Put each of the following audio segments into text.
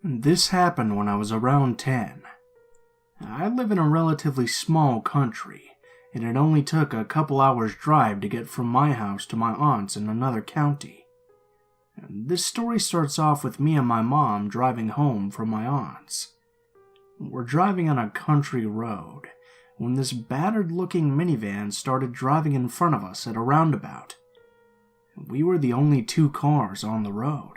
This happened when I was around 10. I live in a relatively small country, and it only took a couple hours' drive to get from my house to my aunt's in another county. This story starts off with me and my mom driving home from my aunt's. We're driving on a country road when this battered-looking minivan started driving in front of us at a roundabout. We were the only two cars on the road.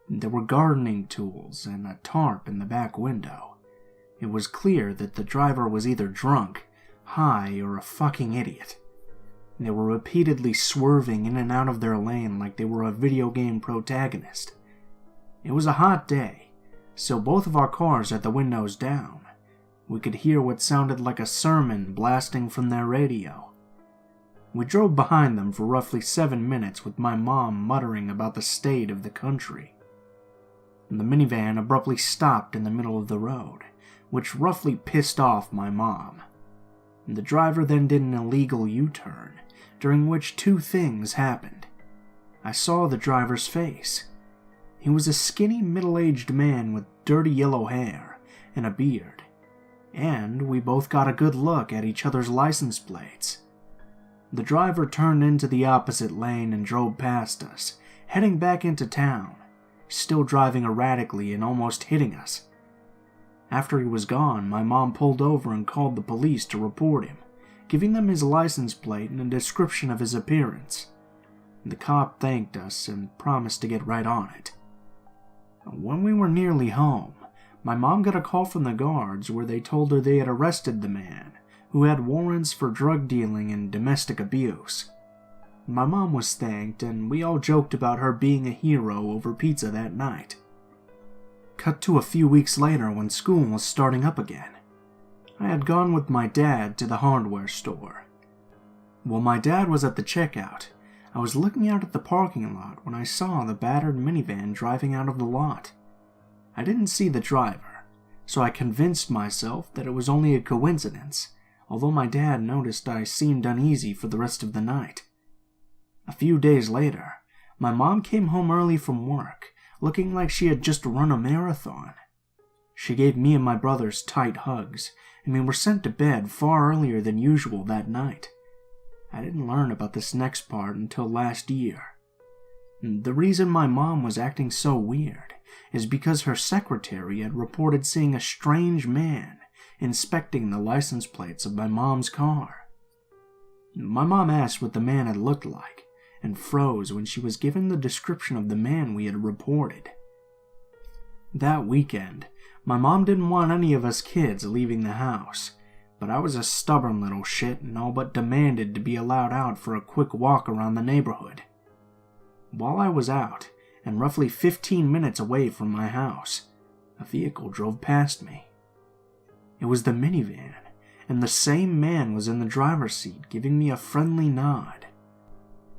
There were gardening tools and a tarp in the back window. It was clear that the driver was either drunk, high, or a fucking idiot. They were repeatedly swerving in and out of their lane like they were a video game protagonist. It was a hot day, so both of our cars had the windows down. We could hear what sounded like a sermon blasting from their radio. We drove behind them for roughly 7 minutes with my mom muttering about the state of the country. The minivan abruptly stopped in the middle of the road, which roughly pissed off my mom. The driver then did an illegal U-turn, during which two things happened. I saw the driver's face. He was a skinny, middle-aged man with dirty yellow hair and a beard, and we both got a good look at each other's license plates. The driver turned into the opposite lane and drove past us, heading back into town, still driving erratically and almost hitting us. After he was gone, my mom pulled over and called the police to report him, giving them his license plate and a description of his appearance. The cop thanked us and promised to get right on it. When we were nearly home, my mom got a call from the guards where they told her they had arrested the man, who had warrants for drug dealing and domestic abuse. My mom was thanked, and we all joked about her being a hero over pizza that night. Cut to a few weeks later when school was starting up again. I had gone with my dad to the hardware store. While my dad was at the checkout, I was looking out at the parking lot when I saw the battered minivan driving out of the lot. I didn't see the driver, so I convinced myself that it was only a coincidence, although my dad noticed I seemed uneasy for the rest of the night. A few days later, my mom came home early from work, looking like she had just run a marathon. She gave me and my brothers tight hugs, and we were sent to bed far earlier than usual that night. I didn't learn about this next part until last year. The reason my mom was acting so weird is because her secretary had reported seeing a strange man inspecting the license plates of my mom's car. My mom asked what the man had looked like, and froze when she was given the description of the man we had reported. That weekend, my mom didn't want any of us kids leaving the house, but I was a stubborn little shit and all but demanded to be allowed out for a quick walk around the neighborhood. While I was out, and roughly 15 minutes away from my house, a vehicle drove past me. It was the minivan, and the same man was in the driver's seat giving me a friendly nod.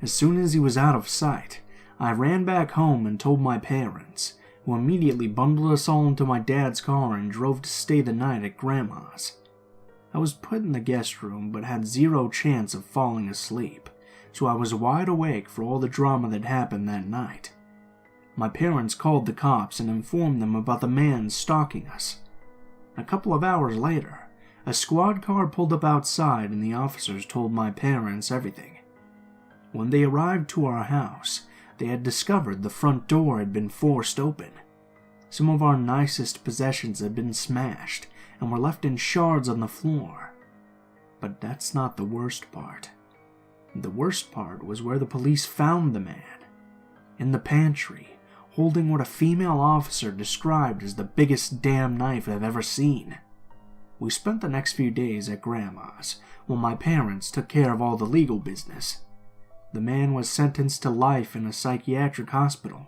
As soon as he was out of sight, I ran back home and told my parents, who immediately bundled us all into my dad's car and drove to stay the night at Grandma's. I was put in the guest room but had zero chance of falling asleep, so I was wide awake for all the drama that happened that night. My parents called the cops and informed them about the man stalking us. A couple of hours later, a squad car pulled up outside and the officers told my parents everything. When they arrived to our house, they had discovered the front door had been forced open. Some of our nicest possessions had been smashed and were left in shards on the floor. But that's not the worst part. The worst part was where the police found the man. In the pantry, holding what a female officer described as the biggest damn knife I've ever seen. We spent the next few days at Grandma's, while my parents took care of all the legal business. The man was sentenced to life in a psychiatric hospital,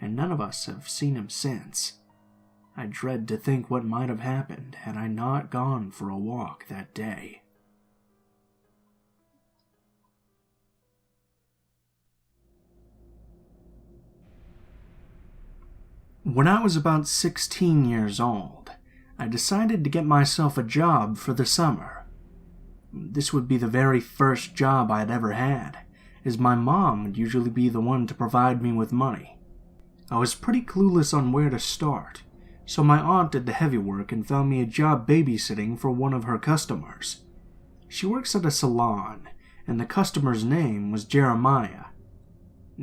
and none of us have seen him since. I dread to think what might have happened had I not gone for a walk that day. When I was about 16 years old, I decided to get myself a job for the summer. This would be the very first job I had ever had, as my mom would usually be the one to provide me with money. I was pretty clueless on where to start, so my aunt did the heavy work and found me a job babysitting for one of her customers. She works at a salon, and the customer's name was Jeremiah.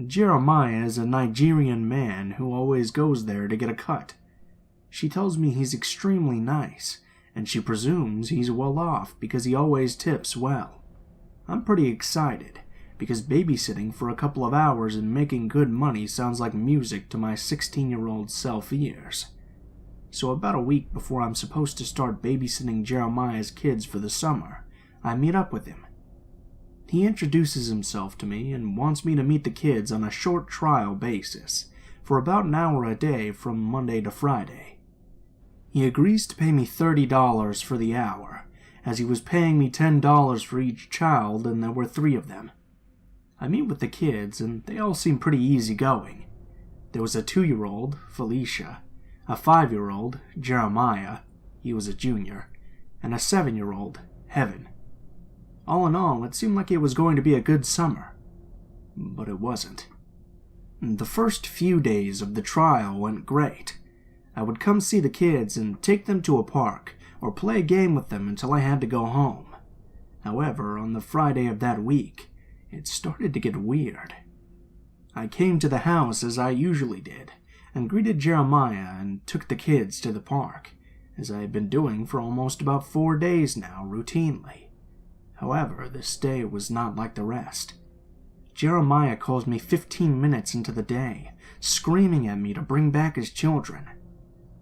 Jeremiah is a Nigerian man who always goes there to get a cut. She tells me he's extremely nice, and she presumes he's well off because he always tips well. I'm pretty excited, because babysitting for a couple of hours and making good money sounds like music to my 16-year-old self-ears. So about a week before I'm supposed to start babysitting Jeremiah's kids for the summer, I meet up with him. He introduces himself to me and wants me to meet the kids on a short trial basis, for about an hour a day from Monday to Friday. He agrees to pay me $30 for the hour, as he was paying me $10 for each child and there were 3 of them. I meet with the kids and they all seem pretty easygoing. There was a 2-year-old, Felicia, a 5-year-old, Jeremiah, he was a junior, and a 7-year-old, Heaven. All in all, it seemed like it was going to be a good summer. But it wasn't. The first few days of the trial went great. I would come see the kids and take them to a park or play a game with them until I had to go home. However, on the Friday of that week, it started to get weird. I came to the house as I usually did and greeted Jeremiah and took the kids to the park, as I had been doing for almost about 4 days now routinely. However, this day was not like the rest. Jeremiah calls me 15 minutes into the day, screaming at me to bring back his children.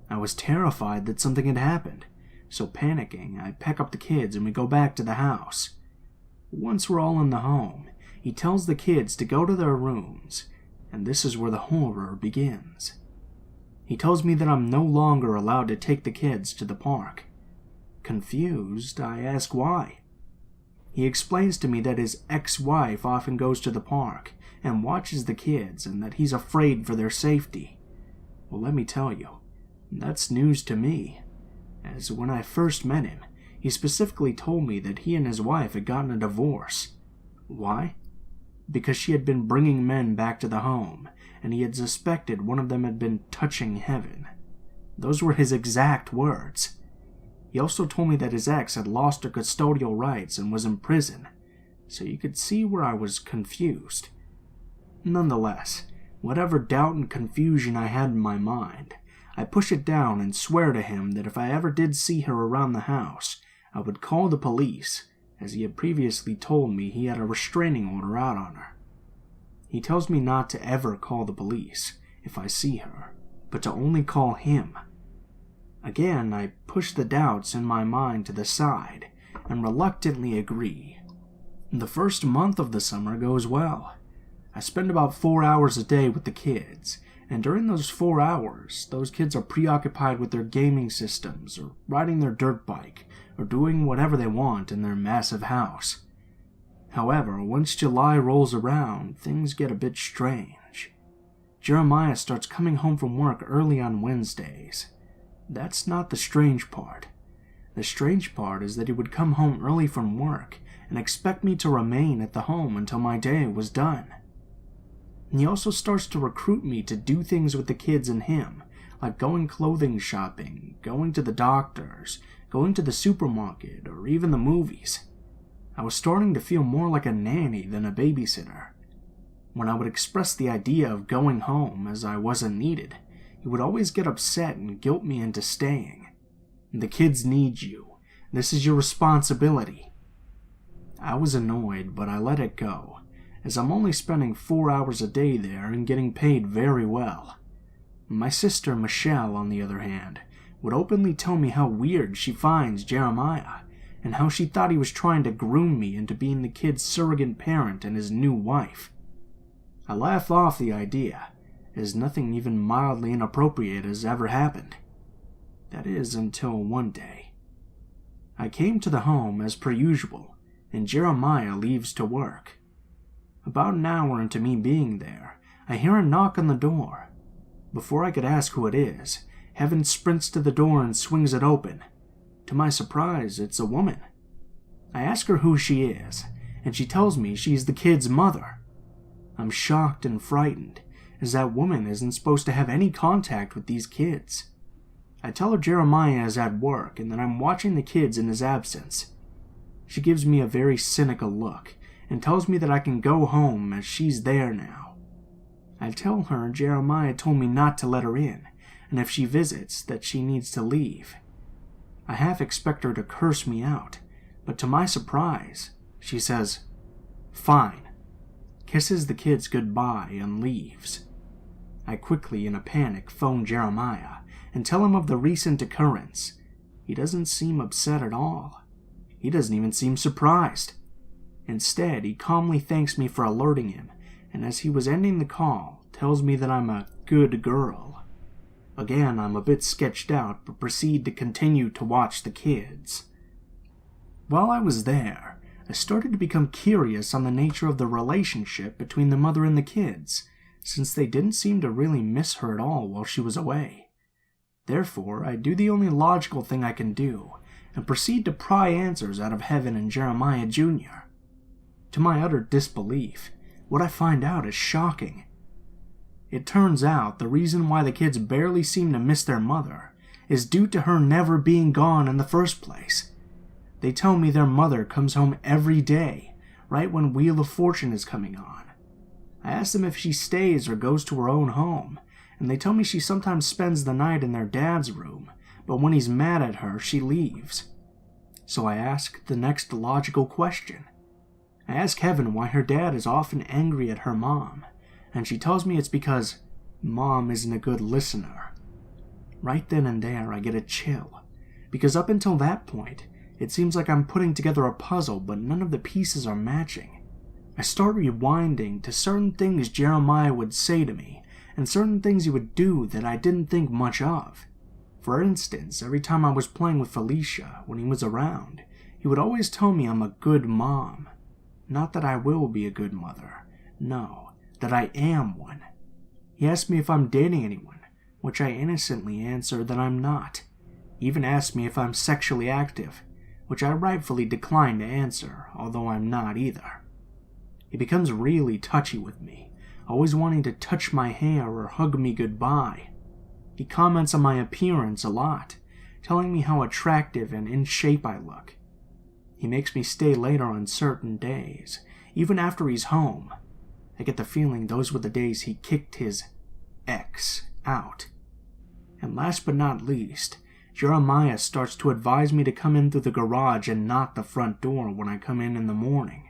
I was terrified that something had happened, so panicking, I pack up the kids and we go back to the house. Once we're all in the home, he tells the kids to go to their rooms, and this is where the horror begins. He tells me that I'm no longer allowed to take the kids to the park. Confused, I ask why. He explains to me that his ex-wife often goes to the park and watches the kids and that he's afraid for their safety. Well, let me tell you, that's news to me, as when I first met him, he specifically told me that he and his wife had gotten a divorce. Why? Because she had been bringing men back to the home, and he had suspected one of them had been touching Heaven. Those were his exact words. He also told me that his ex had lost her custodial rights and was in prison, so you could see where I was confused. Nonetheless, whatever doubt and confusion I had in my mind, I push it down and swear to him that if I ever did see her around the house, I would call the police, as he had previously told me he had a restraining order out on her. He tells me not to ever call the police if I see her, but to only call him. Again, I push the doubts in my mind to the side and reluctantly agree. The first month of the summer goes well. I spend about 4 hours a day with the kids, and during those 4 hours, those kids are preoccupied with their gaming systems, or riding their dirt bike, or doing whatever they want in their massive house. However, once July rolls around, things get a bit strange. Jeremiah starts coming home from work early on Wednesdays. That's not the strange part. The strange part is that he would come home early from work and expect me to remain at the home until my day was done. He also starts to recruit me to do things with the kids and him, like going clothing shopping, going to the doctor's, going to the supermarket, or even the movies. I was starting to feel more like a nanny than a babysitter. When I would express the idea of going home as I wasn't needed, he would always get upset and guilt me into staying. The kids need you. This is your responsibility. I was annoyed, but I let it go, as I'm only spending 4 hours a day there and getting paid very well. My sister Michelle, on the other hand, would openly tell me how weird she finds Jeremiah, and how she thought he was trying to groom me into being the kid's surrogate parent and his new wife. I laugh off the idea, as nothing even mildly inappropriate has ever happened. That is, until one day. I came to the home as per usual, and Jeremiah leaves to work. About an hour into me being there, I hear a knock on the door. Before I could ask who it is, Heaven sprints to the door and swings it open. To my surprise, it's a woman. I ask her who she is, and she tells me she's the kid's mother. I'm shocked and frightened, is that woman isn't supposed to have any contact with these kids. I tell her Jeremiah is at work and that I'm watching the kids in his absence. She gives me a very cynical look and tells me that I can go home as she's there now. I tell her Jeremiah told me not to let her in, and if she visits, that she needs to leave. I half expect her to curse me out, but to my surprise, she says, "Fine," kisses the kids goodbye and leaves. I quickly, in a panic, phone Jeremiah and tell him of the recent occurrence. He doesn't seem upset at all. He doesn't even seem surprised. Instead, he calmly thanks me for alerting him, and as he was ending the call, tells me that I'm a good girl. Again, I'm a bit sketched out, but proceed to continue to watch the kids. While I was there, I started to become curious on the nature of the relationship between the mother and the kids, since they didn't seem to really miss her at all while she was away. Therefore, I do the only logical thing I can do, and proceed to pry answers out of Heaven and Jeremiah Jr. To my utter disbelief, what I find out is shocking. It turns out the reason why the kids barely seem to miss their mother is due to her never being gone in the first place. They tell me their mother comes home every day, right when Wheel of Fortune is coming on. I ask them if she stays or goes to her own home, and they tell me she sometimes spends the night in their dad's room, but when he's mad at her, she leaves. So I ask the next logical question. I ask Heaven why her dad is often angry at her mom, and she tells me it's because Mom isn't a good listener. Right then and there, I get a chill, because up until that point, it seems like I'm putting together a puzzle, but none of the pieces are matching. I start rewinding to certain things Jeremiah would say to me, and certain things he would do that I didn't think much of. For instance, every time I was playing with Felicia, when he was around, he would always tell me I'm a good mom. Not that I will be a good mother, no, that I am one. He asked me if I'm dating anyone, which I innocently answered that I'm not. He even asked me if I'm sexually active, which I rightfully declined to answer, although I'm not either. He becomes really touchy with me, always wanting to touch my hair or hug me goodbye. He comments on my appearance a lot, telling me how attractive and in shape I look. He makes me stay later on certain days, even after he's home. I get the feeling those were the days he kicked his ex out. And last but not least, Jeremiah starts to advise me to come in through the garage and not the front door when I come in the morning.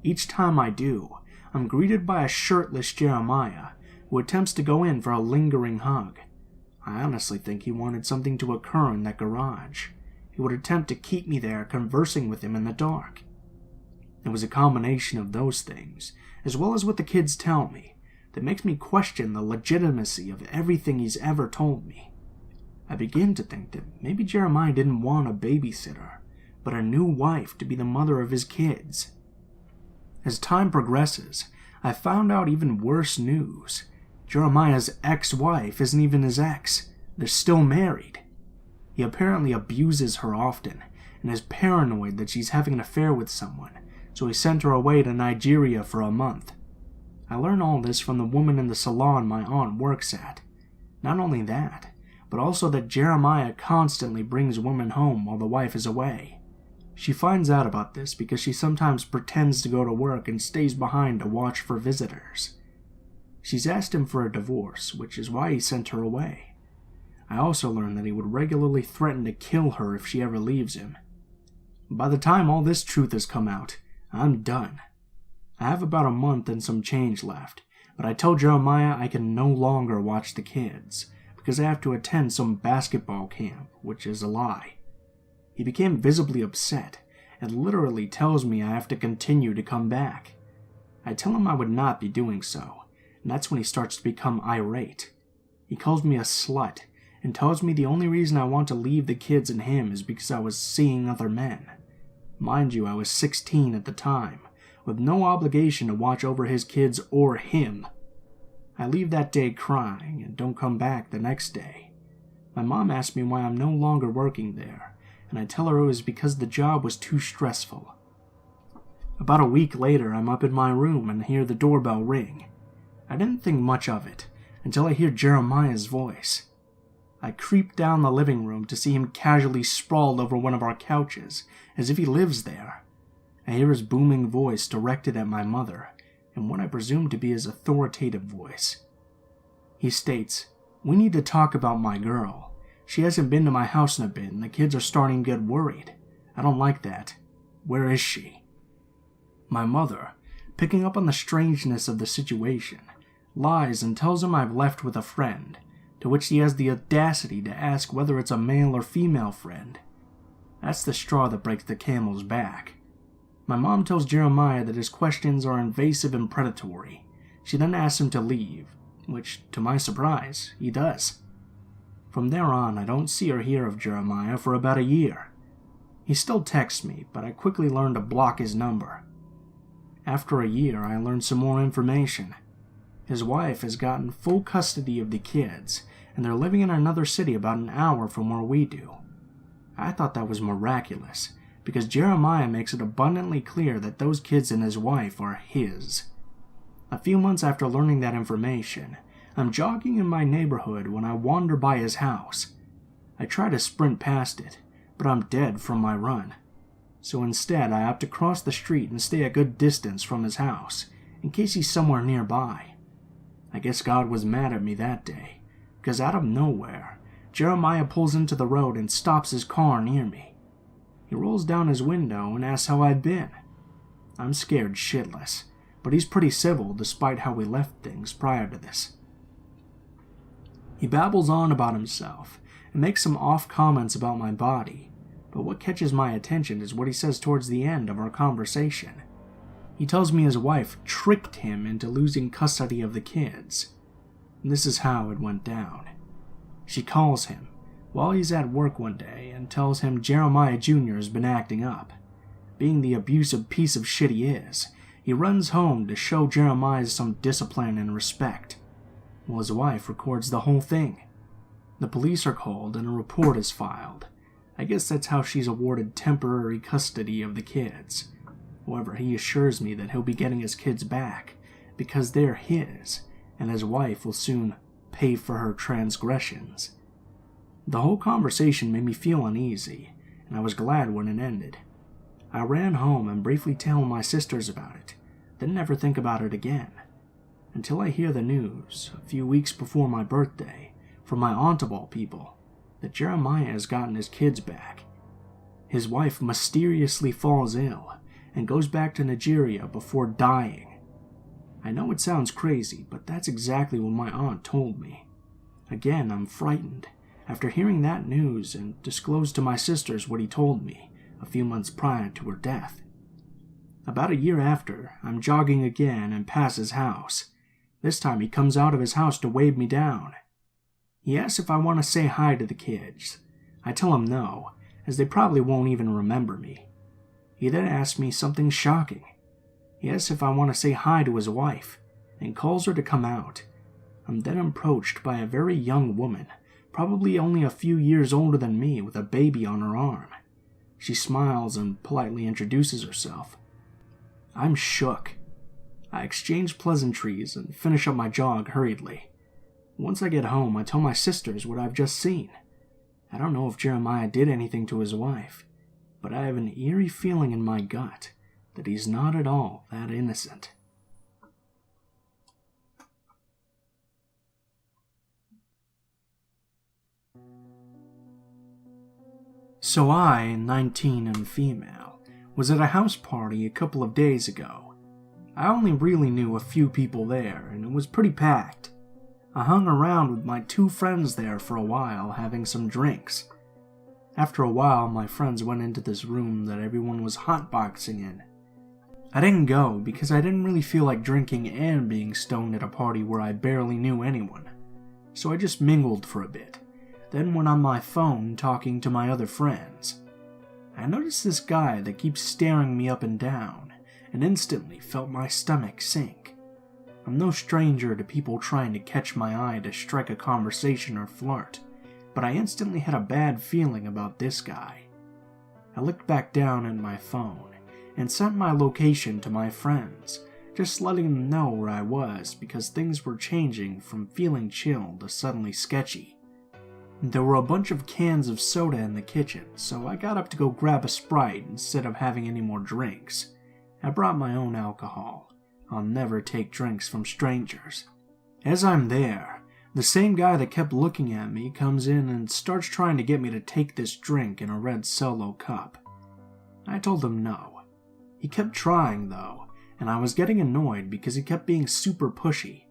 Each time I do, I'm greeted by a shirtless Jeremiah who attempts to go in for a lingering hug. I honestly think he wanted something to occur in that garage. He would attempt to keep me there conversing with him in the dark. It was a combination of those things, as well as what the kids tell me, that makes me question the legitimacy of everything he's ever told me. I begin to think that maybe Jeremiah didn't want a babysitter, but a new wife to be the mother of his kids. As time progresses, I found out even worse news. Jeremiah's ex-wife isn't even his ex. They're still married. He apparently abuses her often, and is paranoid that she's having an affair with someone, so he sent her away to Nigeria for a month. I learn all this from the woman in the salon my aunt works at. Not only that, but also that Jeremiah constantly brings women home while the wife is away. She finds out about this because she sometimes pretends to go to work and stays behind to watch for visitors. She's asked him for a divorce, which is why he sent her away. I also learned that he would regularly threaten to kill her if she ever leaves him. By the time all this truth has come out, I'm done. I have about a month and some change left, but I tell Jeremiah I can no longer watch the kids, because I have to attend some basketball camp, which is a lie. He became visibly upset, and literally tells me I have to continue to come back. I tell him I would not be doing so, and that's when he starts to become irate. He calls me a slut, and tells me the only reason I want to leave the kids and him is because I was seeing other men. Mind you, I was 16 at the time, with no obligation to watch over his kids or him. I leave that day crying and don't come back the next day. My mom asks me why I'm no longer working there, and I tell her it was because the job was too stressful. About a week later, I'm up in my room and hear the doorbell ring. I didn't think much of it until I hear Jeremiah's voice. I creep down the living room to see him casually sprawled over one of our couches, as if he lives there. I hear his booming voice directed at my mother, and what I presume to be his authoritative voice. He states, "We need to talk about my girl. She hasn't been to my house in a bit, and the kids are starting to get worried. I don't like that. Where is she?" My mother, picking up on the strangeness of the situation, lies and tells him I've left with a friend, to which he has the audacity to ask whether it's a male or female friend. That's the straw that breaks the camel's back. My mom tells Jeremiah that his questions are invasive and predatory. She then asks him to leave, which, to my surprise, he does. From there on, I don't see or hear of Jeremiah for about a year. He still texts me, but I quickly learn to block his number. After a year, I learned some more information. His wife has gotten full custody of the kids, and they're living in another city about an hour from where we do. I thought that was miraculous, because Jeremiah makes it abundantly clear that those kids and his wife are his. A few months after learning that information, I'm jogging in my neighborhood when I wander by his house. I try to sprint past it, but I'm dead from my run. So instead, I opt to cross the street and stay a good distance from his house, in case he's somewhere nearby. I guess God was mad at me that day, because out of nowhere, Jeremiah pulls into the road and stops his car near me. He rolls down his window and asks how I'd been. I'm scared shitless, but he's pretty civil despite how we left things prior to this. He babbles on about himself and makes some off comments about my body, but what catches my attention is what he says towards the end of our conversation. He tells me his wife tricked him into losing custody of the kids. This is how it went down. She calls him while he's at work one day and tells him Jeremiah Jr. has been acting up. Being the abusive piece of shit he is, he runs home to show Jeremiah some discipline and respect. Well, his wife records the whole thing. The police are called and a report is filed. I guess that's how she's awarded temporary custody of the kids. However, he assures me that he'll be getting his kids back because they're his, and his wife will soon pay for her transgressions. The whole conversation made me feel uneasy, and I was glad when it ended. I ran home and briefly told my sisters about it, then never think about it again. Until I hear the news, a few weeks before my birthday, from my aunt of all people, that Jeremiah has gotten his kids back. His wife mysteriously falls ill and goes back to Nigeria before dying. I know it sounds crazy, but that's exactly what my aunt told me. Again, I'm frightened after hearing that news and disclosed to my sisters what he told me a few months prior to her death. About a year after, I'm jogging again and pass his house. This time he comes out of his house to wave me down. He asks if I want to say hi to the kids. I tell him no, as they probably won't even remember me. He then asks me something shocking. He asks if I want to say hi to his wife, and calls her to come out. I'm then approached by a very young woman, probably only a few years older than me, with a baby on her arm. She smiles and politely introduces herself. I'm shook. I exchange pleasantries and finish up my jog hurriedly. Once I get home, I tell my sisters what I've just seen. I don't know if Jeremiah did anything to his wife, but I have an eerie feeling in my gut that he's not at all that innocent. So I, 19 and female, was at a house party a couple of days ago. I only really knew a few people there, and it was pretty packed. I hung around with my two friends there for a while, having some drinks. After a while, my friends went into this room that everyone was hotboxing in. I didn't go because I didn't really feel like drinking and being stoned at a party where I barely knew anyone. So I just mingled for a bit, then went on my phone talking to my other friends. I noticed this guy that keeps staring me up and down, and instantly felt my stomach sink. I'm no stranger to people trying to catch my eye to strike a conversation or flirt, but I instantly had a bad feeling about this guy. I looked back down at my phone and sent my location to my friends, just letting them know where I was because things were changing from feeling chill to suddenly sketchy. There were a bunch of cans of soda in the kitchen, so I got up to go grab a Sprite instead of having any more drinks. I brought my own alcohol. I'll never take drinks from strangers. As I'm there, the same guy that kept looking at me comes in and starts trying to get me to take this drink in a red Solo cup. I told him no. He kept trying though, and I was getting annoyed because he kept being super pushy.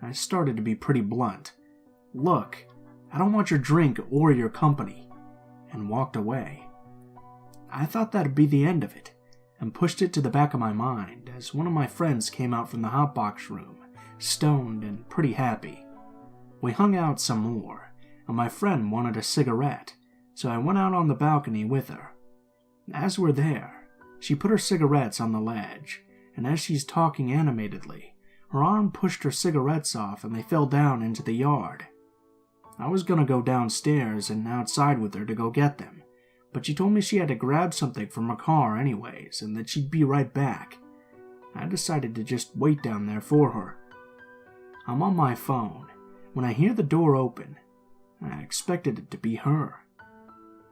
I started to be pretty blunt. "Look, I don't want your drink or your company," and walked away. I thought that'd be the end of it, and pushed it to the back of my mind as one of my friends came out from the hotbox room, stoned and pretty happy. We hung out some more, and my friend wanted a cigarette, so I went out on the balcony with her. As we're there, she put her cigarettes on the ledge, and as she's talking animatedly, her arm pushed her cigarettes off and they fell down into the yard. I was gonna go downstairs and outside with her to go get them, but she told me she had to grab something from her car anyways and that she'd be right back. I decided to just wait down there for her. I'm on my phone when I hear the door open. I expected it to be her.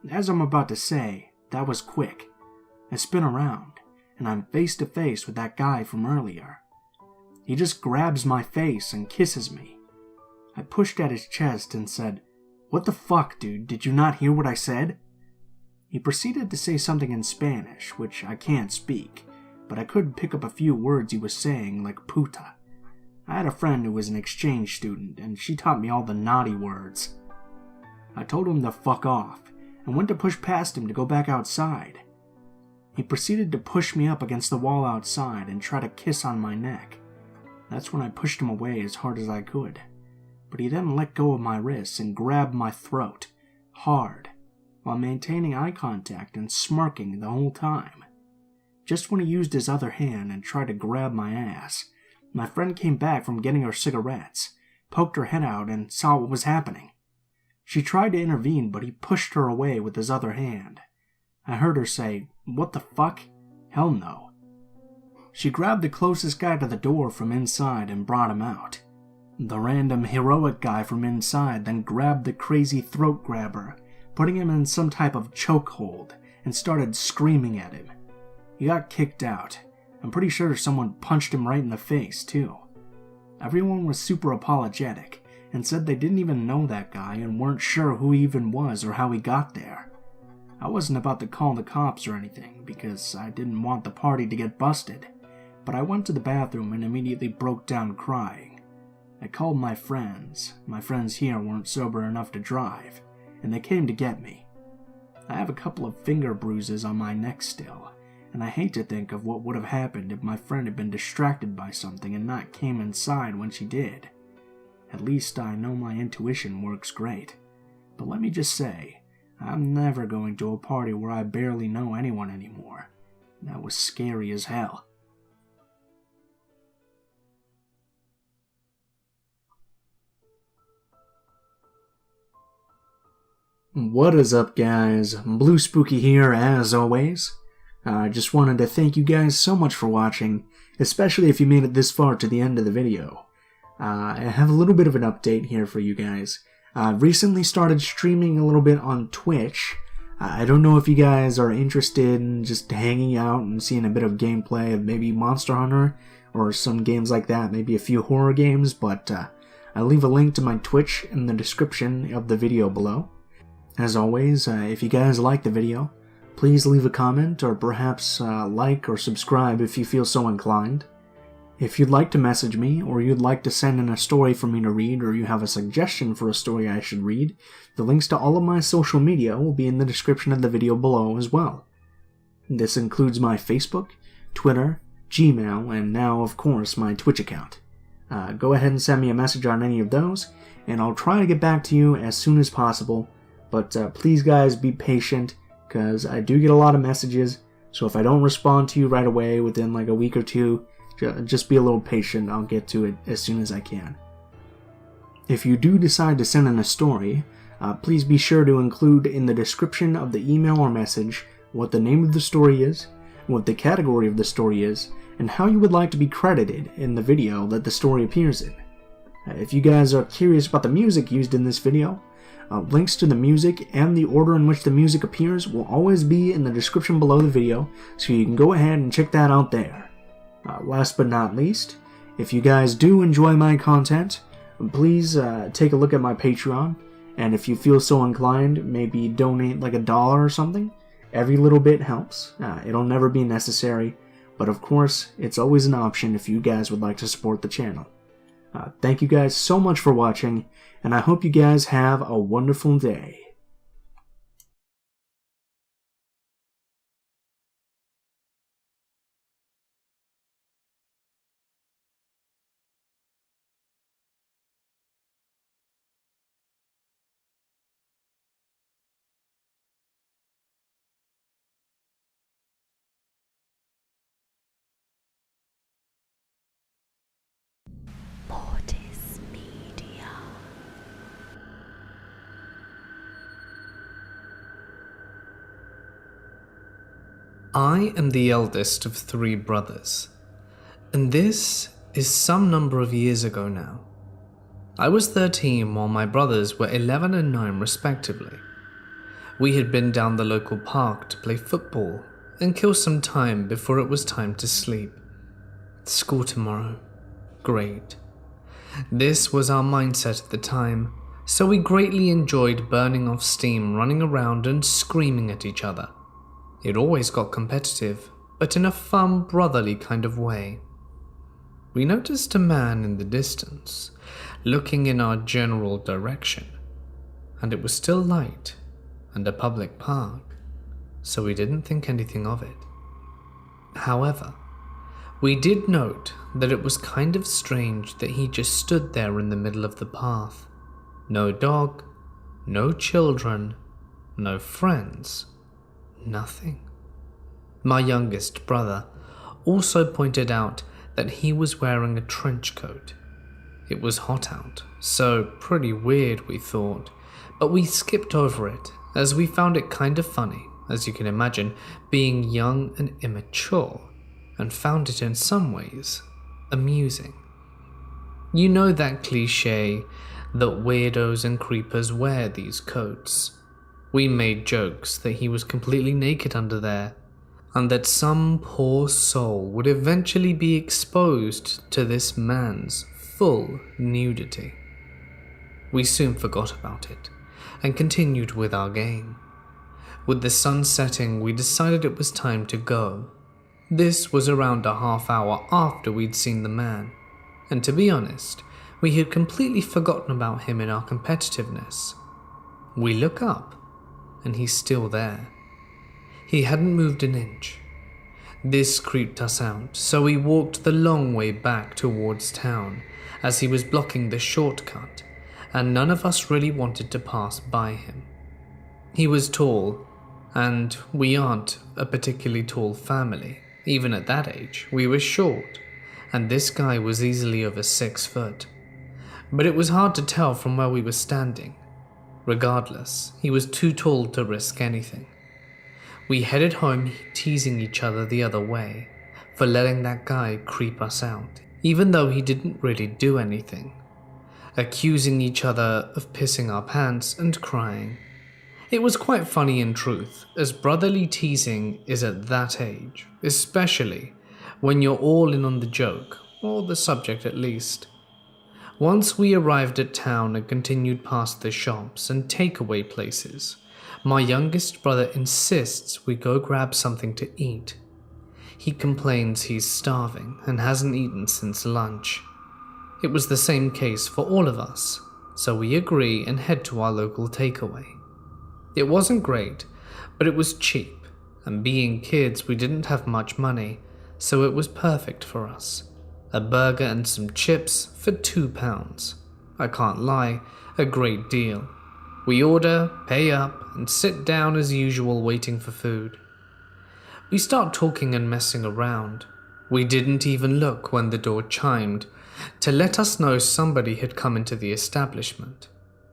As I'm about to say, that was quick. I spin around, and I'm face to face with that guy from earlier. He just grabs my face and kisses me. I pushed at his chest and said, "What the fuck, dude? Did you not hear what I said?" He proceeded to say something in Spanish, which I can't speak, but I could pick up a few words he was saying, like puta. I had a friend who was an exchange student, and she taught me all the naughty words. I told him to fuck off, and went to push past him to go back outside. He proceeded to push me up against the wall outside and try to kiss on my neck. That's when I pushed him away as hard as I could, but he then let go of my wrists and grabbed my throat, hard, while maintaining eye contact and smirking the whole time. Just when he used his other hand and tried to grab my ass, my friend came back from getting her cigarettes, poked her head out, and saw what was happening. She tried to intervene, but he pushed her away with his other hand. I heard her say, "What the fuck? Hell no." She grabbed the closest guy to the door from inside and brought him out. The random heroic guy from inside then grabbed the crazy throat grabber, putting him in some type of chokehold, and started screaming at him. He got kicked out. I'm pretty sure someone punched him right in the face, too. Everyone was super apologetic, and said they didn't even know that guy and weren't sure who he even was or how he got there. I wasn't about to call the cops or anything, because I didn't want the party to get busted, but I went to the bathroom and immediately broke down crying. I called my friends. My friends here weren't sober enough to drive, and they came to get me. I have a couple of finger bruises on my neck still, and I hate to think of what would have happened if my friend had been distracted by something and not came inside when she did. At least I know my intuition works great. But let me just say, I'm never going to a party where I barely know anyone anymore. That was scary as hell. What is up, guys? Blue Spooky here, as always. I just wanted to thank you guys so much for watching, especially if you made it this far to the end of the video. I have a little bit of an update here for you guys. I've recently started streaming a little bit on Twitch. I don't know if you guys are interested in just hanging out and seeing a bit of gameplay of maybe Monster Hunter or some games like that, maybe a few horror games, but I'll leave a link to my Twitch in the description of the video below. As always, if you guys like the video, please leave a comment or perhaps like or subscribe if you feel so inclined. If you'd like to message me, or you'd like to send in a story for me to read, or you have a suggestion for a story I should read, the links to all of my social media will be in the description of the video below as well. This includes my Facebook, Twitter, Gmail, and now, of course, my Twitch account. Go ahead and send me a message on any of those, and I'll try to get back to you as soon as possible, but please guys be patient, because I do get a lot of messages, so if I don't respond to you right away within like a week or two, just be a little patient. I'll get to it as soon as I can. If you do decide to send in a story, please be sure to include in the description of the email or message what the name of the story is, what the category of the story is, and how you would like to be credited in the video that the story appears in. If you guys are curious about the music used in this video, links to the music and the order in which the music appears will always be in the description below the video, so you can go ahead and check that out there. Last but not least, if you guys do enjoy my content, please take a look at my Patreon, and if you feel so inclined, maybe donate like $1 or something. Every little bit helps. It'll never be necessary, but of course, it's always an option if you guys would like to support the channel. Thank you guys so much for watching, and I hope you guys have a wonderful day. I am the eldest of 3 brothers, and this is some number of years ago now. I was 13 while my brothers were 11 and 9 respectively. We had been down the local park to play football and kill some time before it was time to sleep. School tomorrow. Great. This was our mindset at the time, so we greatly enjoyed burning off steam, running around and screaming at each other. It always got competitive, but in a fun, brotherly kind of way. We noticed a man in the distance, looking in our general direction, and it was still light and a public park, so we didn't think anything of it. However, we did note that it was kind of strange that he just stood there in the middle of the path. No dog, no children, no friends. Nothing. My youngest brother also pointed out that he was wearing a trench coat. It was hot out, so pretty weird we thought, but we skipped over it as we found it kind of funny, as you can imagine, being young and immature, and found it in some ways amusing. You know that cliche that weirdos and creepers wear these coats. We made jokes that he was completely naked under there, and that some poor soul would eventually be exposed to this man's full nudity. We soon forgot about it, and continued with our game. With the sun setting, we decided it was time to go. This was around a half hour after we'd seen the man, and to be honest, we had completely forgotten about him in our competitiveness. We look up, and he's still there. He hadn't moved an inch. This creeped us out, so we walked the long way back towards town, as he was blocking the shortcut, and none of us really wanted to pass by him. He was tall, and we aren't a particularly tall family. Even at that age, we were short, and this guy was easily over 6 foot. But it was hard to tell from where we were standing. Regardless, he was too tall to risk anything. We headed home teasing each other the other way for letting that guy creep us out, even though he didn't really do anything. Accusing each other of pissing our pants and crying. It was quite funny in truth, as brotherly teasing is at that age, especially when you're all in on the joke, or the subject at least. Once we arrived at town and continued past the shops and takeaway places, my youngest brother insists we go grab something to eat. He complains he's starving and hasn't eaten since lunch. It was the same case for all of us, so we agree and head to our local takeaway. It wasn't great, but it was cheap, and being kids we didn't have much money, so it was perfect for us. A burger and some chips for £2. I can't lie, a great deal. We order, pay up, and sit down as usual waiting for food. We start talking and messing around. We didn't even look when the door chimed to let us know somebody had come into the establishment.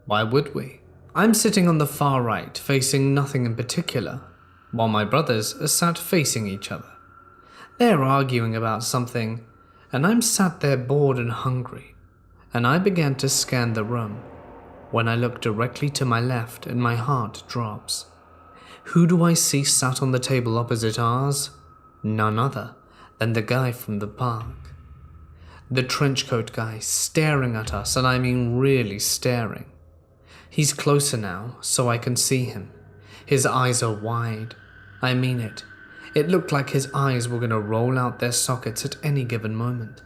Why would we? I'm sitting on the far right, facing nothing in particular, while my brothers are sat facing each other. They're arguing about something, and I'm sat there bored and hungry, and I began to scan the room when I look directly to my left and my heart drops. Who do I see sat on the table opposite ours? None other than the guy from the park. The trenchcoat guy staring at us, and I mean really staring. He's closer now, so I can see him. His eyes are wide. I mean it. It looked like his eyes were going to roll out their sockets at any given moment.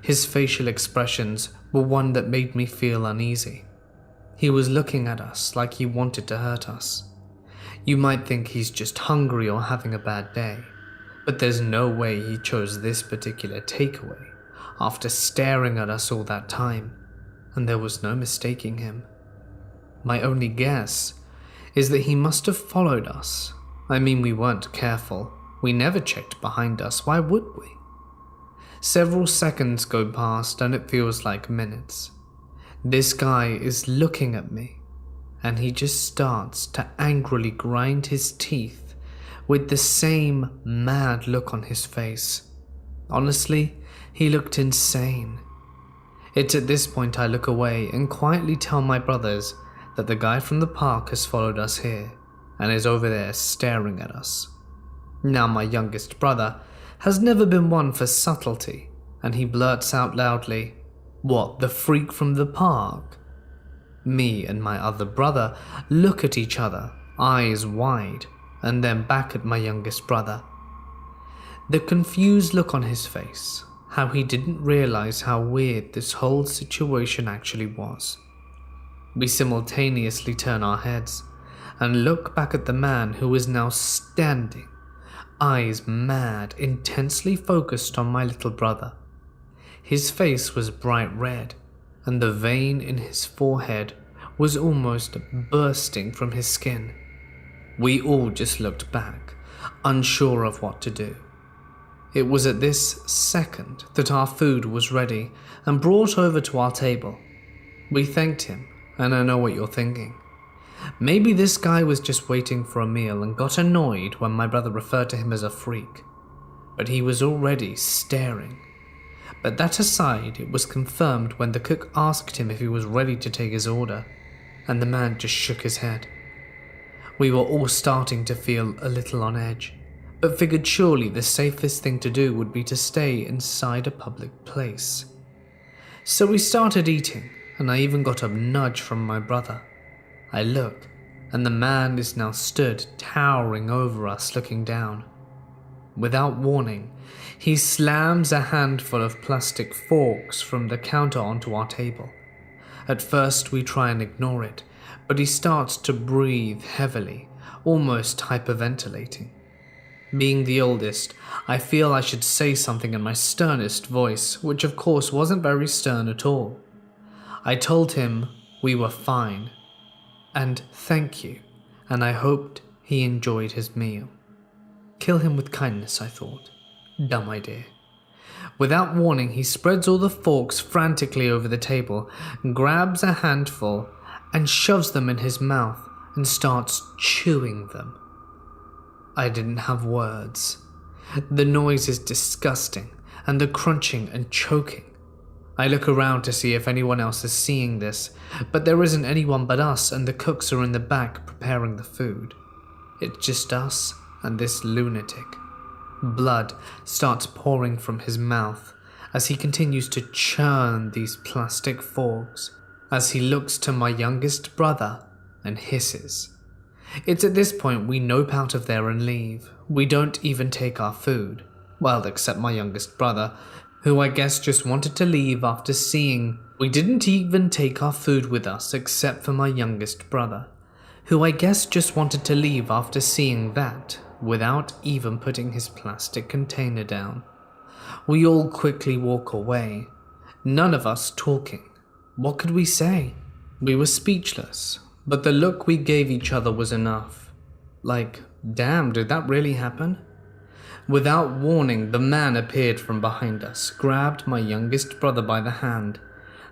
His facial expressions were one that made me feel uneasy. He was looking at us like he wanted to hurt us. You might think he's just hungry or having a bad day, but there's no way he chose this particular takeaway after staring at us all that time, and there was no mistaking him. My only guess is that he must have followed us. I mean, we weren't careful. We never checked behind us. Why would we? Several seconds go past and it feels like minutes. This guy is looking at me, and he just starts to angrily grind his teeth with the same mad look on his face. Honestly, he looked insane. It's at this point I look away and quietly tell my brothers that the guy from the park has followed us here and is over there staring at us. Now my youngest brother has never been one for subtlety, and he blurts out loudly, "What, the freak from the park?" Me and my other brother look at each other, eyes wide, and then back at my youngest brother. The confused look on his face, how he didn't realize how weird this whole situation actually was. We simultaneously turn our heads and look back at the man who is now standing, eyes mad, intensely focused on my little brother. His face was bright red, and the vein in his forehead was almost bursting from his skin. We all just looked back, unsure of what to do. It was at this second that our food was ready and brought over to our table. We thanked him, and I know what you're thinking. Maybe this guy was just waiting for a meal and got annoyed when my brother referred to him as a freak. But he was already staring. But that aside, it was confirmed when the cook asked him if he was ready to take his order, and the man just shook his head. We were all starting to feel a little on edge, but figured surely the safest thing to do would be to stay inside a public place. So we started eating, and I even got a nudge from my brother. I look, and the man is now stood towering over us looking down. Without warning, he slams a handful of plastic forks from the counter onto our table. At first we try and ignore it, but he starts to breathe heavily, almost hyperventilating. Being the oldest, I feel I should say something in my sternest voice, which of course wasn't very stern at all. I told him we were fine, and thank you, and I hoped he enjoyed his meal. Kill him with kindness, I thought. Dumb idea. Without warning, he spreads all the forks frantically over the table, grabs a handful, and shoves them in his mouth and starts chewing them. I didn't have words. The noise is disgusting, and the crunching and choking. I look around to see if anyone else is seeing this, but there isn't anyone but us, and the cooks are in the back preparing the food. It's just us and this lunatic. Blood starts pouring from his mouth as he continues to churn these plastic forks, as he looks to my youngest brother and hisses. It's at this point we nope out of there and leave. We don't even take our food. Well, except my youngest brother, who I guess just wanted to leave after seeing. We didn't even take our food with us except for my youngest brother, who I guess just wanted to leave after seeing that, without even putting his plastic container down. We all quickly walk away, none of us talking. What could we say? We were speechless, but the look we gave each other was enough. Like, damn, did that really happen? Without warning, the man appeared from behind us, grabbed my youngest brother by the hand,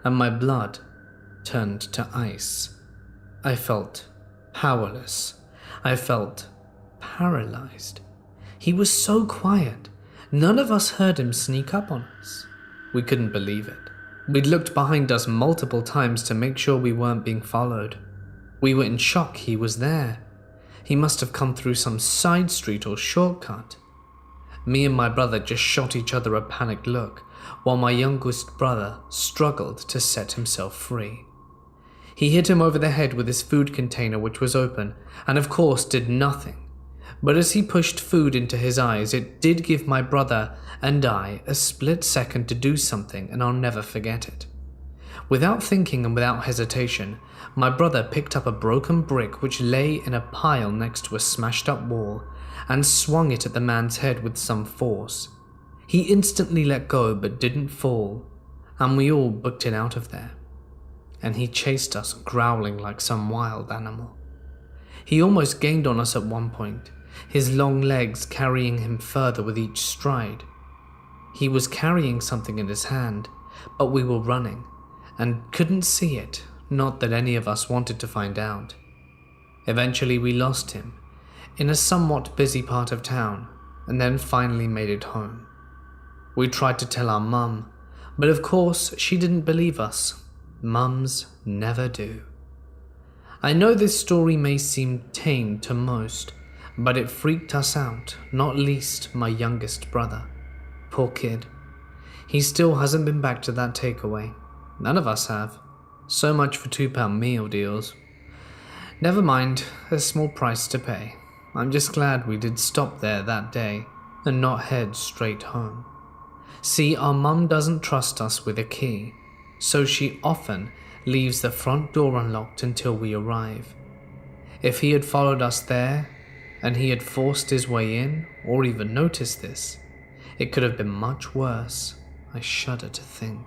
and my blood turned to ice. I felt powerless. I felt paralyzed. He was so quiet, None of us heard him sneak up on us. We couldn't believe it. We'd looked behind us multiple times to make sure we weren't being followed. We were in shock he was there. He must have come through some side street or shortcut. Me and my brother just shot each other a panicked look, while my youngest brother struggled to set himself free. He hit him over the head with his food container, which was open, and of course did nothing. But as he pushed food into his eyes, it did give my brother and I a split second to do something, and I'll never forget it. Without thinking and without hesitation, my brother picked up a broken brick which lay in a pile next to a smashed up wall and swung it at the man's head with some force. He instantly let go but didn't fall, and we all booked it out of there. And he chased us, growling like some wild animal. He almost gained on us at one point, his long legs carrying him further with each stride. He was carrying something in his hand, but we were running, and couldn't see it, not that any of us wanted to find out. Eventually we lost him, in a somewhat busy part of town, and then finally made it home. We tried to tell our mum, but of course she didn't believe us. Mums never do. I know this story may seem tame to most, but it freaked us out, not least my youngest brother. Poor kid. He still hasn't been back to that takeaway. None of us have. So much for £2 meal deals. Never mind, a small price to pay. I'm just glad we did stop there that day and not head straight home. See, our mum doesn't trust us with a key, so she often leaves the front door unlocked until we arrive. If he had followed us there, and he had forced his way in, or even noticed this, it could have been much worse. I shudder to think.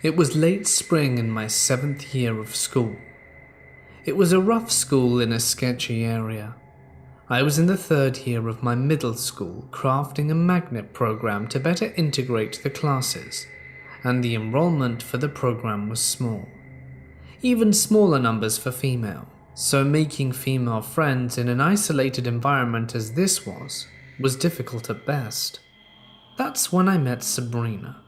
It was late spring in my 7th year of school. It was a rough school in a sketchy area. I was in the 3rd year of my middle school, crafting a magnet program to better integrate the classes, and the enrollment for the program was small. Even smaller numbers for female, so making female friends in an isolated environment as this was difficult at best. That's when I met Sabrina.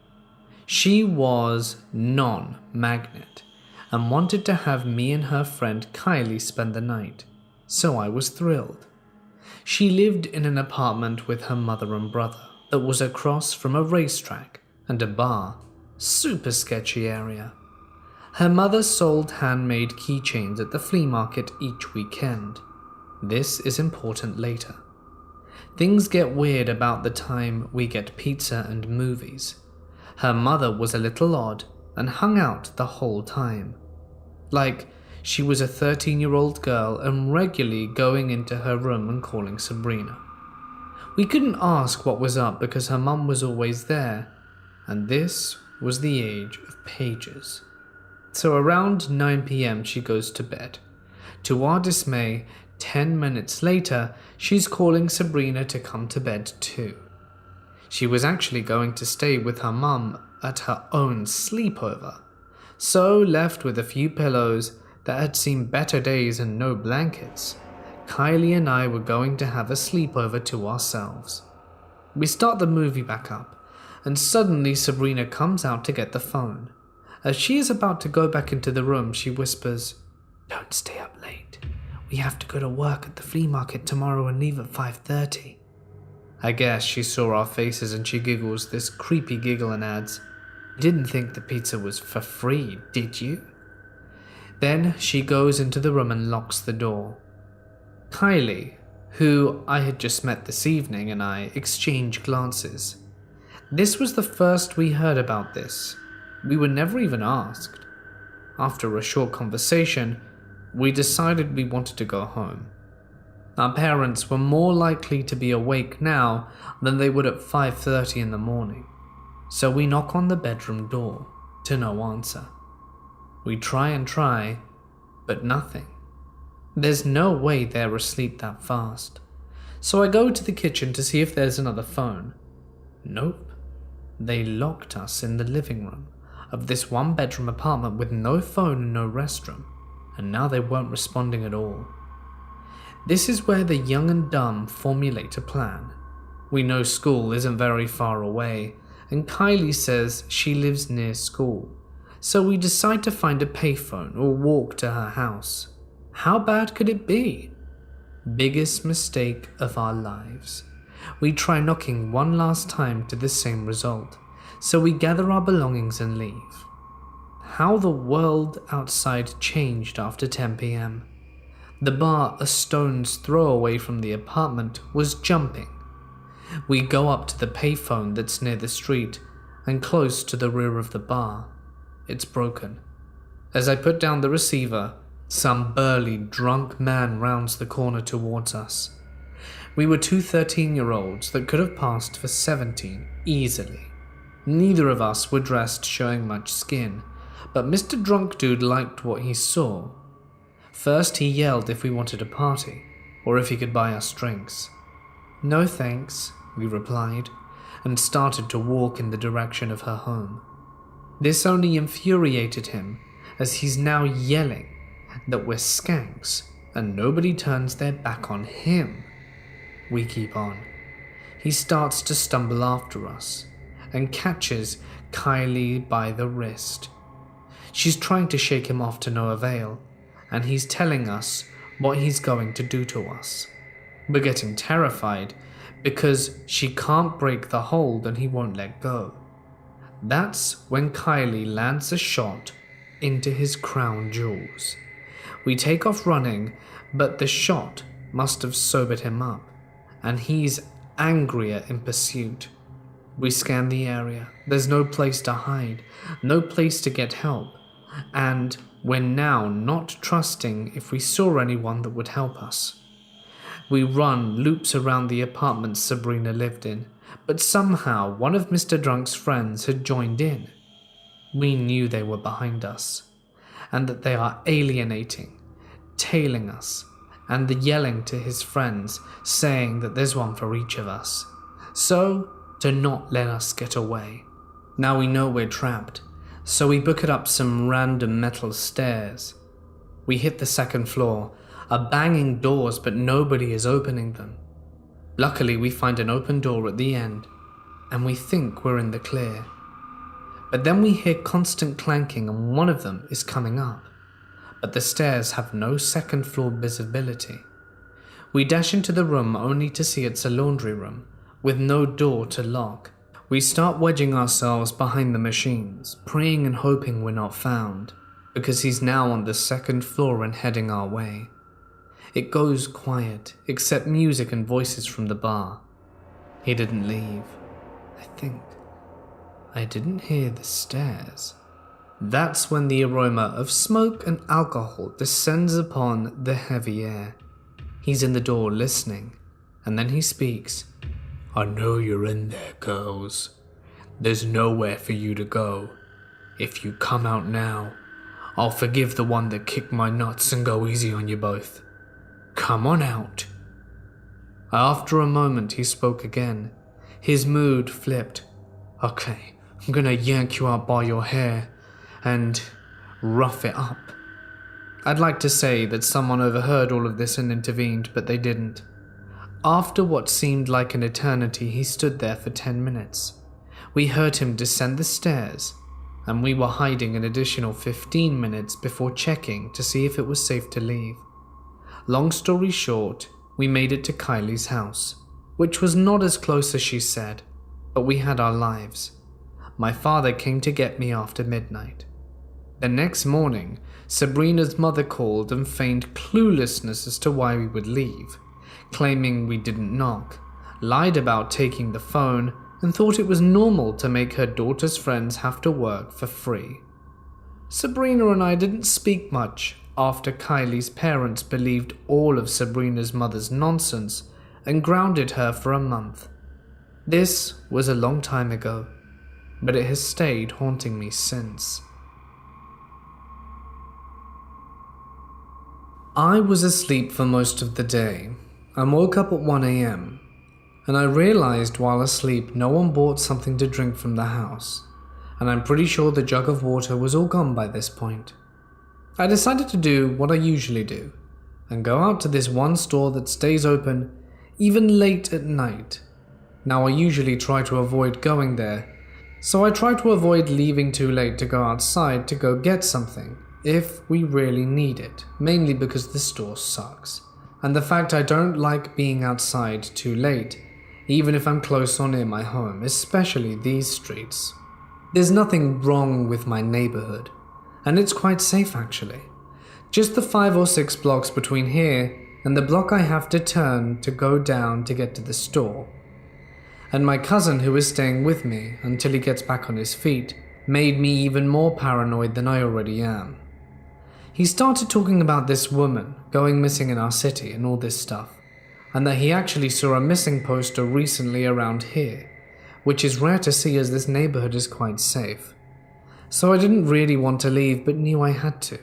She was non-magnet and wanted to have me and her friend Kylie spend the night, so I was thrilled. She lived in an apartment with her mother and brother that was across from a racetrack and a bar. Super sketchy area. Her mother sold handmade keychains at the flea market each weekend. This is important later. Things get weird about the time we get pizza and movies. Her mother was a little odd and hung out the whole time. Like, she was a 13-year-old girl and regularly going into her room and calling Sabrina. We couldn't ask what was up because her mum was always there, and this was the age of pages. So around 9 p.m. she goes to bed. To our dismay, 10 minutes later, she's calling Sabrina to come to bed too. She was actually going to stay with her mum at her own sleepover, so left with a few pillows that had seen better days and no blankets, Kylie and I were going to have a sleepover to ourselves. We start the movie back up, and suddenly Sabrina comes out to get the phone. As she is about to go back into the room, she whispers, "Don't stay up late. We have to go to work at the flea market tomorrow and leave at 5:30. I guess she saw our faces and she giggles this creepy giggle and adds, "You didn't think the pizza was for free, did you?" Then she goes into the room and locks the door. Kylie, who I had just met this evening, and I exchange glances. This was the first we heard about this. We were never even asked. After a short conversation, we decided we wanted to go home. Our parents were more likely to be awake now than they would at 5:30 in the morning, so we knock on the bedroom door, to no answer. We try and try, but nothing. There's no way they're asleep that fast, so I go to the kitchen to see if there's another phone. Nope. They locked us in the living room of this one-bedroom apartment with no phone and no restroom, and now they weren't responding at all. This is where the young and dumb formulate a plan. We know school isn't very far away, and Kylie says she lives near school, so we decide to find a payphone or walk to her house. How bad could it be? Biggest mistake of our lives. We try knocking one last time to the same result, so we gather our belongings and leave. How the world outside changed after 10 p.m. The bar a stone's throw away from the apartment was jumping. We go up to the payphone that's near the street and close to the rear of the bar. It's broken. As I put down the receiver, some burly, drunk man rounds the corner towards us. We were two 13-year-olds that could have passed for 17 easily. Neither of us were dressed showing much skin, but Mr. Drunk Dude liked what he saw. First he yelled if we wanted a party, or if he could buy us drinks. No thanks, we replied, and started to walk in the direction of her home. This only infuriated him, as he's now yelling that we're skanks, and nobody turns their back on him. We keep on. He starts to stumble after us, and catches Kylie by the wrist. She's trying to shake him off to no avail, and he's telling us what he's going to do to us. We're getting terrified because she can't break the hold and he won't let go. That's when Kylie lands a shot into his crown jewels. We take off running, but the shot must have sobered him up, and he's angrier in pursuit. We scan the area. There's no place to hide, no place to get help, and we're now not trusting if we saw anyone that would help us. We run loops around the apartment Sabrina lived in, but somehow one of Mr. Drunk's friends had joined in. We knew they were behind us, and that they are alienating, tailing us, and the yelling to his friends, saying that there's one for each of us. So, to not let us get away. Now we know we're trapped, so we book it up some random metal stairs. We hit the second floor, are banging doors but nobody is opening them. Luckily we find an open door at the end, and we think we're in the clear. But then we hear constant clanking and one of them is coming up, but the stairs have no second floor visibility. We dash into the room only to see it's a laundry room, with no door to lock. We start wedging ourselves behind the machines, praying and hoping we're not found, because he's now on the second floor and heading our way. It goes quiet, except music and voices from the bar. He didn't leave, I think. I didn't hear the stairs. That's when the aroma of smoke and alcohol descends upon the heavy air. He's in the door listening, and then he speaks. I know you're in there, girls. There's nowhere for you to go. If you come out now, I'll forgive the one that kicked my nuts and go easy on you both. Come on out. After a moment, he spoke again. His mood flipped. Okay, I'm gonna yank you out by your hair and rough it up. I'd like to say that someone overheard all of this and intervened, but they didn't. After what seemed like an eternity, he stood there for 10 minutes. We heard him descend the stairs, and we were hiding an additional 15 minutes before checking to see if it was safe to leave. Long story short, we made it to Kylie's house, which was not as close as she said, but we had our lives. My father came to get me after midnight. The next morning, Sabrina's mother called and feigned cluelessness as to why we would leave, claiming we didn't knock, lied about taking the phone, and thought it was normal to make her daughter's friends have to work for free. Sabrina and I didn't speak much after Kylie's parents believed all of Sabrina's mother's nonsense and grounded her for a month. This was a long time ago, but it has stayed haunting me since. I was asleep for most of the day and woke up at 1 a.m. and I realized while asleep no one bought something to drink from the house, and I'm pretty sure the jug of water was all gone by this point. I decided to do what I usually do, and go out to this one store that stays open even late at night. Now, I usually try to avoid going there, so I try to avoid leaving too late to go outside to go get something if we really need it, mainly because the store sucks. And the fact I don't like being outside too late, even if I'm close or near my home, especially these streets. There's nothing wrong with my neighborhood, and it's quite safe actually. Just the 5 or 6 blocks between here and the block I have to turn to go down to get to the store. And my cousin, who is staying with me until he gets back on his feet, made me even more paranoid than I already am. He started talking about this woman going missing in our city and all this stuff, and that he actually saw a missing poster recently around here, which is rare to see as this neighborhood is quite safe. So I didn't really want to leave but knew I had to.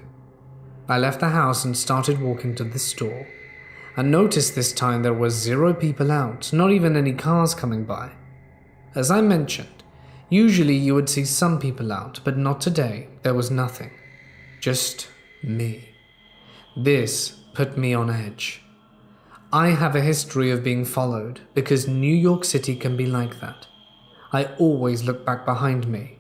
I left the house and started walking to the store, and noticed this time there was 0 people out, not even any cars coming by. As I mentioned, usually you would see some people out, but not today. There was nothing. Just me. This put me on edge. I have a history of being followed because New York City can be like that. I always look back behind me.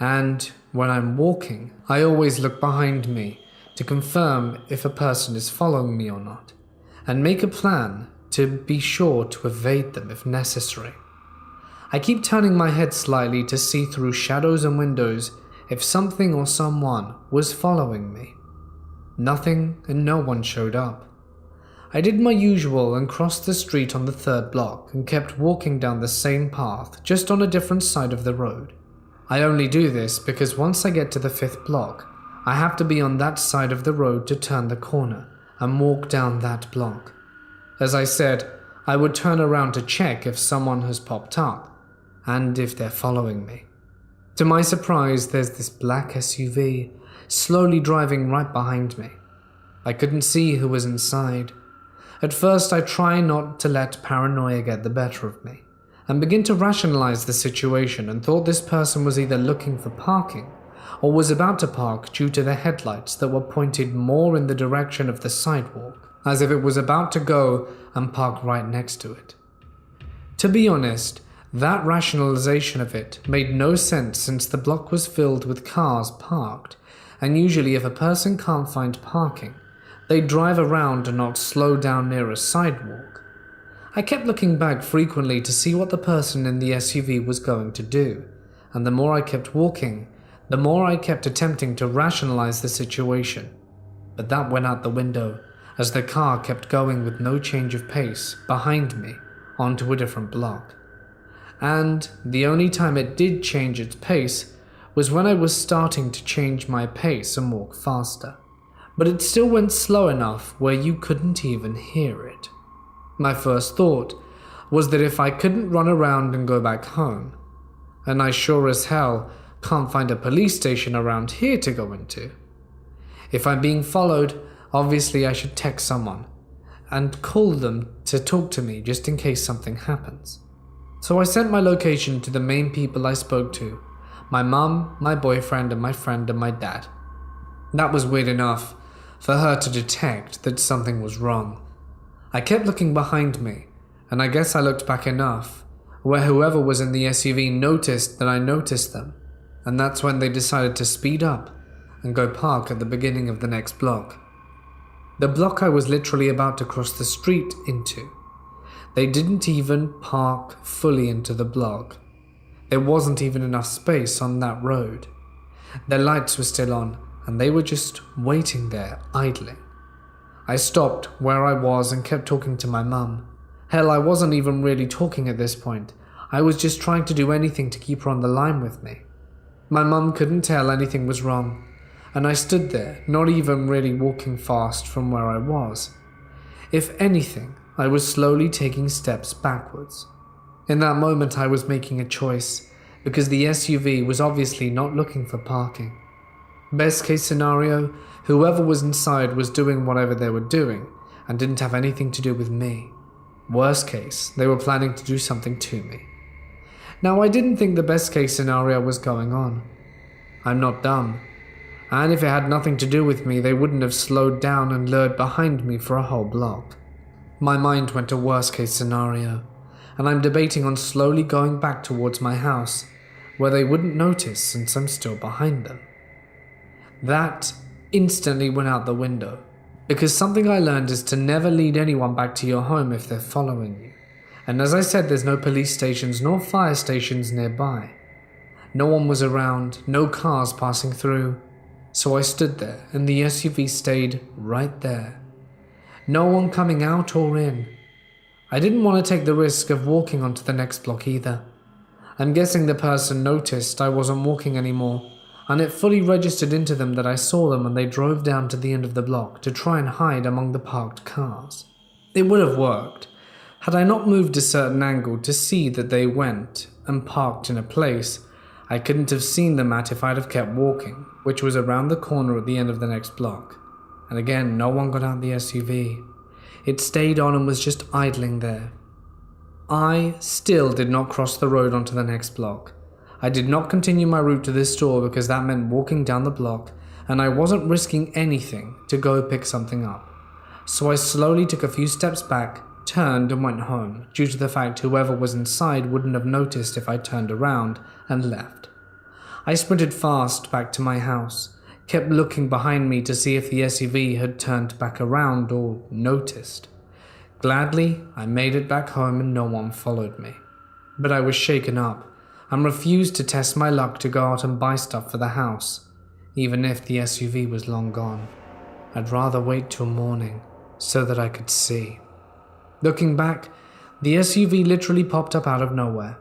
And when I'm walking, I always look behind me to confirm if a person is following me or not, and make a plan to be sure to evade them if necessary. I keep turning my head slightly to see through shadows and windows if something or someone was following me. Nothing and no one showed up. I did my usual and crossed the street on the 3rd block and kept walking down the same path, just on a different side of the road. I only do this because once I get to the 5th block, I have to be on that side of the road to turn the corner and walk down that block. As I said, I would turn around to check if someone has popped up and if they're following me. To my surprise, there's this black SUV slowly driving right behind me. I couldn't see who was inside. At first, I try not to let paranoia get the better of me and begin to rationalize the situation and thought this person was either looking for parking or was about to park due to the headlights that were pointed more in the direction of the sidewalk, as if it was about to go and park right next to it. To be honest, that rationalization of it made no sense since the block was filled with cars parked, and usually if a person can't find parking, they drive around and not slow down near a sidewalk. I kept looking back frequently to see what the person in the SUV was going to do, and the more I kept walking, the more I kept attempting to rationalize the situation. But that went out the window as the car kept going with no change of pace behind me onto a different block. And the only time it did change its pace was when I was starting to change my pace and walk faster. But it still went slow enough where you couldn't even hear it. My first thought was that if I couldn't run around and go back home, and I sure as hell can't find a police station around here to go into. If I'm being followed, obviously I should text someone and call them to talk to me just in case something happens. So I sent my location to the main people I spoke to, my mum, my boyfriend, and my friend and my dad. That was weird enough for her to detect that something was wrong. I kept looking behind me, and I guess I looked back enough where whoever was in the SUV noticed that I noticed them. And that's when they decided to speed up and go park at the beginning of the next block. The block I was literally about to cross the street into. They didn't even park fully into the block. There wasn't even enough space on that road. Their lights were still on, and they were just waiting there, idling. I stopped where I was and kept talking to my mum. Hell, I wasn't even really talking at this point. I was just trying to do anything to keep her on the line with me. My mum couldn't tell anything was wrong, and I stood there, not even really walking fast from where I was. If anything, I was slowly taking steps backwards. In that moment, I was making a choice, because the SUV was obviously not looking for parking. Best case scenario, whoever was inside was doing whatever they were doing, and didn't have anything to do with me. Worst case, they were planning to do something to me. Now, I didn't think the best case scenario was going on. I'm not dumb. And if it had nothing to do with me, they wouldn't have slowed down and lured behind me for a whole block. My mind went to worst-case scenario, and I'm debating on slowly going back towards my house, where they wouldn't notice since I'm still behind them. That instantly went out the window, because something I learned is to never lead anyone back to your home if they're following you. And as I said, there's no police stations nor fire stations nearby. No one was around, no cars passing through, so I stood there and the SUV stayed right there. No one coming out or in. I didn't want to take the risk of walking onto the next block either. I'm guessing the person noticed I wasn't walking anymore, and it fully registered into them that I saw them when they drove down to the end of the block to try and hide among the parked cars. It would have worked had I not moved a certain angle to see that they went and parked in a place I couldn't have seen them at if I'd have kept walking, which was around the corner at the end of the next block. And again, no one got out the SUV. It stayed on and was just idling there. I still did not cross the road onto the next block. I did not continue my route to this store because that meant walking down the block, and I wasn't risking anything to go pick something up. So I slowly took a few steps back, turned and went home, due to the fact whoever was inside wouldn't have noticed if I turned around and left. I sprinted fast back to my house, kept looking behind me to see if the SUV had turned back around or noticed. Gladly, I made it back home and no one followed me. But I was shaken up and refused to test my luck to go out and buy stuff for the house, even if the SUV was long gone. I'd rather wait till morning so that I could see. Looking back, the SUV literally popped up out of nowhere.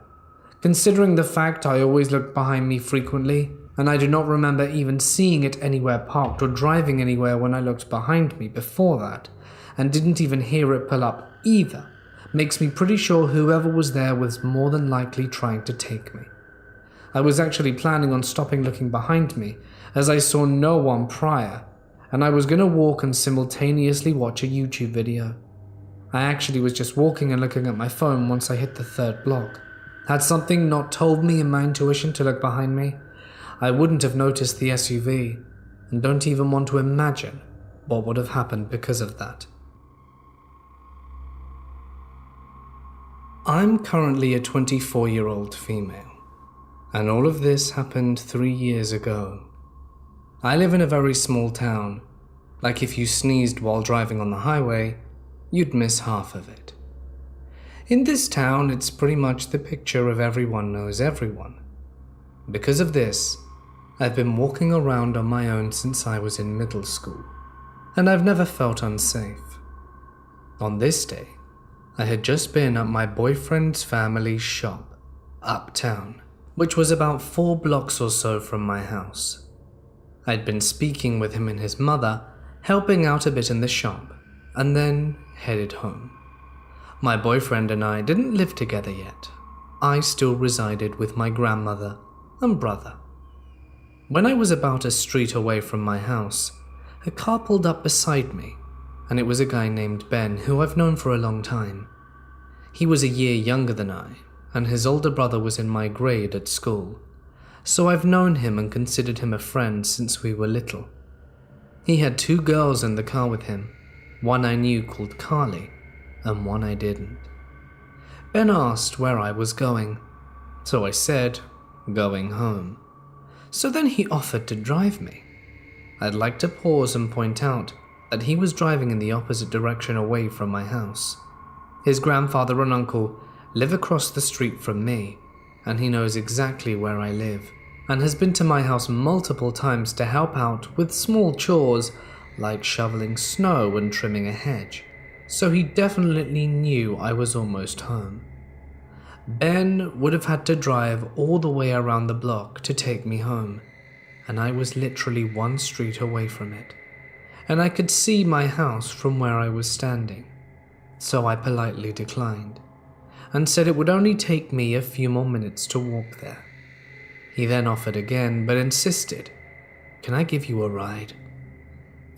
Considering the fact I always looked behind me frequently, and I do not remember even seeing it anywhere parked or driving anywhere when I looked behind me before that, and didn't even hear it pull up either, makes me pretty sure whoever was there was more than likely trying to take me. I was actually planning on stopping looking behind me, as I saw no one prior, and I was going to walk and simultaneously watch a YouTube video. I actually was just walking and looking at my phone once I hit the third block. Had something not told me in my intuition to look behind me, I wouldn't have noticed the SUV, and don't even want to imagine what would have happened because of that. I'm currently a 24-year-old female, and all of this happened 3 years ago. I live in a very small town. Like if you sneezed while driving on the highway, you'd miss half of it. In this town, it's pretty much the picture of everyone knows everyone. Because of this, I've been walking around on my own since I was in middle school, and I've never felt unsafe. On this day, I had just been at my boyfriend's family's shop, uptown, which was about 4 blocks or so from my house. I'd been speaking with him and his mother, helping out a bit in the shop, and then headed home. My boyfriend and I didn't live together yet. I still resided with my grandmother and brother. When I was about a street away from my house, a car pulled up beside me, and it was a guy named Ben who I've known for a long time. He was a year younger than I, and his older brother was in my grade at school, so I've known him and considered him a friend since we were little. He had 2 girls in the car with him, one I knew called Carly, and one I didn't. Ben asked where I was going, so I said, going home. So then he offered to drive me. I'd like to pause and point out that he was driving in the opposite direction away from my house. His grandfather and uncle live across the street from me, and he knows exactly where I live, and has been to my house multiple times to help out with small chores like shoveling snow and trimming a hedge, so he definitely knew I was almost home. Ben would have had to drive all the way around the block to take me home, and I was literally 1 street away from it, and I could see my house from where I was standing, so I politely declined, and said it would only take me a few more minutes to walk there. He then offered again, but insisted, "Can I give you a ride?"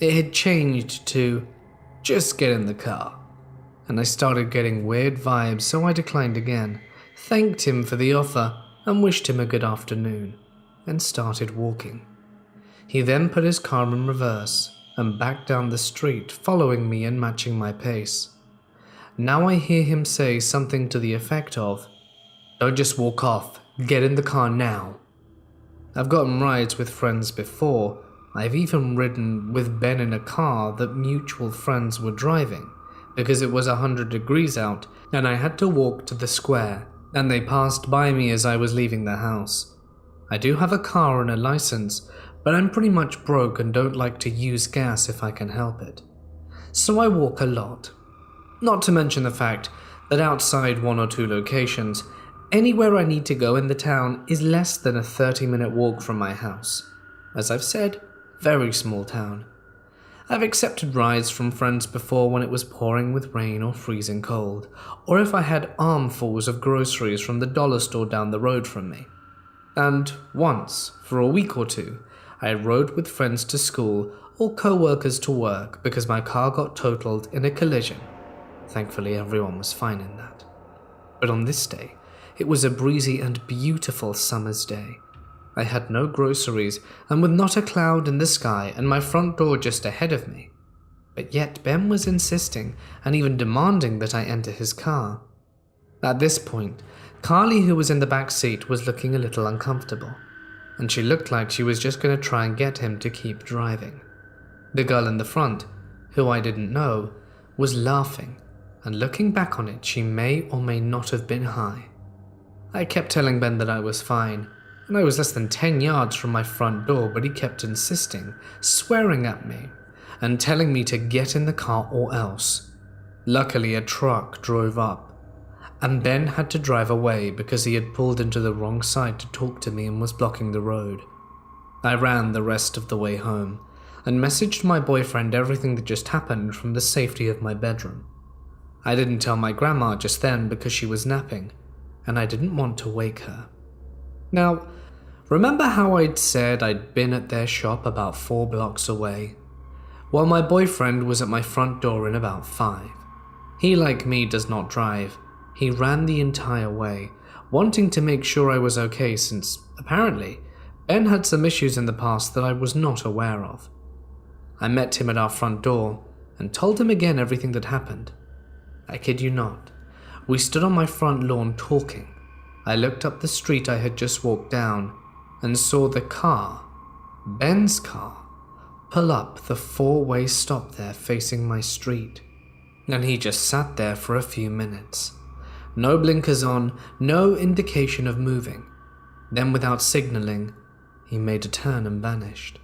It had changed to, "Just get in the car," and I started getting weird vibes, so I declined again, thanked him for the offer, and wished him a good afternoon, and started walking. He then put his car in reverse and backed down the street, following me and matching my pace. Now I hear him say something to the effect of, "Don't just walk off, get in the car now." I've gotten rides with friends before. I've even ridden with Ben in a car that mutual friends were driving because it was 100 degrees out and I had to walk to the square, and they passed by me as I was leaving the house. I do have a car and a license, but I'm pretty much broke and don't like to use gas if I can help it. So I walk a lot. Not to mention the fact that outside one or two locations, anywhere I need to go in the town is less than a 30-minute walk from my house. As I've said, very small town. I've accepted rides from friends before when it was pouring with rain or freezing cold, or if I had armfuls of groceries from the dollar store down the road from me. And once, for a week or two, I rode with friends to school or co-workers to work because my car got totaled in a collision. Thankfully, everyone was fine in that. But on this day, it was a breezy and beautiful summer's day. I had no groceries and with not a cloud in the sky and my front door just ahead of me. But yet Ben was insisting and even demanding that I enter his car. At this point, Carly, who was in the back seat, was looking a little uncomfortable, and she looked like she was just going to try and get him to keep driving. The girl in the front, who I didn't know, was laughing, and looking back on it, she may or may not have been high. I kept telling Ben that I was fine, and I was less than 10 yards from my front door, but he kept insisting, swearing at me, and telling me to get in the car or else. Luckily, a truck drove up, and Ben had to drive away because he had pulled into the wrong side to talk to me and was blocking the road. I ran the rest of the way home, and messaged my boyfriend everything that just happened from the safety of my bedroom. I didn't tell my grandma just then because she was napping, and I didn't want to wake her. Now, remember how I'd said I'd been at their shop about 4 blocks away? Well, my boyfriend was at my front door in about 5. He, like me, does not drive. He ran the entire way, wanting to make sure I was okay since, apparently, Ben had some issues in the past that I was not aware of. I met him at our front door and told him again everything that happened. I kid you not. We stood on my front lawn talking. I looked up the street I had just walked down and saw the car, Ben's car, pull up the 4-way stop there facing my street. And he just sat there for a few minutes. No blinkers on, no indication of moving. Then without signaling, he made a turn and vanished.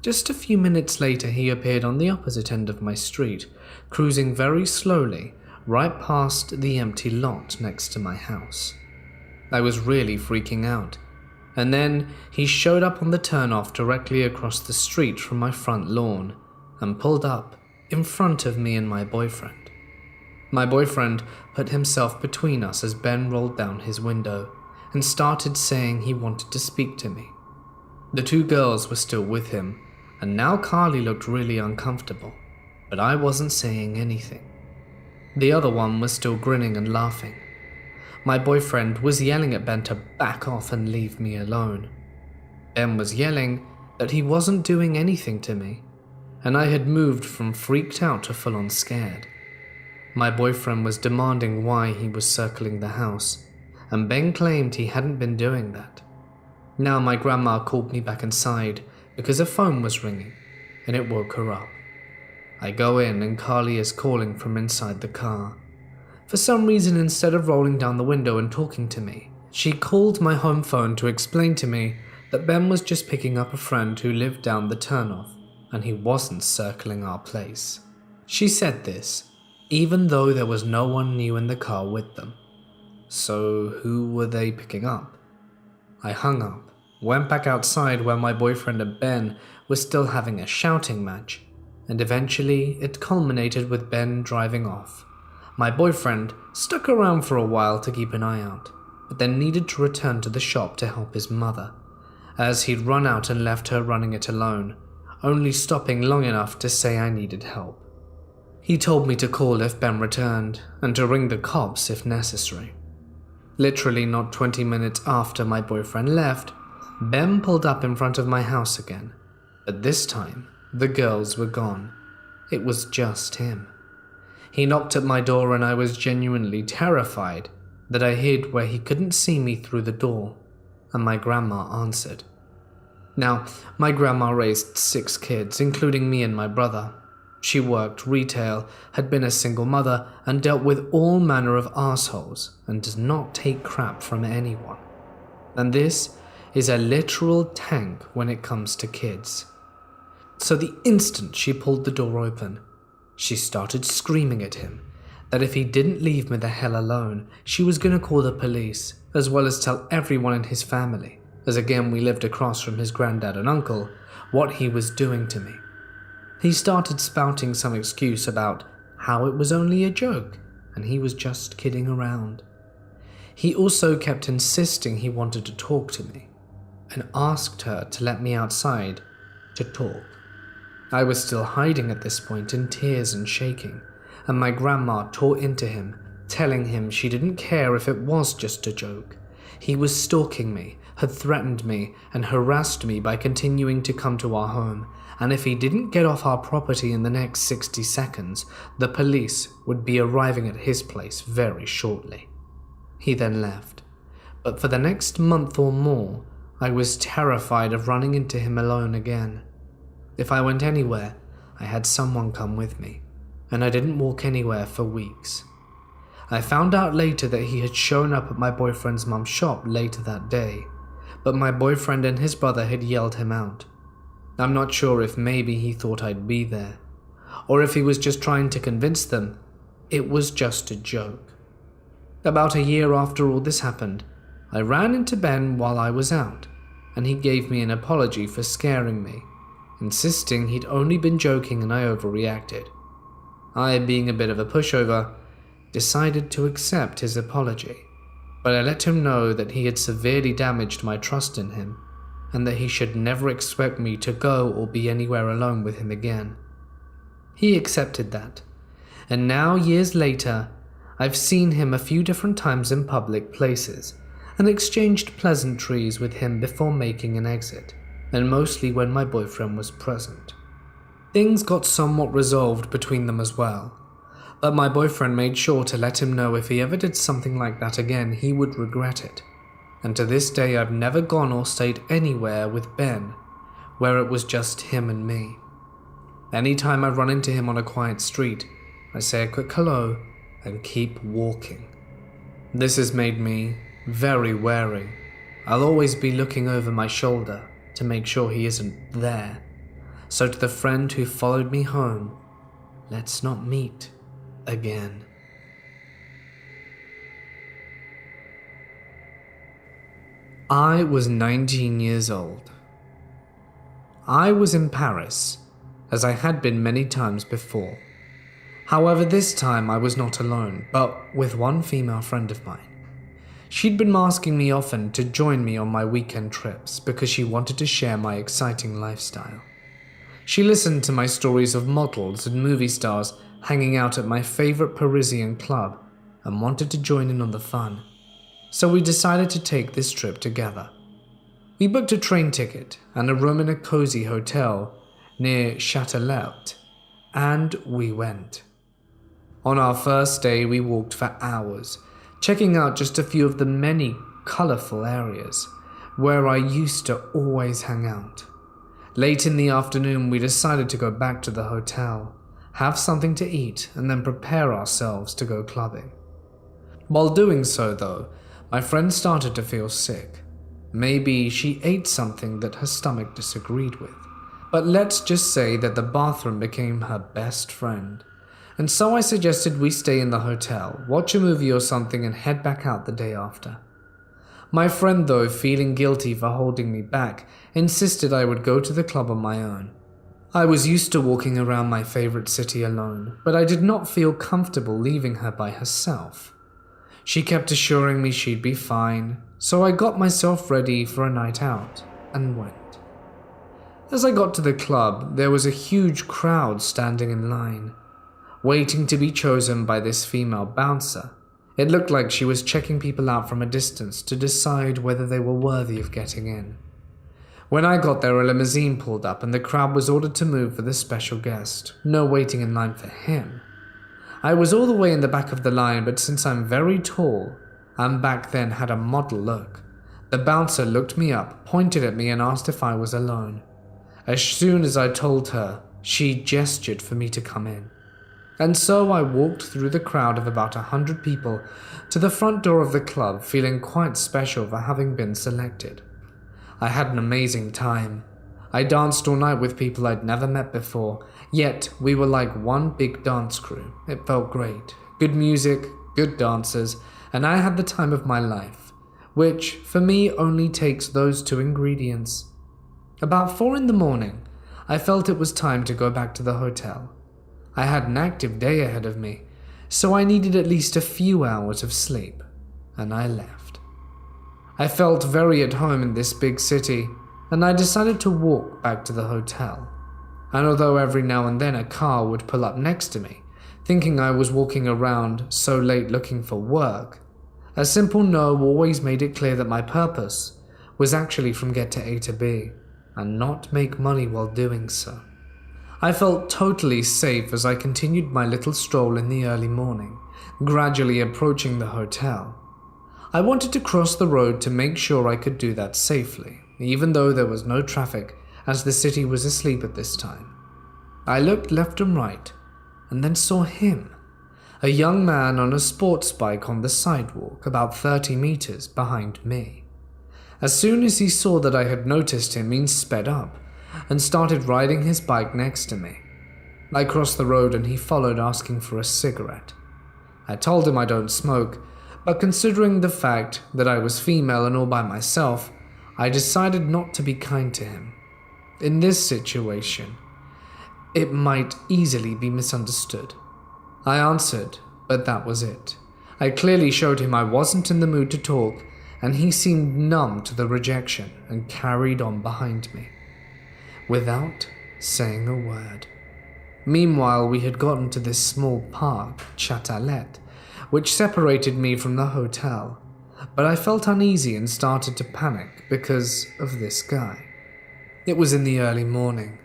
Just a few minutes later, he appeared on the opposite end of my street, cruising very slowly, right past the empty lot next to my house. I was really freaking out. And then he showed up on the turnoff directly across the street from my front lawn and pulled up in front of me and my boyfriend. My boyfriend put himself between us as Ben rolled down his window and started saying he wanted to speak to me. The 2 girls were still with him, and now Carly looked really uncomfortable, but I wasn't saying anything. The other one was still grinning and laughing. My boyfriend was yelling at Ben to back off and leave me alone. Ben was yelling that he wasn't doing anything to me, and I had moved from freaked out to full-on scared. My boyfriend was demanding why he was circling the house, and Ben claimed he hadn't been doing that. Now my grandma called me back inside because her phone was ringing, and it woke her up. I go in and Carly is calling from inside the car. For some reason, instead of rolling down the window and talking to me, she called my home phone to explain to me that Ben was just picking up a friend who lived down the turnoff, and he wasn't circling our place. She said this even though there was no one new in the car with them. So who were they picking up? I hung up, went back outside where my boyfriend and Ben were still having a shouting match, and eventually it culminated with Ben driving off. My boyfriend stuck around for a while to keep an eye out, but then needed to return to the shop to help his mother, as he'd run out and left her running it alone, only stopping long enough to say I needed help. He told me to call if Ben returned, and to ring the cops if necessary. Literally not 20 minutes after my boyfriend left, Ben pulled up in front of my house again, But this time, the girls were gone. It was just him. He knocked at my door and I was genuinely terrified that I hid where he couldn't see me through the door, and my grandma answered. Now, my grandma raised 6 kids, including me and my brother. She worked retail, had been a single mother, and dealt with all manner of assholes, and does not take crap from anyone. And this is a literal tank when it comes to kids. So the instant she pulled the door open, she started screaming at him that if he didn't leave me the hell alone, she was going to call the police, as well as tell everyone in his family, as again we lived across from his granddad and uncle, what he was doing to me. He started spouting some excuse about how it was only a joke and he was just kidding around. He also kept insisting he wanted to talk to me and asked her to let me outside to talk. I was still hiding at this point in tears and shaking, and my grandma tore into him, telling him she didn't care if it was just a joke. He was stalking me, had threatened me, and harassed me by continuing to come to our home, and if he didn't get off our property in the next 60 seconds, the police would be arriving at his place very shortly. He then left, but for the next month or more, I was terrified of running into him alone again. If I went anywhere, I had someone come with me, and I didn't walk anywhere for weeks. I found out later that he had shown up at my boyfriend's mum's shop later that day, but my boyfriend and his brother had yelled him out. I'm not sure if maybe he thought I'd be there, or if he was just trying to convince them it was just a joke. About a year after all this happened, I ran into Ben while I was out, and he gave me an apology for scaring me, insisting he'd only been joking and I overreacted. I, being a bit of a pushover, decided to accept his apology, but I let him know that he had severely damaged my trust in him, and that he should never expect me to go or be anywhere alone with him again. He accepted that, and now years later, I've seen him a few different times in public places, and exchanged pleasantries with him before making an exit, and mostly when my boyfriend was present. Things got somewhat resolved between them as well, but my boyfriend made sure to let him know if he ever did something like that again, he would regret it. And to this day, I've never gone or stayed anywhere with Ben where it was just him and me. Anytime I run into him on a quiet street, I say a quick hello and keep walking. This has made me very wary. I'll always be looking over my shoulder to make sure he isn't there. So to the friend who followed me home, let's not meet again. I was 19 years old. I was in Paris, as I had been many times before. However, this time I was not alone, but with one female friend of mine. She'd been asking me often to join me on my weekend trips because she wanted to share my exciting lifestyle. She listened to my stories of models and movie stars hanging out at my favorite Parisian club and wanted to join in on the fun. So we decided to take this trip together. We booked a train ticket and a room in a cozy hotel near Châtelet, and we went. On our first day, we walked for hours, checking out just a few of the many colorful areas where I used to always hang out. Late in the afternoon, we decided to go back to the hotel, have something to eat, and then prepare ourselves to go clubbing. While doing so, though, my friend started to feel sick. Maybe she ate something that her stomach disagreed with. But let's just say that the bathroom became her best friend. And so I suggested we stay in the hotel, watch a movie or something, and head back out the day after. My friend, though, feeling guilty for holding me back, insisted I would go to the club on my own. I was used to walking around my favorite city alone, but I did not feel comfortable leaving her by herself. She kept assuring me she'd be fine, so I got myself ready for a night out and went. As I got to the club, there was a huge crowd standing in line, waiting to be chosen by this female bouncer. It looked like she was checking people out from a distance to decide whether they were worthy of getting in. When I got there, a limousine pulled up and the crowd was ordered to move for the special guest. No waiting in line for him. I was all the way in the back of the line, but since I'm very tall and back then had a model look, the bouncer looked me up, pointed at me and asked if I was alone. As soon as I told her, she gestured for me to come in. And so I walked through the crowd of about 100 people to the front door of the club, feeling quite special for having been selected. I had an amazing time. I danced all night with people I'd never met before, yet we were like one big dance crew. It felt great. Good music, good dancers, and I had the time of my life, which for me only takes those two ingredients. About 4 in the morning, I felt it was time to go back to the hotel. I had an active day ahead of me, so I needed at least a few hours of sleep, and I left. I felt very at home in this big city, and I decided to walk back to the hotel. And although every now and then a car would pull up next to me, thinking I was walking around so late looking for work, a simple no always made it clear that my purpose was actually from get to A to B, and not make money while doing so. I felt totally safe as I continued my little stroll in the early morning, gradually approaching the hotel. I wanted to cross the road to make sure I could do that safely, even though there was no traffic, as the city was asleep at this time. I looked left and right, and then saw him, a young man on a sports bike on the sidewalk about 30 meters behind me. As soon as he saw that I had noticed him, he sped up and started riding his bike next to me. I crossed the road and he followed, asking for a cigarette. I told him I don't smoke, but considering the fact that I was female and all by myself, I decided not to be kind to him. In this situation, it might easily be misunderstood. I answered, but that was it. I clearly showed him I wasn't in the mood to talk, and he seemed numb to the rejection and carried on behind me, without saying a word. Meanwhile, we had gotten to this small park, Chatalet, which separated me from the hotel, but I felt uneasy and started to panic because of this guy. It was in the early morning,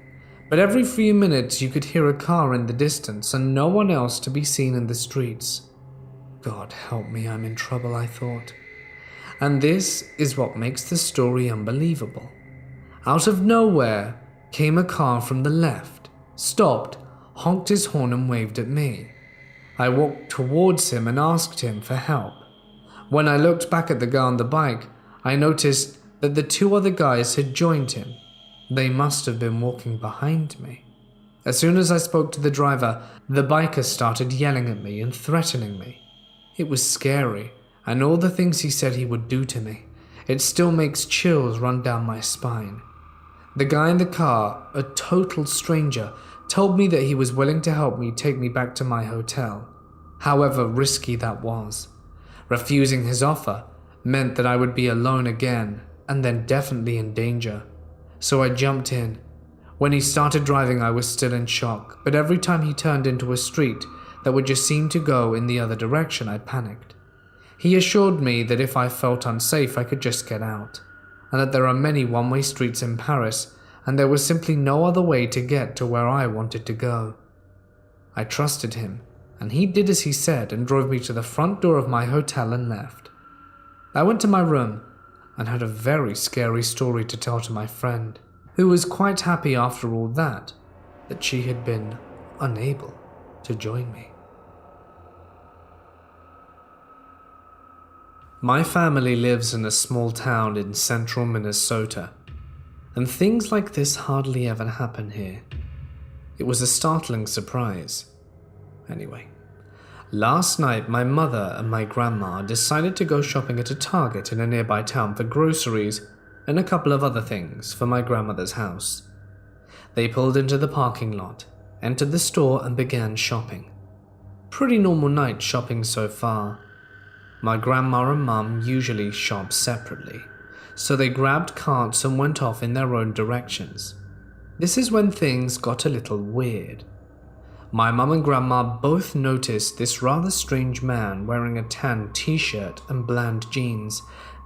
but every few minutes you could hear a car in the distance and no one else to be seen in the streets. God help me, I'm in trouble, I thought. And this is what makes the story unbelievable. Out of nowhere came a car from the left, stopped, honked his horn and waved at me. I walked towards him and asked him for help. When I looked back at the guy on the bike, I noticed that the 2 other guys had joined him. They must have been walking behind me. As soon as I spoke to the driver, the biker started yelling at me and threatening me. It was scary, and all the things he said he would do to me, it still makes chills run down my spine. The guy in the car, a total stranger, told me that he was willing to help me take me back to my hotel, however risky that was. Refusing his offer meant that I would be alone again, and then definitely in danger. So I jumped in. When he started driving, I was still in shock, but every time he turned into a street that would just seem to go in the other direction, I panicked. He assured me that if I felt unsafe, I could just get out, and that there are many one-way streets in Paris, and there was simply no other way to get to where I wanted to go. I trusted him, and he did as he said and drove me to the front door of my hotel and left. I went to my room and had a very scary story to tell to my friend, who was quite happy after all that she had been unable to join me. My family lives in a small town in central Minnesota, and things like this hardly ever happen here. It was a startling surprise. Anyway, last night my mother and my grandma decided to go shopping at a Target in a nearby town for groceries and a couple of other things for my grandmother's house. They pulled into the parking lot, entered the store and began shopping. Pretty normal night shopping so far. My grandma and mum usually shop separately, so they grabbed carts and went off in their own directions. This is when things got a little weird. My mum and grandma both noticed this rather strange man wearing a tan t-shirt and bland jeans,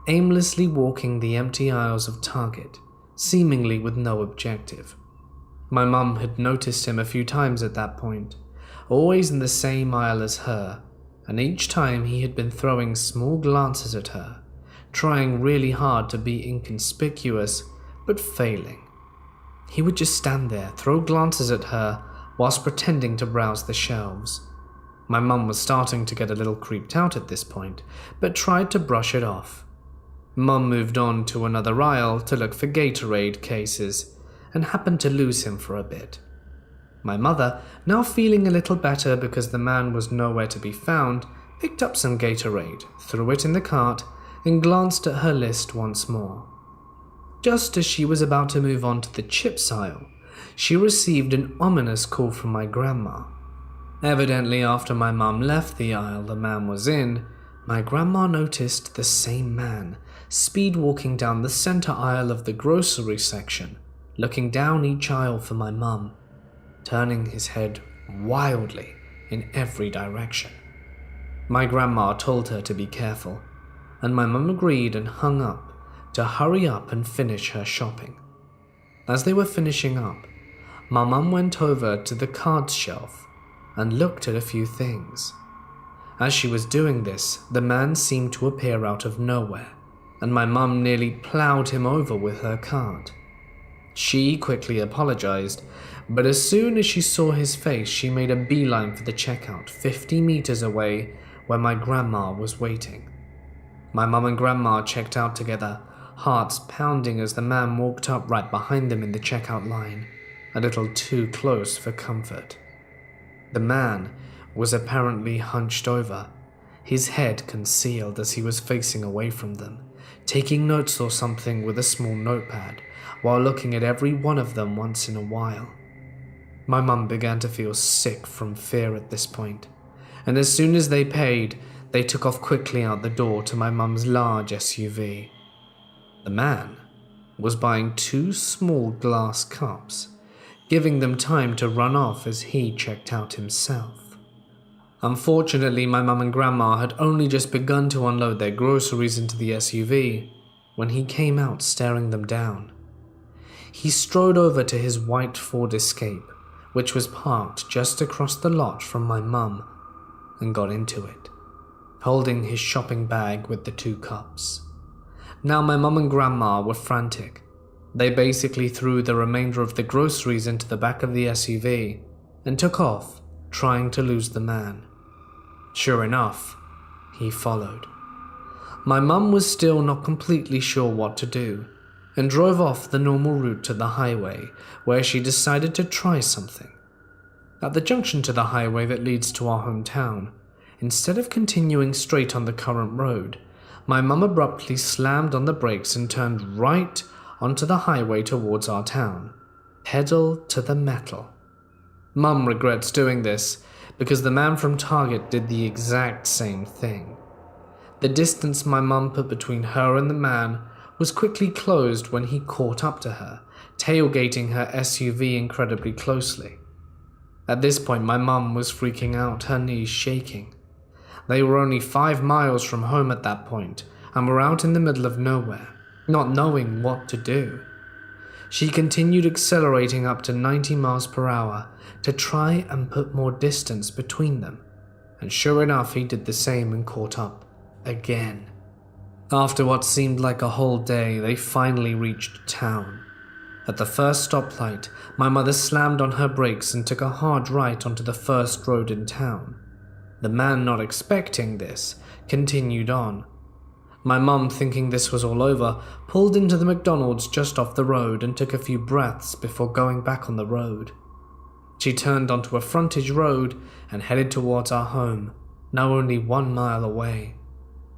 aimlessly walking the empty aisles of Target, seemingly with no objective. My mum had noticed him a few times at that point, always in the same aisle as her, and each time he had been throwing small glances at her, trying really hard to be inconspicuous, but failing. He would just stand there, throw glances at her, whilst pretending to browse the shelves. My mum was starting to get a little creeped out at this point, but tried to brush it off. Mum moved on to another aisle to look for Gatorade cases, and happened to lose him for a bit. My mother, now feeling a little better because the man was nowhere to be found, picked up some Gatorade, threw it in the cart, and glanced at her list once more. Just as she was about to move on to the chips aisle, she received an ominous call from my grandma. Evidently, after my mum left the aisle the man was in, my grandma noticed the same man speed walking down the center aisle of the grocery section, looking down each aisle for my mum, turning his head wildly in every direction. My grandma told her to be careful, and my mum agreed and hung up to hurry up and finish her shopping. As they were finishing up, my mum went over to the cards shelf and looked at a few things. As she was doing this, the man seemed to appear out of nowhere, and my mum nearly plowed him over with her cart. She quickly apologized, but as soon as she saw his face, she made a beeline for the checkout 50 meters away where my grandma was waiting. My mum and grandma checked out together, hearts pounding as the man walked up right behind them in the checkout line, a little too close for comfort. The man was apparently hunched over, his head concealed as he was facing away from them, taking notes or something with a small notepad, while looking at every one of them once in a while. My mum began to feel sick from fear at this point, and as soon as they paid, they took off quickly out the door to my mum's large SUV. The man was buying 2 small glass cups, giving them time to run off as he checked out himself. Unfortunately, my mum and grandma had only just begun to unload their groceries into the SUV when he came out staring them down. He strode over to his white Ford Escape, which was parked just across the lot from my mum, and got into it, holding his shopping bag with the 2 cups. Now my mum and grandma were frantic. They basically threw the remainder of the groceries into the back of the SUV and took off, trying to lose the man. Sure enough, he followed. My mum was still not completely sure what to do, and drove off the normal route to the highway, where she decided to try something. At the junction to the highway that leads to our hometown, instead of continuing straight on the current road, my mum abruptly slammed on the brakes and turned right onto the highway towards our town, pedal to the metal. Mum regrets doing this because the man from Target did the exact same thing. The distance my mum put between her and the man was quickly closed when he caught up to her, tailgating her SUV incredibly closely. At this point, my mum was freaking out, her knees shaking. They were only 5 miles from home at that point, and were out in the middle of nowhere, not knowing what to do. She continued accelerating up to 90 miles per hour to try and put more distance between them, and sure enough, he did the same and caught up again. After what seemed like a whole day, they finally reached town. At the first stoplight, my mother slammed on her brakes and took a hard right onto the first road in town. The man, not expecting this, continued on. My mum, thinking this was all over, pulled into the McDonald's just off the road and took a few breaths before going back on the road. She turned onto a frontage road and headed towards our home, now only 1 mile away,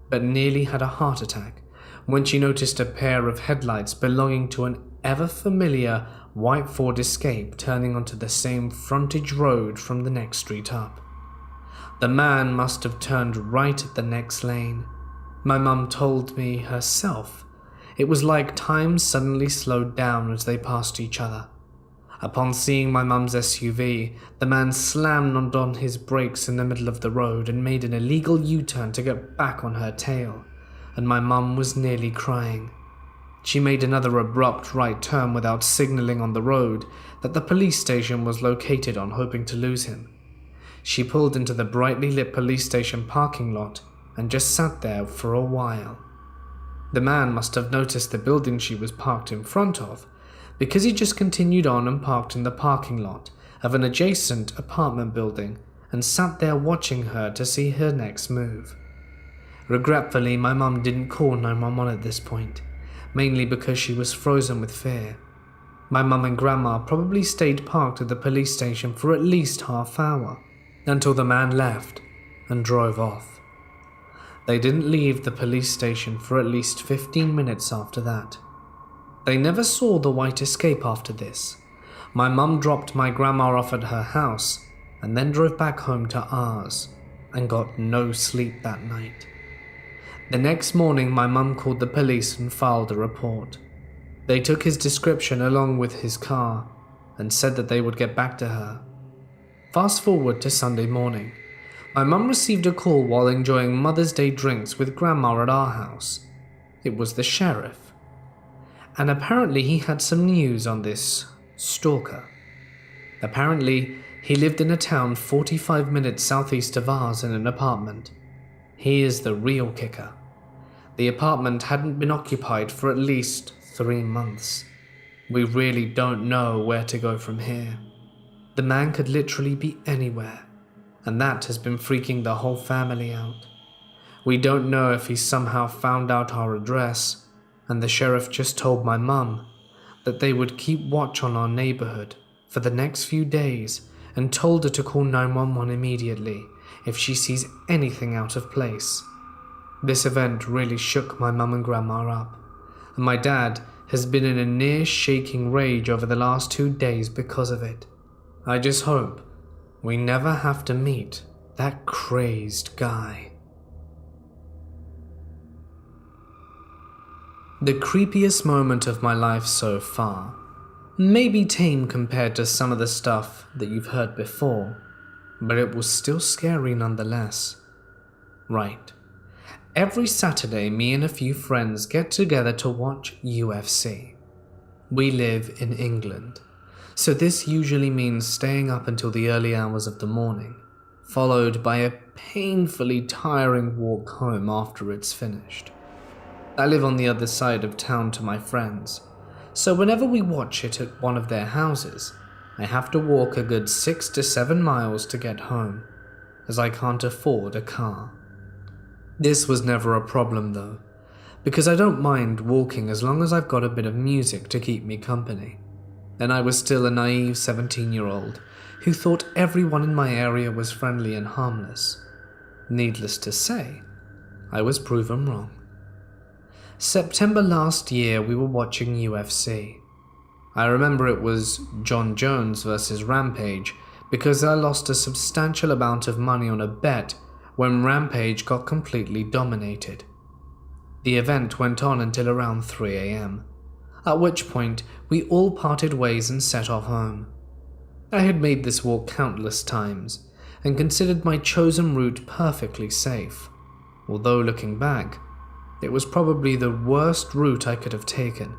but nearly had a heart attack when she noticed a pair of headlights belonging to an ever-familiar white Ford Escape turning onto the same frontage road from the next street up. The man must have turned right at the next lane. My mum told me herself it was like time suddenly slowed down as they passed each other. Upon seeing my mum's SUV, the man slammed on his brakes in the middle of the road and made an illegal U-turn to get back on her tail, and my mum was nearly crying. She made another abrupt right turn without signaling on the road that the police station was located on, hoping to lose him. She pulled into the brightly lit police station parking lot and just sat there for a while. The man must have noticed the building she was parked in front of, because he just continued on and parked in the parking lot of an adjacent apartment building and sat there watching her to see her next move. Regretfully, my mum didn't call 911 at this point, mainly because she was frozen with fear. My mum and grandma probably stayed parked at the police station for at least half hour, until the man left and drove off. They didn't leave the police station for at least 15 minutes after that. They never saw the white escape after this. My mum dropped my grandma off at her house and then drove back home to ours and got no sleep that night. The next morning, my mum called the police and filed a report. They took his description along with his car and said that they would get back to her. Fast forward to Sunday morning. My mum received a call while enjoying Mother's Day drinks with Grandma at our house. It was the sheriff. And apparently he had some news on this stalker. Apparently, he lived in a town 45 minutes southeast of ours in an apartment. He is the real kicker. The apartment hadn't been occupied for at least 3 months. We really don't know where to go from here. The man could literally be anywhere, and that has been freaking the whole family out. We don't know if he somehow found out our address, and the sheriff just told my mum that they would keep watch on our neighborhood for the next few days and told her to call 911 immediately if she sees anything out of place. This event really shook my mum and grandma up, and my dad has been in a near shaking rage over the last 2 days because of it. I just hope we never have to meet that crazed guy. The creepiest moment of my life so far may be tame compared to some of the stuff that you've heard before, but it was still scary nonetheless. Right. Every Saturday, me and a few friends get together to watch UFC. We live in England, so this usually means staying up until the early hours of the morning, followed by a painfully tiring walk home after it's finished. I live on the other side of town to my friends, so whenever we watch it at one of their houses, I have to walk a good 6 to 7 miles to get home, as I can't afford a car. This was never a problem though, because I don't mind walking as long as I've got a bit of music to keep me company. And I was still a naive 17-year-old who thought everyone in my area was friendly and harmless. Needless to say, I was proven wrong. September last year, we were watching UFC. I remember it was John Jones versus Rampage because I lost a substantial amount of money on a bet when Rampage got completely dominated. The event went on until around 3 a.m., at which point we all parted ways and set off home. I had made this walk countless times and considered my chosen route perfectly safe, although looking back, it was probably the worst route I could have taken.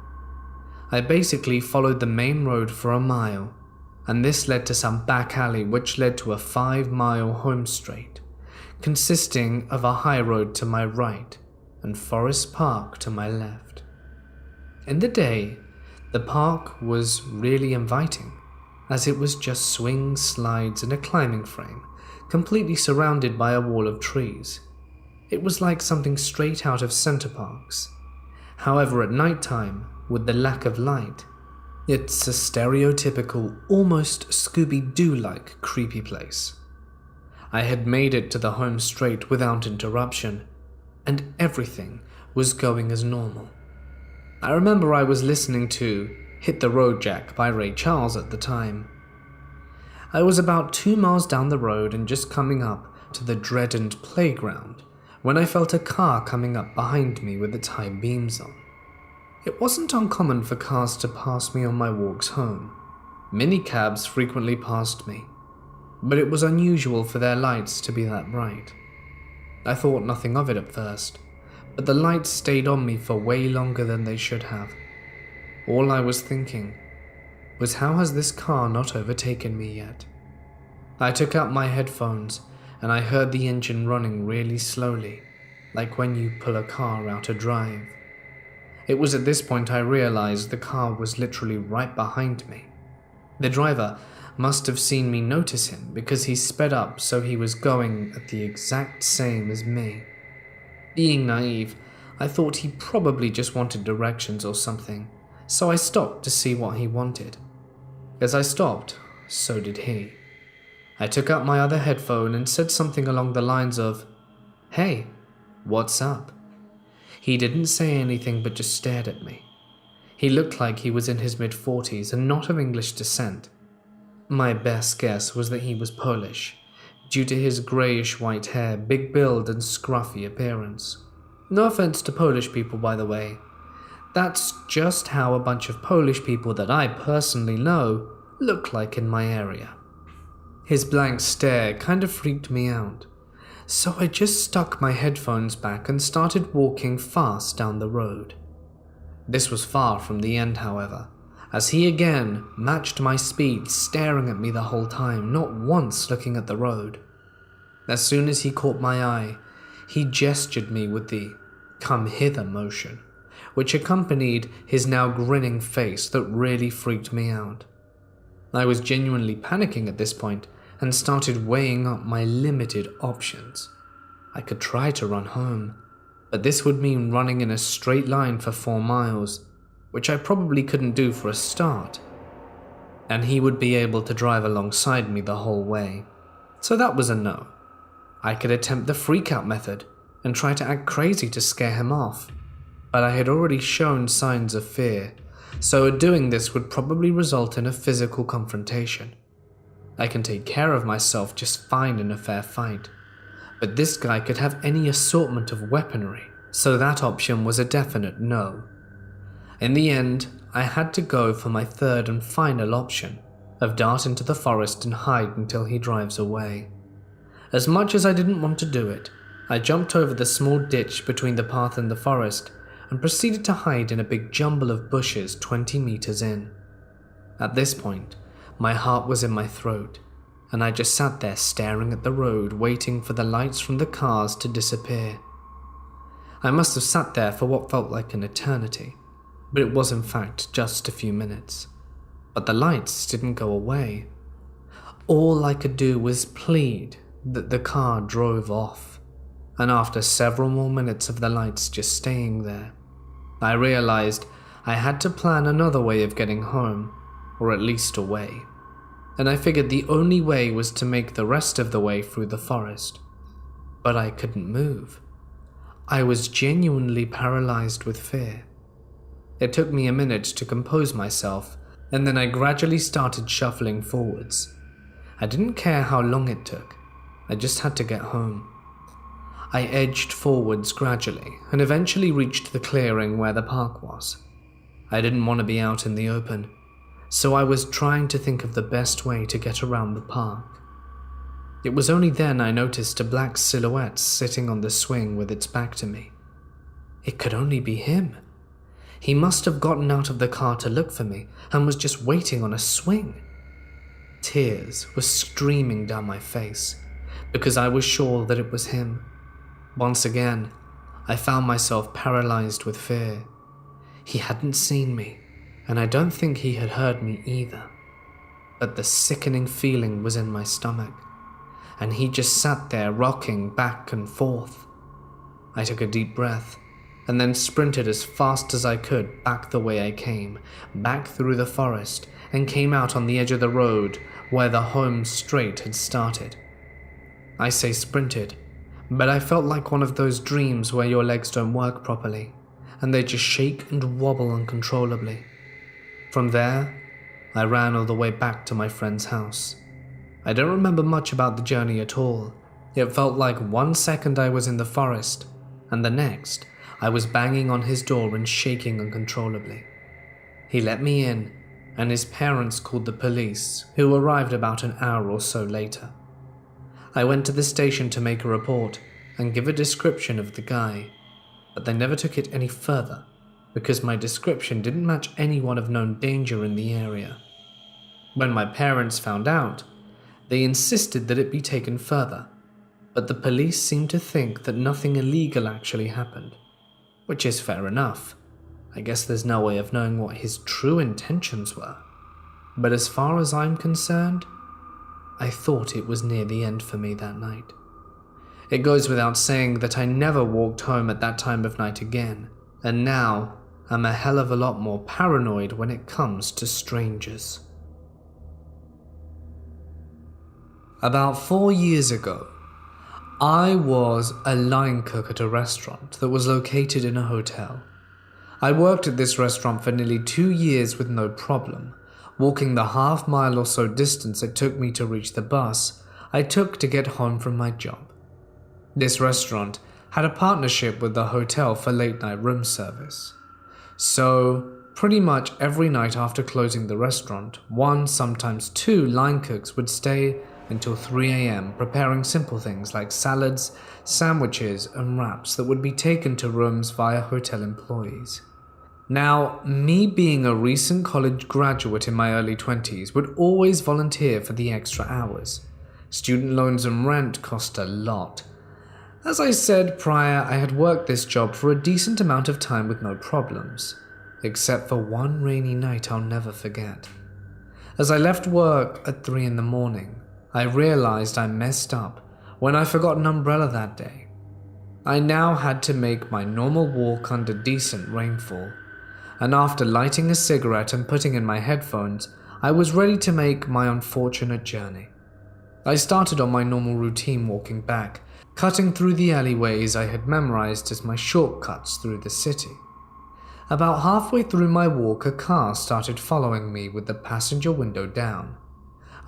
I basically followed the main road for a mile, and this led to some back alley which led to a 5-mile home straight, consisting of a high road to my right and Forest Park to my left. In the day, the park was really inviting, as it was just swings, slides, and a climbing frame, completely surrounded by a wall of trees. It was like something straight out of Center Parks. However, at night time, with the lack of light, it's a stereotypical, almost Scooby-Doo-like creepy place. I had made it to the home straight without interruption, and everything was going as normal. I remember I was listening to Hit the Road Jack by Ray Charles at the time. I was about 2 miles down the road and just coming up to the dreaded playground when I felt a car coming up behind me with its high beams on. It wasn't uncommon for cars to pass me on my walks home. Minicabs frequently passed me, but it was unusual for their lights to be that bright. I thought nothing of it at first, but the lights stayed on me for way longer than they should have. All I was thinking was, how has this car not overtaken me yet? I took out my headphones and I heard the engine running really slowly, like when you pull a car out a drive. It was at this point I realized the car was literally right behind me. The driver must have seen me notice him because he sped up, so he was going at the exact same as me. Being naive, I thought he probably just wanted directions or something, so I stopped to see what he wanted. As I stopped, so did he. I took out my other headphone and said something along the lines of, "Hey, what's up?" He didn't say anything but just stared at me. He looked like he was in his mid-40s and not of English descent. My best guess was that he was Polish, due to his greyish-white hair, big build and scruffy appearance. No offense to Polish people, by the way. That's just how a bunch of Polish people that I personally know look like in my area. His blank stare kind of freaked me out, so I just stuck my headphones back and started walking fast down the road. This was far from the end, however, as he again matched my speed, staring at me the whole time, not once looking at the road. As soon as he caught my eye, he gestured me with the "come hither" motion, which accompanied his now grinning face that really freaked me out. I was genuinely panicking at this point and started weighing up my limited options. I could try to run home, but this would mean running in a straight line for 4 miles, which I probably couldn't do for a start. And he would be able to drive alongside me the whole way. So that was a no. I could attempt the freak-out method and try to act crazy to scare him off, but I had already shown signs of fear, so doing this would probably result in a physical confrontation. I can take care of myself just fine in a fair fight, but this guy could have any assortment of weaponry, so that option was a definite no. In the end, I had to go for my third and final option of dart into the forest and hide until he drives away. As much as I didn't want to do it, I jumped over the small ditch between the path and the forest and proceeded to hide in a big jumble of bushes 20 meters in. At this point, my heart was in my throat, and I just sat there staring at the road, waiting for the lights from the cars to disappear. I must have sat there for what felt like an eternity, but it was in fact just a few minutes. But the lights didn't go away. All I could do was plead that the car drove off, and after several more minutes of the lights just staying there, I realized I had to plan another way of getting home, or at least away, and I figured the only way was to make the rest of the way through the forest. But I couldn't move. I was genuinely paralyzed with fear. It took me a minute to compose myself, and then I gradually started shuffling forwards. I didn't care how long it took, I just had to get home. I edged forwards gradually and eventually reached the clearing where the park was. I didn't want to be out in the open, so I was trying to think of the best way to get around the park. It was only then I noticed a black silhouette sitting on the swing with its back to me. It could only be him. He must have gotten out of the car to look for me and was just waiting on a swing. Tears were streaming down my face because I was sure that it was him. Once again, I found myself paralyzed with fear. He hadn't seen me, and I don't think he had heard me either. But the sickening feeling was in my stomach, and he just sat there rocking back and forth. I took a deep breath, and then sprinted as fast as I could back the way I came, back through the forest, and came out on the edge of the road where the home straight had started. I say sprinted, but I felt like one of those dreams where your legs don't work properly, and they just shake and wobble uncontrollably. From there, I ran all the way back to my friend's house. I don't remember much about the journey at all. It felt like 1 second I was in the forest, and the next, I was banging on his door and shaking uncontrollably. He let me in, and his parents called the police, who arrived about an hour or so later. I went to the station to make a report and give a description of the guy. but they never took it any further because my description didn't match anyone of known danger in the area. When my parents found out, they insisted that it be taken further, but the police seemed to think that nothing illegal actually happened, which is fair enough. I guess there's no way of knowing what his true intentions were. But as far as I'm concerned, I thought it was near the end for me that night. It goes without saying that I never walked home at that time of night again, and now I'm a hell of a lot more paranoid when it comes to strangers. About 4 years ago, I was a line cook at a restaurant that was located in a hotel. I worked at this restaurant for nearly 2 years with no problem, walking the half-mile or so distance it took me to reach the bus I took to get home from my job. This restaurant had a partnership with the hotel for late-night room service. So, pretty much every night after closing the restaurant, 1, sometimes 2 line cooks would stay until 3 a.m. preparing simple things like salads, sandwiches, and wraps that would be taken to rooms via hotel employees. Now, me being a recent college graduate in my early 20s would always volunteer for the extra hours. Student loans and rent cost a lot. As I said prior, I had worked this job for a decent amount of time with no problems, except for one rainy night I'll never forget. As I left work at 3 in the morning, I realized I messed up when I forgot an umbrella that day. I now had to make my normal walk under decent rainfall, and after lighting a cigarette and putting in my headphones, I was ready to make my unfortunate journey. I started on my normal routine walking back, cutting through the alleyways I had memorized as my shortcuts through the city. About halfway through my walk, a car started following me with the passenger window down.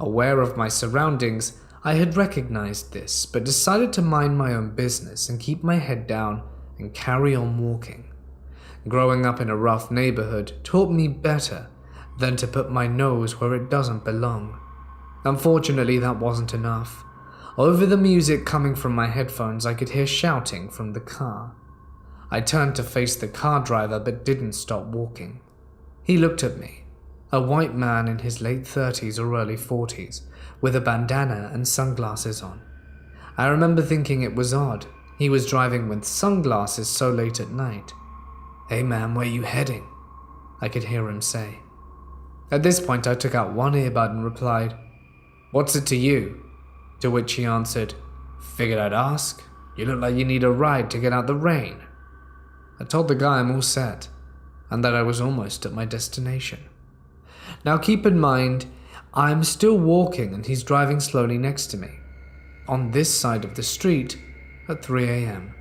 Aware of my surroundings, I had recognized this, but decided to mind my own business and keep my head down and carry on walking. Growing up in a rough neighborhood taught me better than to put my nose where it doesn't belong. Unfortunately, that wasn't enough. Over the music coming from my headphones, I could hear shouting from the car. I turned to face the car driver but didn't stop walking. He looked at me. A white man in his late 30s or early 40s, with a bandana and sunglasses on. I remember thinking it was odd. He was driving with sunglasses so late at night. "Hey man, where you heading?" I could hear him say. At this point I took out one earbud and replied, "What's it to you?" To which he answered, "Figured I'd ask. You look like you need a ride to get out the rain." I told the guy I'm all set, and that I was almost at my destination. Now keep in mind, I'm still walking and he's driving slowly next to me, on this side of the street at 3 a.m.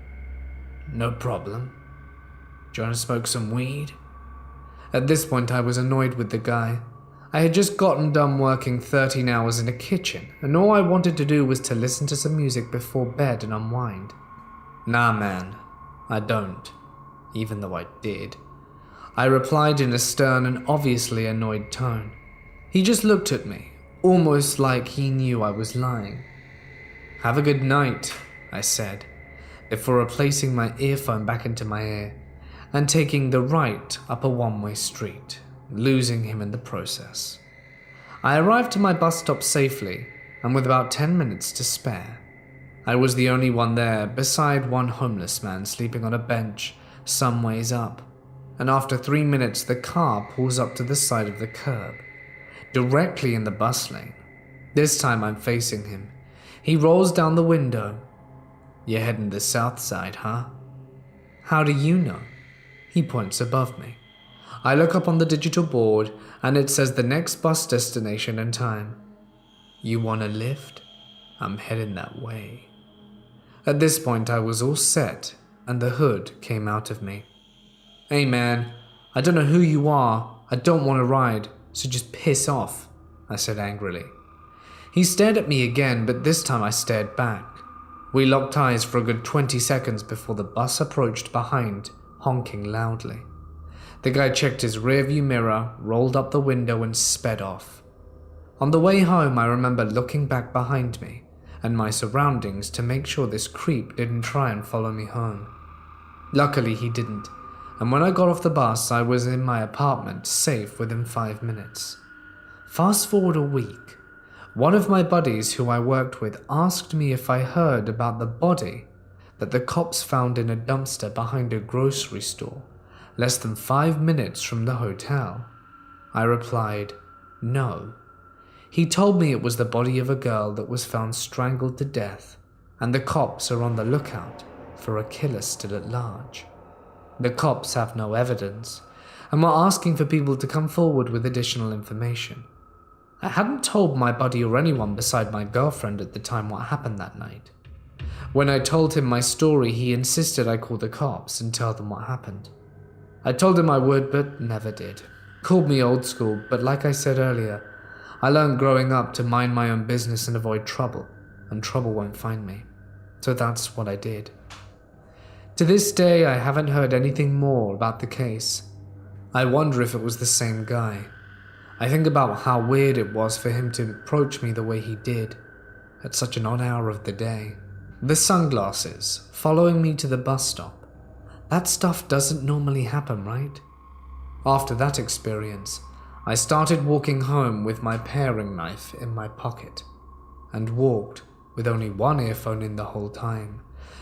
"No problem. Do you want to smoke some weed?" At this point I was annoyed with the guy. I had just gotten done working 13 hours in a kitchen, and all I wanted to do was to listen to some music before bed and unwind. "Nah man, I don't," even though I did. I replied in a stern and obviously annoyed tone. He just looked at me, almost like he knew I was lying. "Have a good night," I said, before replacing my earphone back into my ear and taking the right up a one-way street, losing him in the process. I arrived to my bus stop safely, and with about 10 minutes to spare. I was the only one there, beside one homeless man sleeping on a bench some ways up, and after 3 minutes the car pulls up to the side of the curb, directly in the bus lane. This time I'm facing him. He rolls down the window. "You're heading the south side, huh?" "How do you know?" He points above me. I look up on the digital board and it says the next bus destination and time. "You want a lift? I'm heading that way." At this point I was all set and the hood came out of me. "Hey man, I don't know who you are. I don't want to ride, so just piss off," I said angrily. He stared at me again, but this time I stared back. We locked eyes for a good 20 seconds before the bus approached behind, honking loudly. The guy checked his rearview mirror, rolled up the window and sped off. On the way home I remember looking back behind me and my surroundings to make sure this creep didn't try and follow me home. Luckily, he didn't, and when I got off the bus, I was in my apartment, safe within 5 minutes. Fast forward a week. One of my buddies who I worked with asked me if I heard about the body that the cops found in a dumpster behind a grocery store, less than 5 minutes from the hotel. I replied, no. He told me it was the body of a girl that was found strangled to death, and the cops are on the lookout for a killer still at large. The cops have no evidence, and were asking for people to come forward with additional information. I hadn't told my buddy or anyone beside my girlfriend at the time what happened that night. When I told him my story, he insisted I call the cops and tell them what happened. I told him I would, but never did. Called me old school, but like I said earlier, I learned growing up to mind my own business and avoid trouble, and trouble won't find me. So that's what I did. To this day, I haven't heard anything more about the case. I wonder if it was the same guy. I think about how weird it was for him to approach me the way he did, at such an odd hour of the day. The sunglasses, following me to the bus stop. That stuff doesn't normally happen, right? After that experience, I started walking home with my paring knife in my pocket, and walked with only one earphone in the whole time,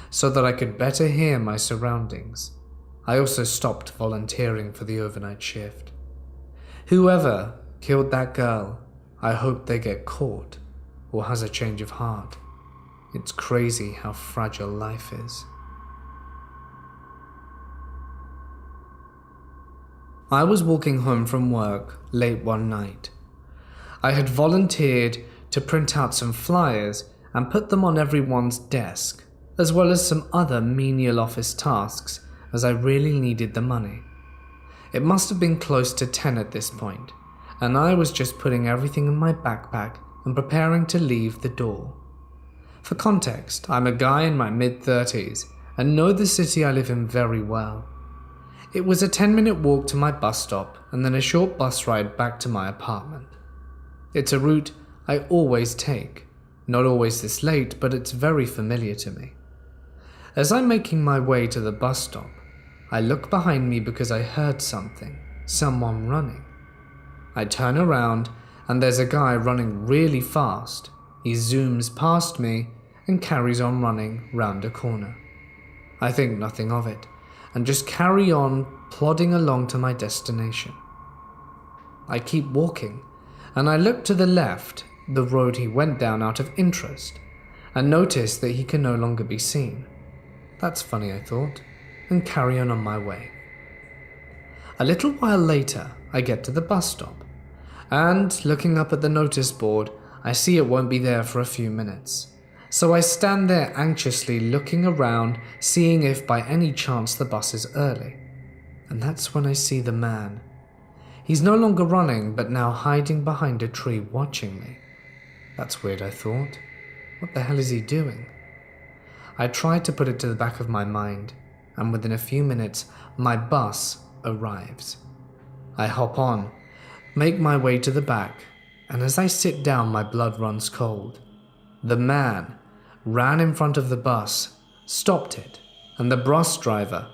so that I could better hear my surroundings. I also stopped volunteering for the overnight shift. Whoever killed that girl, I hope they get caught or has a change of heart. It's crazy how fragile life is. I was walking home from work late one night. I had volunteered to print out some flyers and put them on everyone's desk, as well as some other menial office tasks, as I really needed the money. It must have been close to 10 at this point, and I was just putting everything in my backpack and preparing to leave the door. For context, I'm a guy in my mid-30s and know the city I live in very well. It was a 10-minute walk to my bus stop and then a short bus ride back to my apartment. It's a route I always take, not always this late, but it's very familiar to me. As I'm making my way to the bus stop, I look behind me because I heard someone running. I turn around and there's a guy running really fast. He zooms past me and carries on running round a corner. I think nothing of it and just carry on plodding along to my destination. I keep walking and I look to the left, the road he went down out of interest, and notice that he can no longer be seen. That's funny, I thought, and carry on my way. A little while later, I get to the bus stop, and looking up at the notice board, I see it won't be there for a few minutes. So I stand there anxiously looking around, seeing if by any chance the bus is early. And that's when I see the man. He's no longer running, but now hiding behind a tree watching me. That's weird, I thought. What the hell is he doing? I tried to put it to the back of my mind, and within a few minutes, my bus arrives. I hop on, make my way to the back, and as I sit down, my blood runs cold. The man ran in front of the bus, stopped it, and the bus driver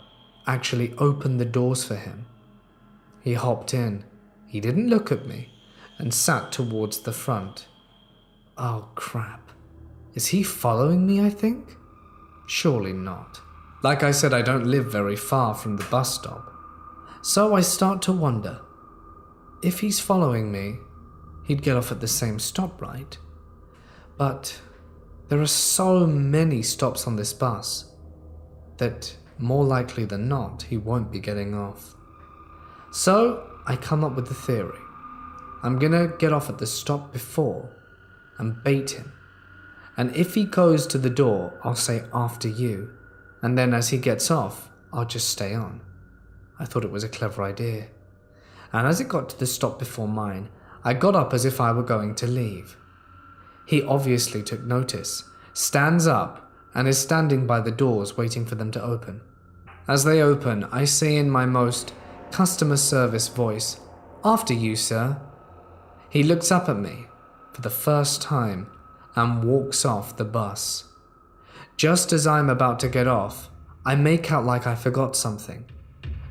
actually opened the doors for him. He hopped in, he didn't look at me, and sat towards the front. Oh crap. Is he following me, I think? Surely not. Like I said, I don't live very far from the bus stop. So I start to wonder, if he's following me, he'd get off at the same stop, right? But there are so many stops on this bus that more likely than not, he won't be getting off. So I come up with a theory. I'm gonna get off at the stop before and bait him. And if he goes to the door, I'll say after you. And then as he gets off, I'll just stay on. I thought it was a clever idea. And as it got to the stop before mine, I got up as if I were going to leave. He obviously took notice, stands up, and is standing by the doors waiting for them to open. As they open, I say in my most customer service voice, "After you, sir." He looks up at me for the first time and walks off the bus. Just as I'm about to get off, I make out like I forgot something,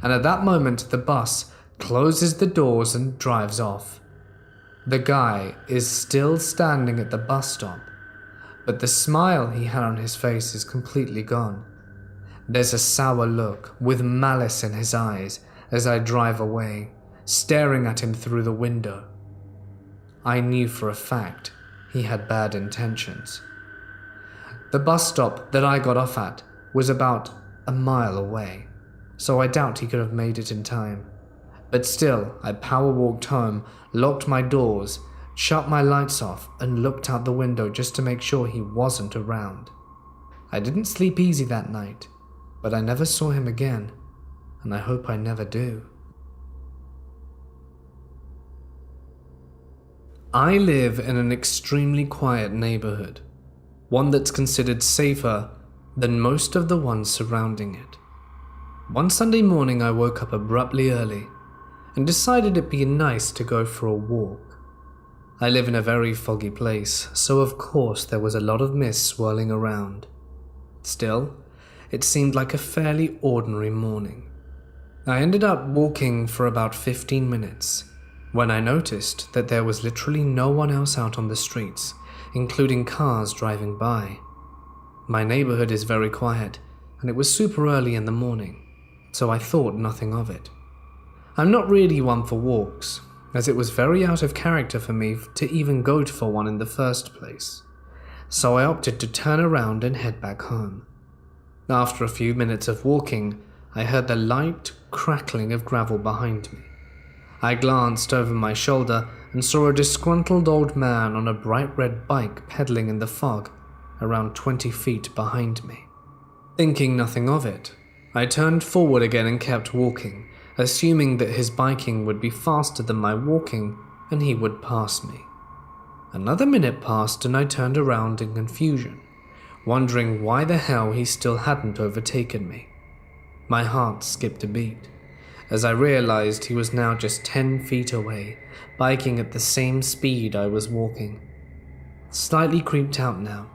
and at that moment the bus closes the doors and drives off. The guy is still standing at the bus stop, but the smile he had on his face is completely gone. There's a sour look with malice in his eyes as I drive away, staring at him through the window. I knew for a fact he had bad intentions. The bus stop that I got off at was about a mile away, so I doubt he could have made it in time. But still, I power walked home, locked my doors, shut my lights off, and looked out the window just to make sure he wasn't around. I didn't sleep easy that night, but I never saw him again, and I hope I never do. I live in an extremely quiet neighborhood, one that's considered safer than most of the ones surrounding it. One Sunday morning I woke up abruptly early and decided it'd be nice to go for a walk. I live in a very foggy place, so of course there was a lot of mist swirling around. Still, it seemed like a fairly ordinary morning. I ended up walking for about 15 minutes when I noticed that there was literally no one else out on the streets, including cars driving by. My neighborhood is very quiet, and it was super early in the morning, so I thought nothing of it. I'm not really one for walks, as it was very out of character for me to even go for one in the first place, so I opted to turn around and head back home. After a few minutes of walking, I heard the light crackling of gravel behind me. I glanced over my shoulder and saw a disgruntled old man on a bright red bike pedaling in the fog around 20 feet behind me. Thinking nothing of it, I turned forward again and kept walking, assuming that his biking would be faster than my walking and he would pass me. Another minute passed and I turned around in confusion, wondering why the hell he still hadn't overtaken me. My heart skipped a beat as I realized he was now just 10 feet away, biking at the same speed I was walking. Slightly creeped out now,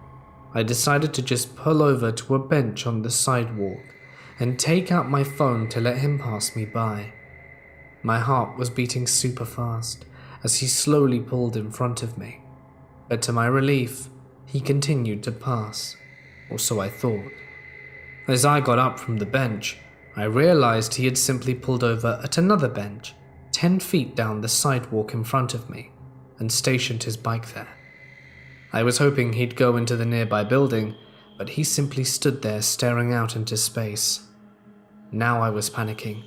I decided to just pull over to a bench on the sidewalk and take out my phone to let him pass me by. My heart was beating super fast as he slowly pulled in front of me, but to my relief, he continued to pass, or so I thought. As I got up from the bench, I realized he had simply pulled over at another bench, 10 feet down the sidewalk in front of me, and stationed his bike there. I was hoping he'd go into the nearby building, but he simply stood there staring out into space. Now I was panicking.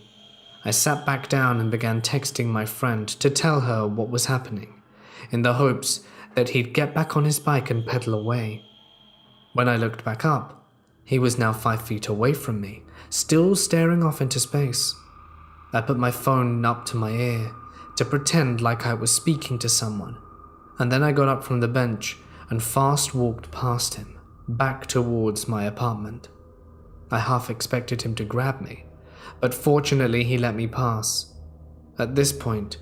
I sat back down and began texting my friend to tell her what was happening, in the hopes that he'd get back on his bike and pedal away. When I looked back up, he was now 5 feet away from me, still staring off into space. I put my phone up to my ear to pretend like I was speaking to someone, and then I got up from the bench and fast walked past him, back towards my apartment. I half expected him to grab me, but fortunately he let me pass. At this point,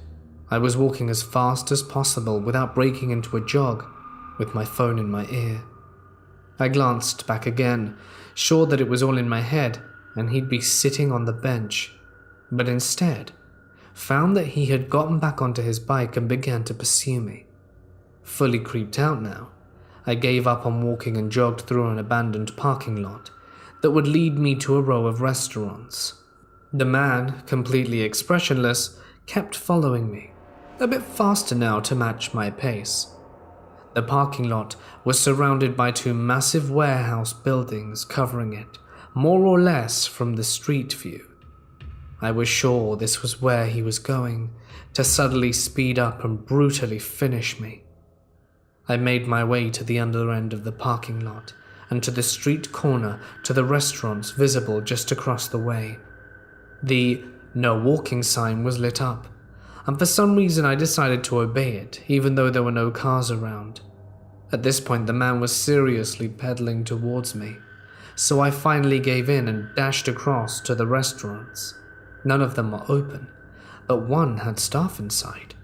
I was walking as fast as possible without breaking into a jog, with my phone in my ear. I glanced back again, sure that it was all in my head and he'd be sitting on the bench, but instead found that he had gotten back onto his bike and began to pursue me. Fully creeped out now, I gave up on walking and jogged through an abandoned parking lot that would lead me to a row of restaurants. The man, completely expressionless, kept following me, a bit faster now to match my pace. The parking lot was surrounded by 2 massive warehouse buildings covering it, more or less from the street view. I was sure this was where he was going, to suddenly speed up and brutally finish me. I made my way to the other end of the parking lot and to the street corner to the restaurants visible just across the way. The "no walking" sign was lit up, and for some reason I decided to obey it, even though there were no cars around. At this point, the man was seriously pedaling towards me, so I finally gave in and dashed across to the restaurants. None of them were open, but one had staff inside.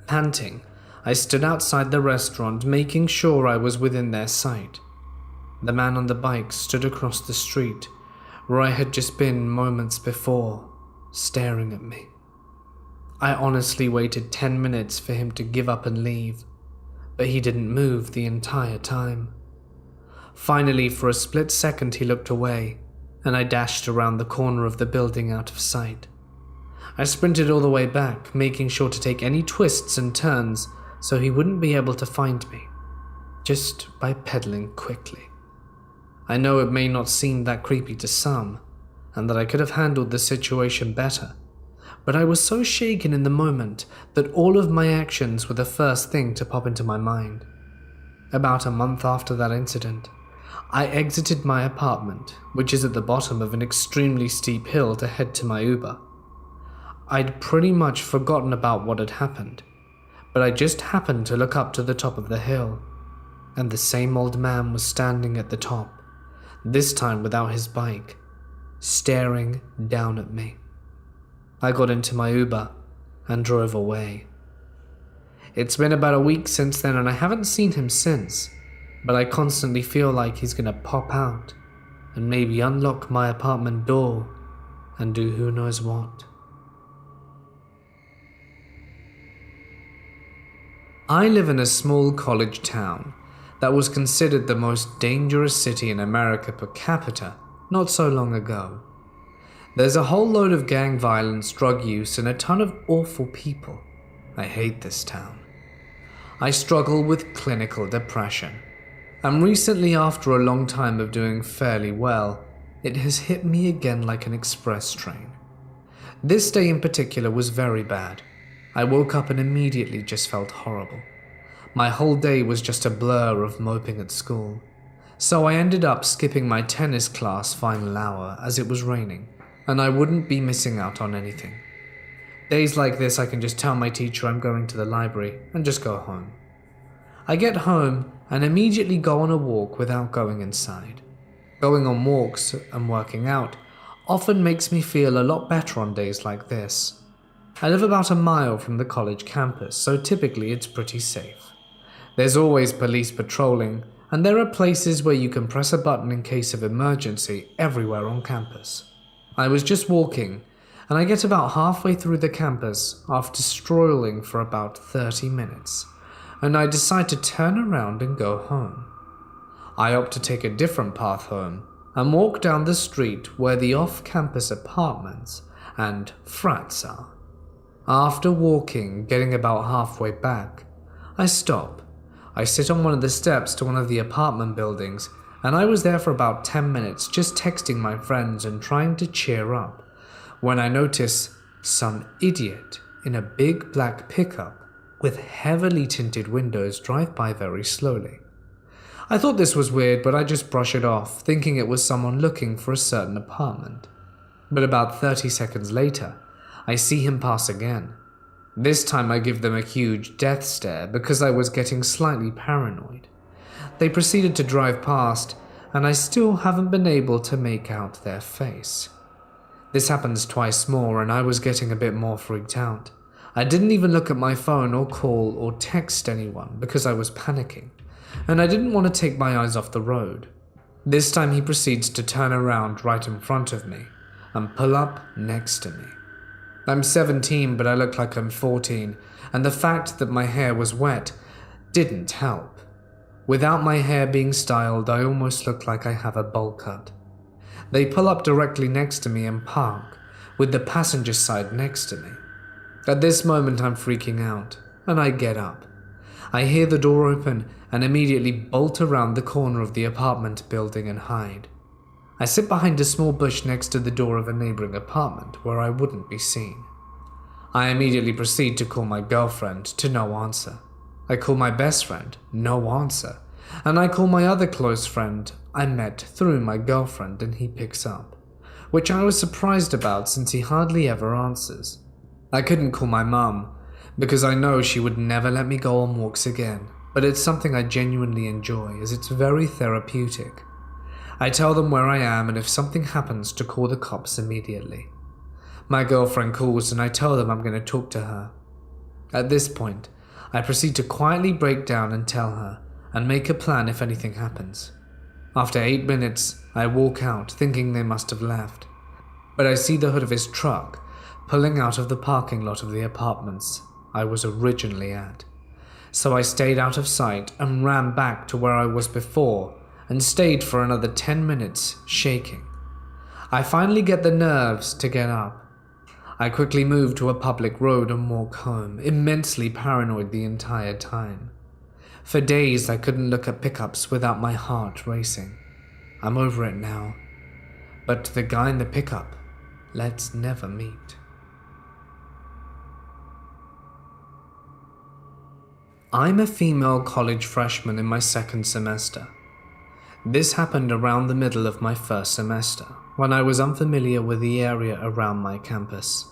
Panting, I stood outside the restaurant, making sure I was within their sight. The man on the bike stood across the street, where I had just been moments before, staring at me. I honestly waited 10 minutes for him to give up and leave, but he didn't move the entire time. Finally, for a split second, he looked away, and I dashed around the corner of the building out of sight. I sprinted all the way back, making sure to take any twists and turns so he wouldn't be able to find me, just by pedaling quickly. I know it may not seem that creepy to some, and that I could have handled the situation better, but I was so shaken in the moment that all of my actions were the first thing to pop into my mind. About a month after that incident, I exited my apartment, which is at the bottom of an extremely steep hill, to head to my Uber. I'd pretty much forgotten about what had happened, but I just happened to look up to the top of the hill, and the same old man was standing at the top, this time without his bike, staring down at me. I got into my Uber and drove away. It's been about a week since then, and I haven't seen him since, but I constantly feel like he's gonna pop out and maybe unlock my apartment door and do who knows what. I live in a small college town that was considered the most dangerous city in America per capita not so long ago. There's a whole load of gang violence, drug use, and a ton of awful people. I hate this town. I struggle with clinical depression, and recently, after a long time of doing fairly well, it has hit me again like an express train. This day in particular was very bad. I woke up and immediately just felt horrible. My whole day was just a blur of moping at school, so I ended up skipping my tennis class final hour as it was raining, and I wouldn't be missing out on anything. Days like this, I can just tell my teacher I'm going to the library and just go home. I get home and immediately go on a walk without going inside. Going on walks and working out often makes me feel a lot better on days like this. I live about a mile from the college campus, so typically it's pretty safe. There's always police patrolling, and there are places where you can press a button in case of emergency everywhere on campus. I was just walking, and I get about halfway through the campus after strolling for about 30 minutes, and I decide to turn around and go home. I opt to take a different path home and walk down the street where the off-campus apartments and frats are. After walking, getting about halfway back, I stop. I sit on one of the steps to one of the apartment buildings, and I was there for about 10 minutes just texting my friends and trying to cheer up, when I notice some idiot in a big black pickup with heavily tinted windows drive by very slowly. I thought this was weird, but I just brush it off, thinking it was someone looking for a certain apartment. But about 30 seconds later, I see him pass again. This time I give them a huge death stare because I was getting slightly paranoid. They proceeded to drive past, and I still haven't been able to make out their face. This happens twice more, and I was getting a bit more freaked out. I didn't even look at my phone or call or text anyone because I was panicking, and I didn't want to take my eyes off the road. This time he proceeds to turn around right in front of me and pull up next to me. I'm 17, but I look like I'm 14, and the fact that my hair was wet didn't help. Without my hair being styled, I almost look like I have a bowl cut. They pull up directly next to me and park, with the passenger side next to me. At this moment, I'm freaking out, and I get up. I hear the door open and immediately bolt around the corner of the apartment building and hide. I sit behind a small bush next to the door of a neighboring apartment where I wouldn't be seen. I immediately proceed to call my girlfriend, to no answer. I call my best friend, no answer. And I call my other close friend I met through my girlfriend, and he picks up, which I was surprised about since he hardly ever answers. I couldn't call my mum, because I know she would never let me go on walks again, but it's something I genuinely enjoy as it's very therapeutic. I tell them where I am and if something happens to call the cops immediately. My girlfriend calls and I tell them I'm going to talk to her. At this point, I proceed to quietly break down and tell her, and make a plan if anything happens. After 8 minutes, I walk out thinking they must have left, but I see the hood of his truck pulling out of the parking lot of the apartments I was originally at. So I stayed out of sight and ran back to where I was before and stayed for another 10 minutes, shaking. I finally get the nerves to get up. I quickly move to a public road and walk home, immensely paranoid the entire time. For days I couldn't look at pickups without my heart racing. I'm over it now. But the guy in the pickup, let's never meet. I'm a female college freshman in my second semester. This happened around the middle of my first semester, when I was unfamiliar with the area around my campus.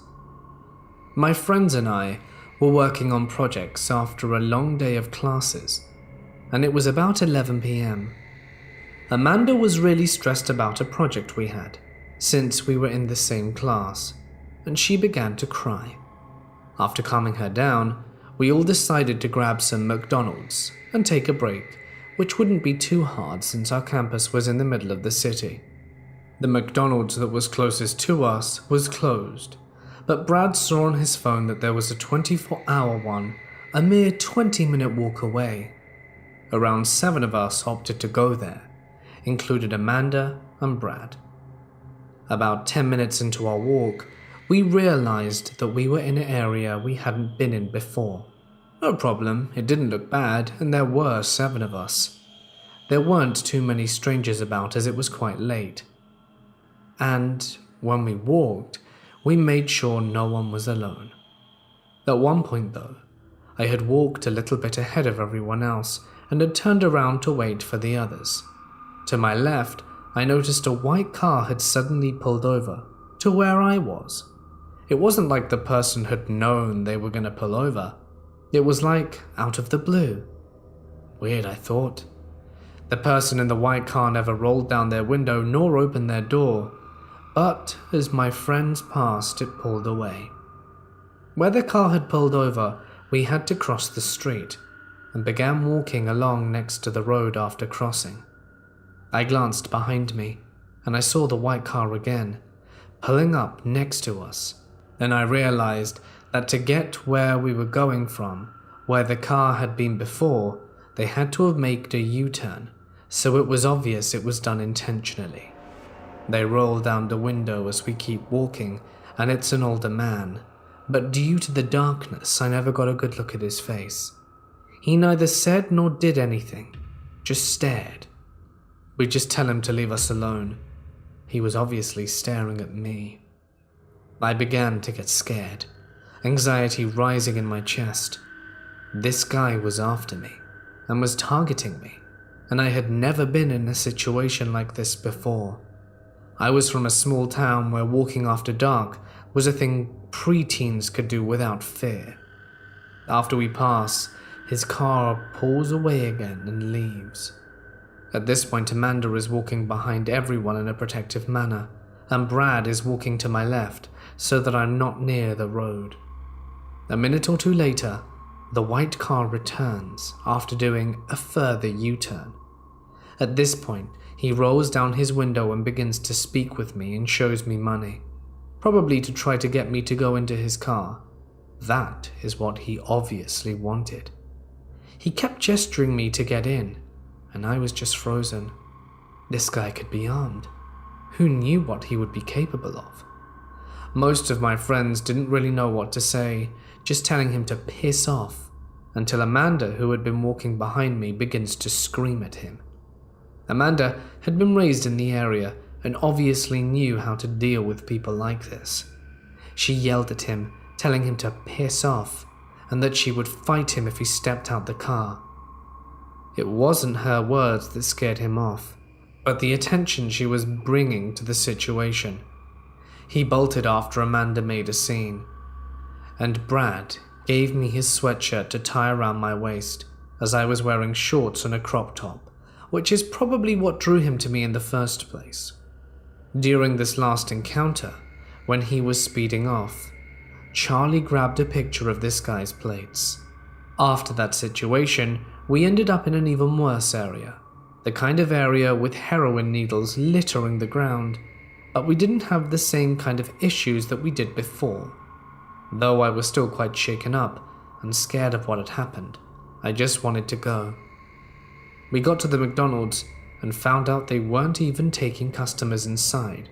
My friends and I were working on projects after a long day of classes, and it was about 11 p.m. Amanda was really stressed about a project we had, since we were in the same class, and she began to cry. After calming her down, we all decided to grab some McDonald's and take a break, which wouldn't be too hard since our campus was in the middle of the city. The McDonald's that was closest to us was closed, but Brad saw on his phone that there was a 24-hour one a mere 20-minute walk away. Around 7 of us opted to go there, included Amanda and Brad. About 10 minutes into our walk, we realized that we were in an area we hadn't been in before. No problem, it didn't look bad, and there were 7 of us. There weren't too many strangers about as it was quite late. And when we walked, we made sure no one was alone. At one point though, I had walked a little bit ahead of everyone else and had turned around to wait for the others. To my left, I noticed a white car had suddenly pulled over to where I was. It wasn't like the person had known they were going to pull over. It was like out of the blue. Weird, I thought. The person in the white car never rolled down their window nor opened their door, but as my friends passed, it pulled away. Where the car had pulled over, we had to cross the street and began walking along next to the road after crossing. I glanced behind me and I saw the white car again, pulling up next to us. Then I realized that to get where we were going from, where the car had been before, they had to have made a U-turn, so it was obvious it was done intentionally. They roll down the window as we keep walking, and it's an older man, but due to the darkness, I never got a good look at his face. He neither said nor did anything, just stared. We just tell him to leave us alone. He was obviously staring at me. I began to get scared, anxiety rising in my chest. This guy was after me and was targeting me, and I had never been in a situation like this before. I was from a small town where walking after dark was a thing preteens could do without fear. After we pass, his car pulls away again and leaves. At this point, Amanda is walking behind everyone in a protective manner, and Brad is walking to my left so that I'm not near the road. A minute or two later, the white car returns after doing a further U-turn. At this point, he rolls down his window and begins to speak with me and shows me money, probably to try to get me to go into his car. That is what he obviously wanted. He kept gesturing me to get in, and I was just frozen. This guy could be armed. Who knew what he would be capable of? Most of my friends didn't really know what to say, just telling him to piss off, until Amanda, who had been walking behind me, begins to scream at him. Amanda had been raised in the area and obviously knew how to deal with people like this. She yelled at him, telling him to piss off, and that she would fight him if he stepped out the car. It wasn't her words that scared him off, but the attention she was bringing to the situation. He bolted after Amanda made a scene, and Brad gave me his sweatshirt to tie around my waist, as I was wearing shorts and a crop top, which is probably what drew him to me in the first place. During this last encounter, when he was speeding off, Charlie grabbed a picture of this guy's plates. After that situation, we ended up in an even worse area. the kind of area with heroin needles littering the ground, but we didn't have the same kind of issues that we did before. Though I was still quite shaken up and scared of what had happened, I just wanted to go. We got to the McDonald's and found out they weren't even taking customers inside,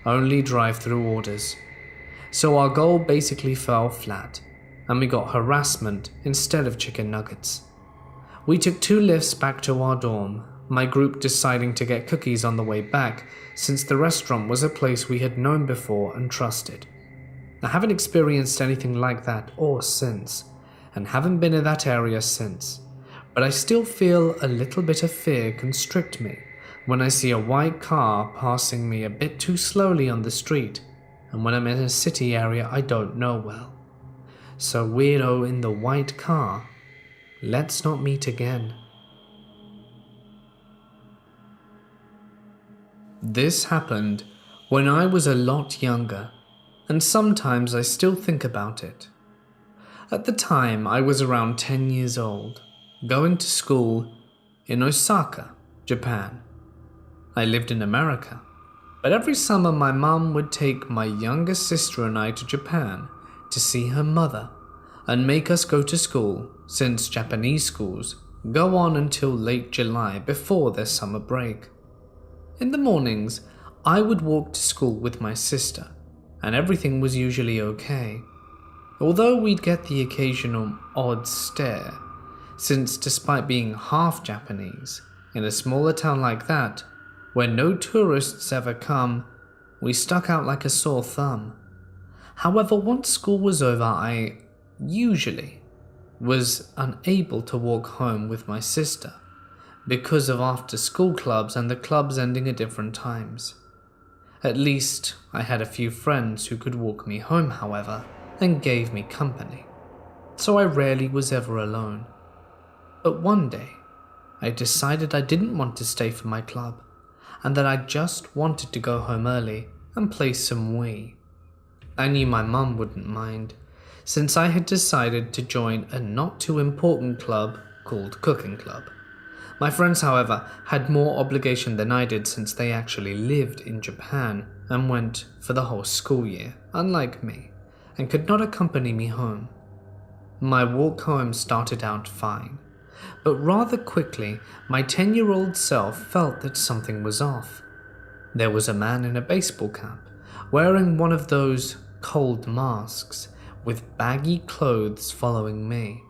only drive-through orders. So our goal basically fell flat, and we got harassment instead of chicken nuggets. We took 2 lifts back to our dorm, my group deciding to get cookies on the way back since the restaurant was a place we had known before and trusted. I haven't experienced anything like that or since, and haven't been in that area since, but I still feel a little bit of fear constrict me when I see a white car passing me a bit too slowly on the street, and when I'm in a city area I don't know well. So weirdo in the white car, let's not meet again. This happened when I was a lot younger, and sometimes I still think about it. At the time, I was around 10 years old, going to school in Osaka, Japan. I lived in America, but every summer my mum would take my younger sister and I to Japan to see her mother and make us go to school, since Japanese schools go on until late July before their summer break. In the mornings, I would walk to school with my sister, and everything was usually okay. Although we'd get the occasional odd stare, since despite being half Japanese, in a smaller town like that, where no tourists ever come, we stuck out like a sore thumb. However, once school was over, I usually was unable to walk home with my sister because of after-school clubs and the clubs ending at different times. At least, I had a few friends who could walk me home, however, and gave me company, so I rarely was ever alone. But one day, I decided I didn't want to stay for my club, and that I just wanted to go home early and play some Wii. I knew my mum wouldn't mind, since I had decided to join a not-too-important club called Cooking Club. My friends, however, had more obligation than I did since they actually lived in Japan and went for the whole school year, unlike me, and could not accompany me home. My walk home started out fine, but rather quickly my 10-year-old self felt that something was off. There was a man in a baseball cap, wearing one of those cold masks, with baggy clothes following me.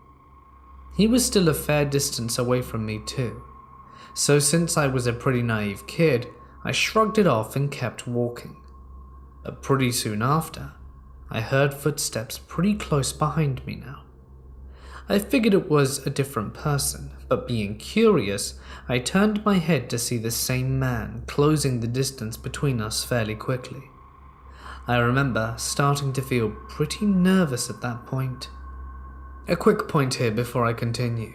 He was still a fair distance away from me too, so since I was a pretty naive kid, I shrugged it off and kept walking. But pretty soon after, I heard footsteps pretty close behind me now. I figured it was a different person, but being curious, I turned my head to see the same man closing the distance between us fairly quickly. I remember starting to feel pretty nervous at that point. A quick point here before I continue.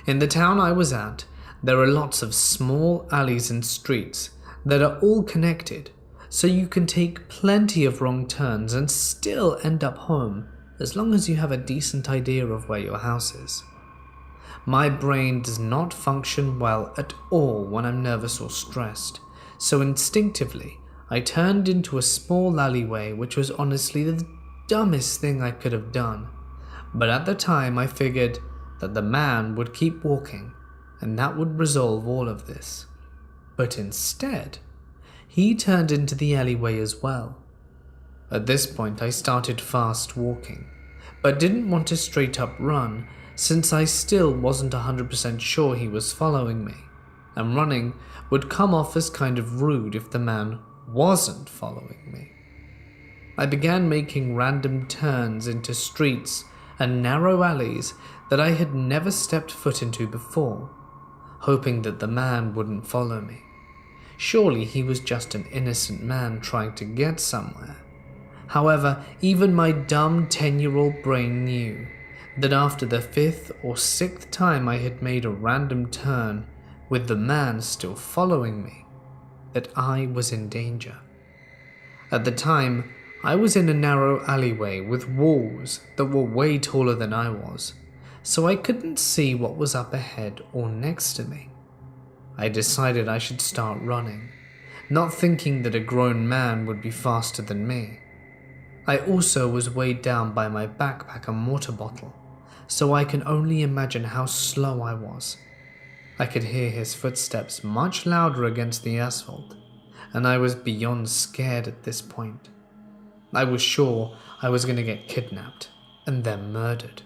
In the town I was at, there are lots of small alleys and streets that are all connected, so you can take plenty of wrong turns and still end up home as long as you have a decent idea of where your house is. My brain does not function well at all when I'm nervous or stressed, so instinctively I turned into a small alleyway, which was honestly the dumbest thing I could have done. But at the time I figured that the man would keep walking and that would resolve all of this. But instead, he turned into the alleyway as well. At this point I started fast walking, but didn't want to straight up run since I still wasn't 100% sure he was following me, and running would come off as kind of rude if the man wasn't following me. I began making random turns into streets and narrow alleys that I had never stepped foot into before, hoping that the man wouldn't follow me. Surely he was just an innocent man trying to get somewhere. However, even my dumb 10-year-old brain knew that after the 5th or 6th time I had made a random turn with the man still following me, that I was in danger. At the time, I was in a narrow alleyway with walls that were way taller than I was, so I couldn't see what was up ahead or next to me. I decided I should start running, not thinking that a grown man would be faster than me. I also was weighed down by my backpack and water bottle, so I can only imagine how slow I was. I could hear his footsteps much louder against the asphalt, and I was beyond scared at this point. I was sure I was going to get kidnapped and then murdered.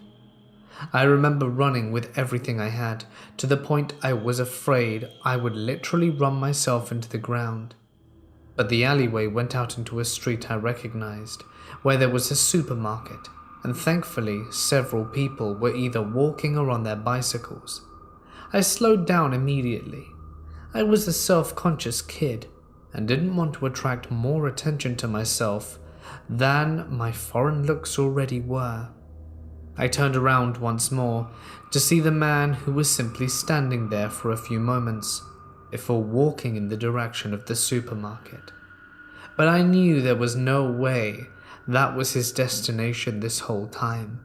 I remember running with everything I had, to the point I was afraid I would literally run myself into the ground. But the alleyway went out into a street I recognized, where there was a supermarket, and thankfully several people were either walking or on their bicycles. I slowed down immediately. I was a self-conscious kid and didn't want to attract more attention to myself than my foreign looks already were. I turned around once more to see the man who was simply standing there for a few moments before walking in the direction of the supermarket. But I knew there was no way that was his destination this whole time.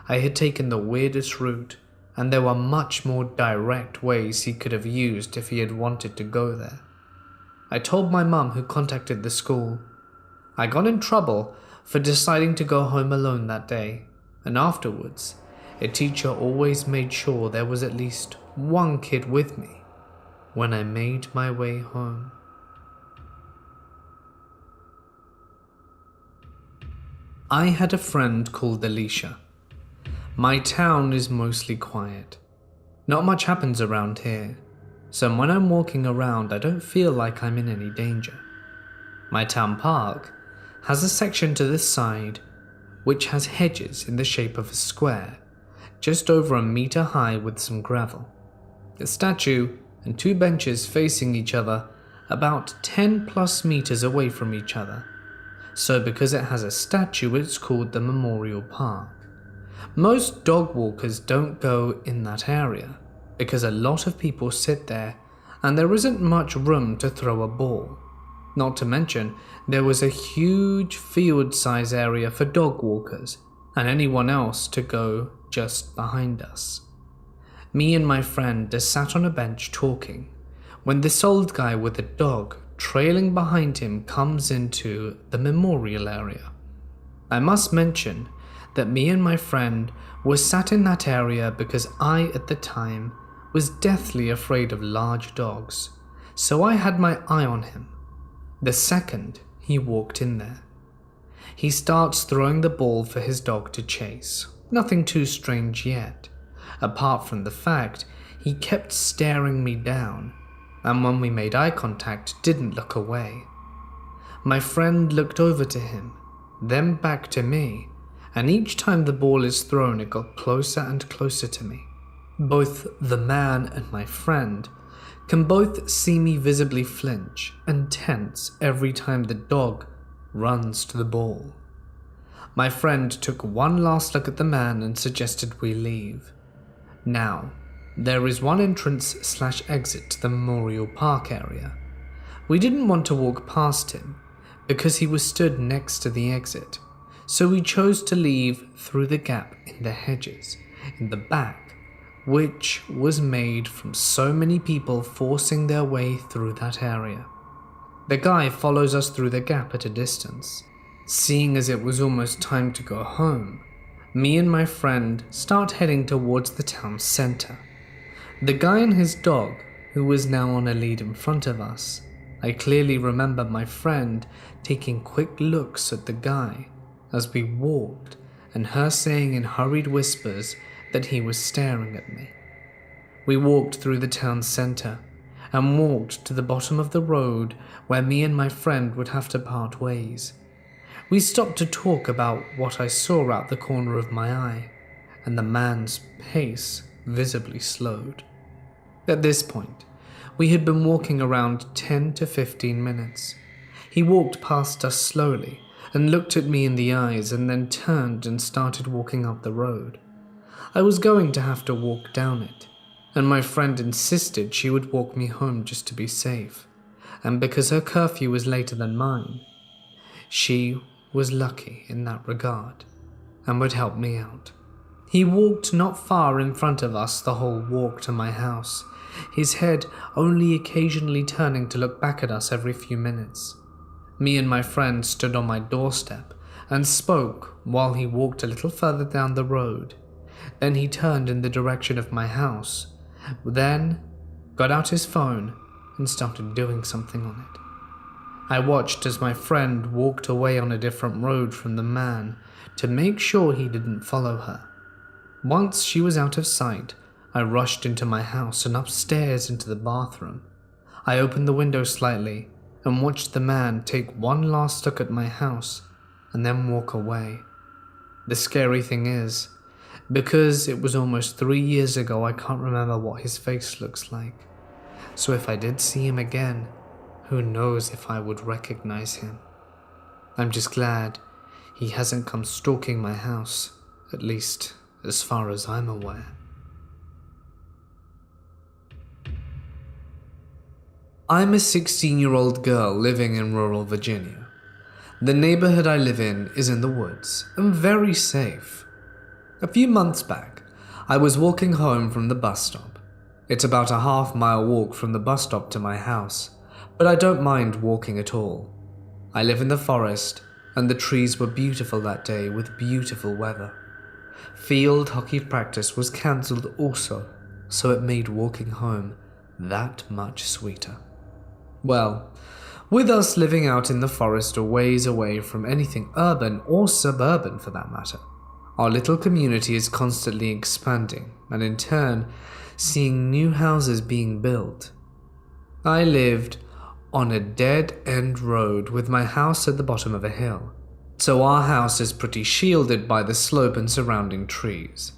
I had taken the weirdest route, and there were much more direct ways he could have used if he had wanted to go there. I told my mum, who contacted the school. I got in trouble for deciding to go home alone that day, and afterwards, a teacher always made sure there was at least one kid with me when I made my way home. I had a friend called Alicia. My town is mostly quiet. Not much happens around here, so when I'm walking around I don't feel like I'm in any danger. My town park has a section to the side which has hedges in the shape of a square, just over 1 meter high with some gravel. A statue and 2 benches facing each other about 10+ meters away from each other. So because it has a statue, it's called the Memorial Park. Most dog walkers don't go in that area because a lot of people sit there and there isn't much room to throw a ball. Not to mention, there was a huge field-size area for dog walkers and anyone else to go just behind us. Me and my friend just sat on a bench talking when this old guy with a dog trailing behind him comes into the memorial area. I must mention that me and my friend were sat in that area because I, at the time, was deathly afraid of large dogs, so I had my eye on him. The second he walked in there, he starts throwing the ball for his dog to chase. Nothing too strange yet, apart from the fact he kept staring me down, and when we made eye contact, didn't look away. My friend looked over to him, then back to me, and each time the ball is thrown, it got closer and closer to me. Both the man and my friend can both see me visibly flinch and tense every time the dog runs to the ball. My friend took one last look at the man and suggested we leave. Now, there is one entrance/exit to the Memorial Park area. We didn't want to walk past him because he was stood next to the exit, so we chose to leave through the gap in the hedges in the back, which was made from so many people forcing their way through that area. The guy follows us through the gap at a distance. Seeing as it was almost time to go home, me and my friend start heading towards the town center. The guy and his dog, who was now on a lead in front of us, I clearly remember my friend taking quick looks at the guy as we walked, and her saying in hurried whispers that he was staring at me. We walked through the town center and walked to the bottom of the road where me and my friend would have to part ways. We stopped to talk about what I saw out the corner of my eye, and the man's pace visibly slowed. At this point, we had been walking around 10 to 15 minutes. He walked past us slowly and looked at me in the eyes and then turned and started walking up the road. I was going to have to walk down it, and my friend insisted she would walk me home just to be safe, and because her curfew was later than mine, she was lucky in that regard and would help me out. He walked not far in front of us the whole walk to my house, his head only occasionally turning to look back at us every few minutes. Me and my friend stood on my doorstep and spoke while he walked a little further down the road. Then he turned in the direction of my house, then got out his phone and started doing something on it. I watched as my friend walked away on a different road from the man to make sure he didn't follow her. Once she was out of sight, I rushed into my house and upstairs into the bathroom. I opened the window slightly and watched the man take one last look at my house and then walk away. The scary thing is, because it was almost 3 years ago, I can't remember what his face looks like. So if I did see him again, who knows if I would recognize him. I'm just glad he hasn't come stalking my house, at least as far as I'm aware. I'm a 16-year-old girl living in rural Virginia. The neighborhood I live in is in the woods and very safe. A few months back, I was walking home from the bus stop. It's about a half-mile walk from the bus stop to my house, but I don't mind walking at all. I live in the forest, and the trees were beautiful that day with beautiful weather. Field hockey practice was cancelled also, so it made walking home that much sweeter. Well, with us living out in the forest a ways away from anything urban or suburban for that matter, our little community is constantly expanding and in turn seeing new houses being built. I lived on a dead-end road with my house at the bottom of a hill, so our house is pretty shielded by the slope and surrounding trees.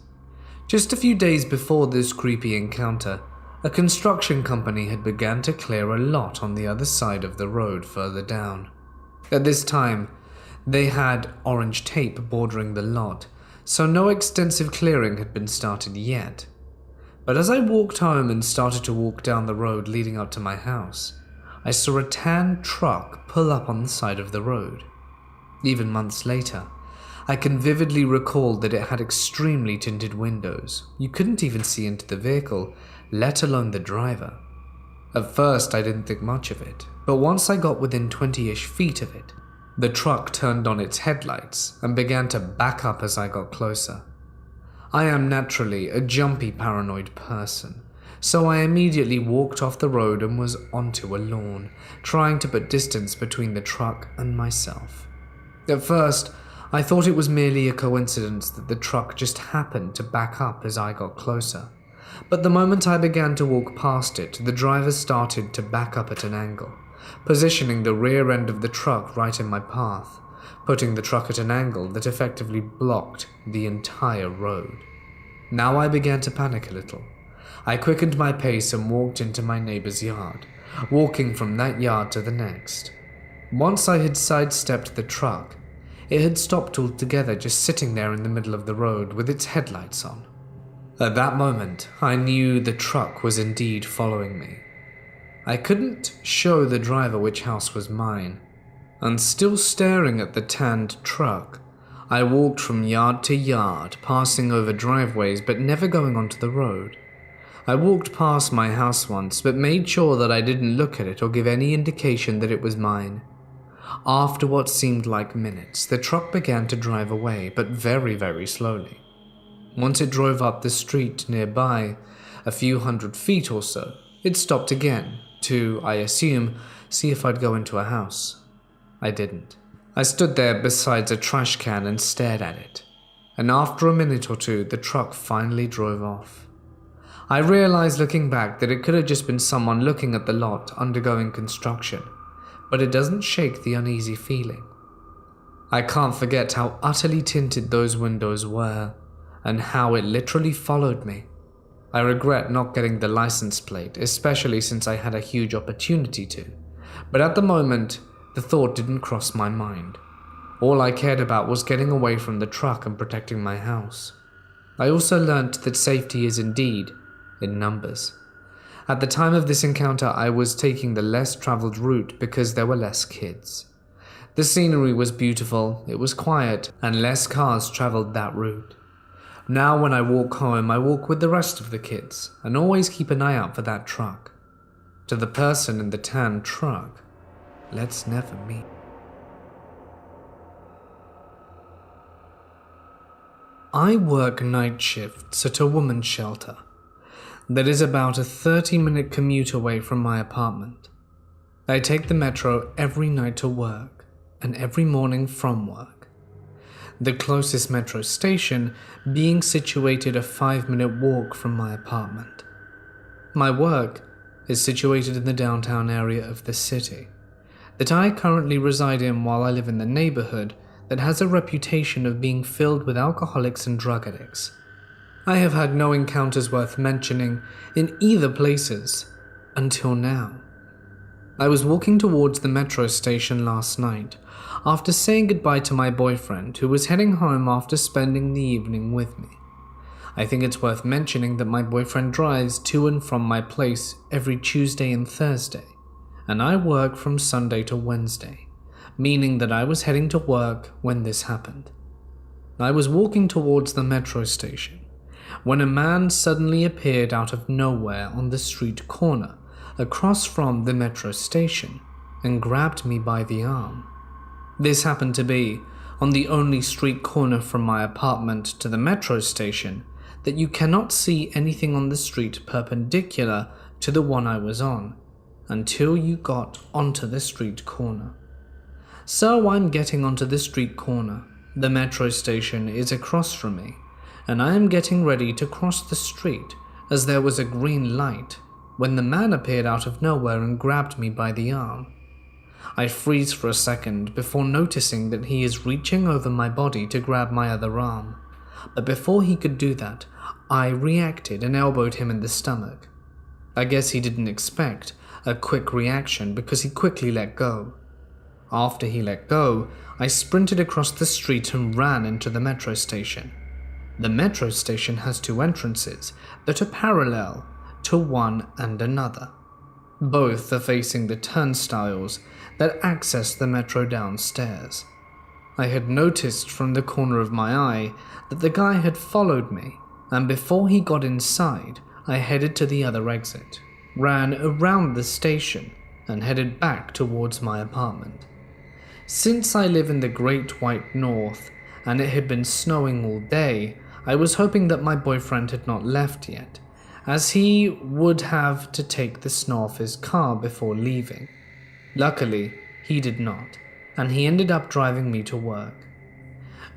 Just a few days before this creepy encounter, a construction company had begun to clear a lot on the other side of the road further down. At this time, they had orange tape bordering the lot, so no extensive clearing had been started yet. But as I walked home and started to walk down the road leading up to my house, I saw a tan truck pull up on the side of the road. Even months later, I can vividly recall that it had extremely tinted windows. You couldn't even see into the vehicle, let alone the driver. At first, I didn't think much of it, but once I got within 20-ish feet of it, the truck turned on its headlights and began to back up as I got closer. I am naturally a jumpy, paranoid person, so I immediately walked off the road and was onto a lawn, trying to put distance between the truck and myself. At first, I thought it was merely a coincidence that the truck just happened to back up as I got closer. But the moment I began to walk past it, the driver started to back up at an angle, positioning the rear end of the truck right in my path, putting the truck at an angle that effectively blocked the entire road. Now I began to panic a little. I quickened my pace and walked into my neighbor's yard, walking from that yard to the next. Once I had sidestepped the truck, it had stopped altogether, just sitting there in the middle of the road with its headlights on. At that moment, I knew the truck was indeed following me. I couldn't show the driver which house was mine, and still staring at the tanned truck, I walked from yard to yard, passing over driveways but never going onto the road. I walked past my house once, but made sure that I didn't look at it or give any indication that it was mine. After what seemed like minutes, the truck began to drive away, but very, very slowly. Once it drove up the street nearby, a few hundred feet or so, it stopped again to, I assume, see if I'd go into a house. I didn't. I stood there beside a trash can and stared at it, and after a minute or two, the truck finally drove off. I realized looking back that it could have just been someone looking at the lot undergoing construction, but it doesn't shake the uneasy feeling. I can't forget how utterly tinted those windows were, and how it literally followed me. I regret not getting the license plate, especially since I had a huge opportunity to, but at the moment, the thought didn't cross my mind. All I cared about was getting away from the truck and protecting my house. I also learnt that safety is indeed in numbers. At the time of this encounter, I was taking the less traveled route because there were less kids. The scenery was beautiful, it was quiet, and less cars traveled that route. Now when I walk home, I walk with the rest of the kids and always keep an eye out for that truck. To the person in the tan truck, let's never meet. I work night shifts at a women's shelter that is about a 30-minute commute away from my apartment. I take the metro every night to work and every morning from work. The closest metro station being situated a 5-minute walk from my apartment. My work is situated in the downtown area of the city that I currently reside in while I live in the neighborhood that has a reputation of being filled with alcoholics and drug addicts. I have had no encounters worth mentioning in either places until now. I was walking towards the metro station last night after saying goodbye to my boyfriend who was heading home after spending the evening with me. I think it's worth mentioning that my boyfriend drives to and from my place every Tuesday and Thursday, and I work from Sunday to Wednesday, meaning that I was heading to work when this happened. I was walking towards the metro station when a man suddenly appeared out of nowhere on the street corner across from the metro station and grabbed me by the arm. This happened to be on the only street corner from my apartment to the metro station that you cannot see anything on the street perpendicular to the one I was on until you got onto the street corner. So I'm getting onto the street corner. The metro station is across from me, and I am getting ready to cross the street as there was a green light when the man appeared out of nowhere and grabbed me by the arm. I freeze for a second before noticing that he is reaching over my body to grab my other arm, but before he could do that, I reacted and elbowed him in the stomach. I guess he didn't expect a quick reaction because he quickly let go. After he let go, I sprinted across the street and ran into the metro station. The metro station has 2 entrances that are parallel to one and another. Both are facing the turnstiles that access the metro downstairs. I had noticed from the corner of my eye that the guy had followed me, and before he got inside, I headed to the other exit, ran around the station, and headed back towards my apartment. Since I live in the Great White North, and it had been snowing all day, I was hoping that my boyfriend had not left yet, as he would have to take the snow off his car before leaving. Luckily, he did not, and he ended up driving me to work.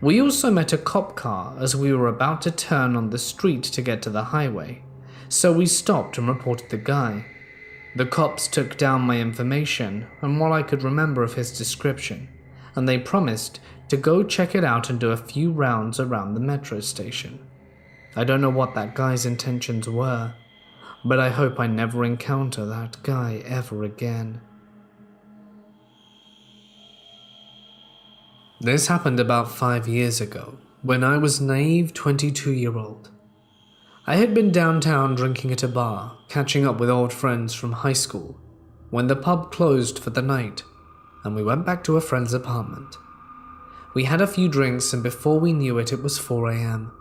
We also met a cop car as we were about to turn on the street to get to the highway, so we stopped and reported the guy. The cops took down my information and what I could remember of his description, and they promised to go check it out and do a few rounds around the metro station. I don't know what that guy's intentions were, but I hope I never encounter that guy ever again. This happened about 5 years ago, when I was naive 22-year-old. I had been downtown drinking at a bar, catching up with old friends from high school, when the pub closed for the night, and we went back to a friend's apartment. We had a few drinks, and before we knew it, it was 4 a.m.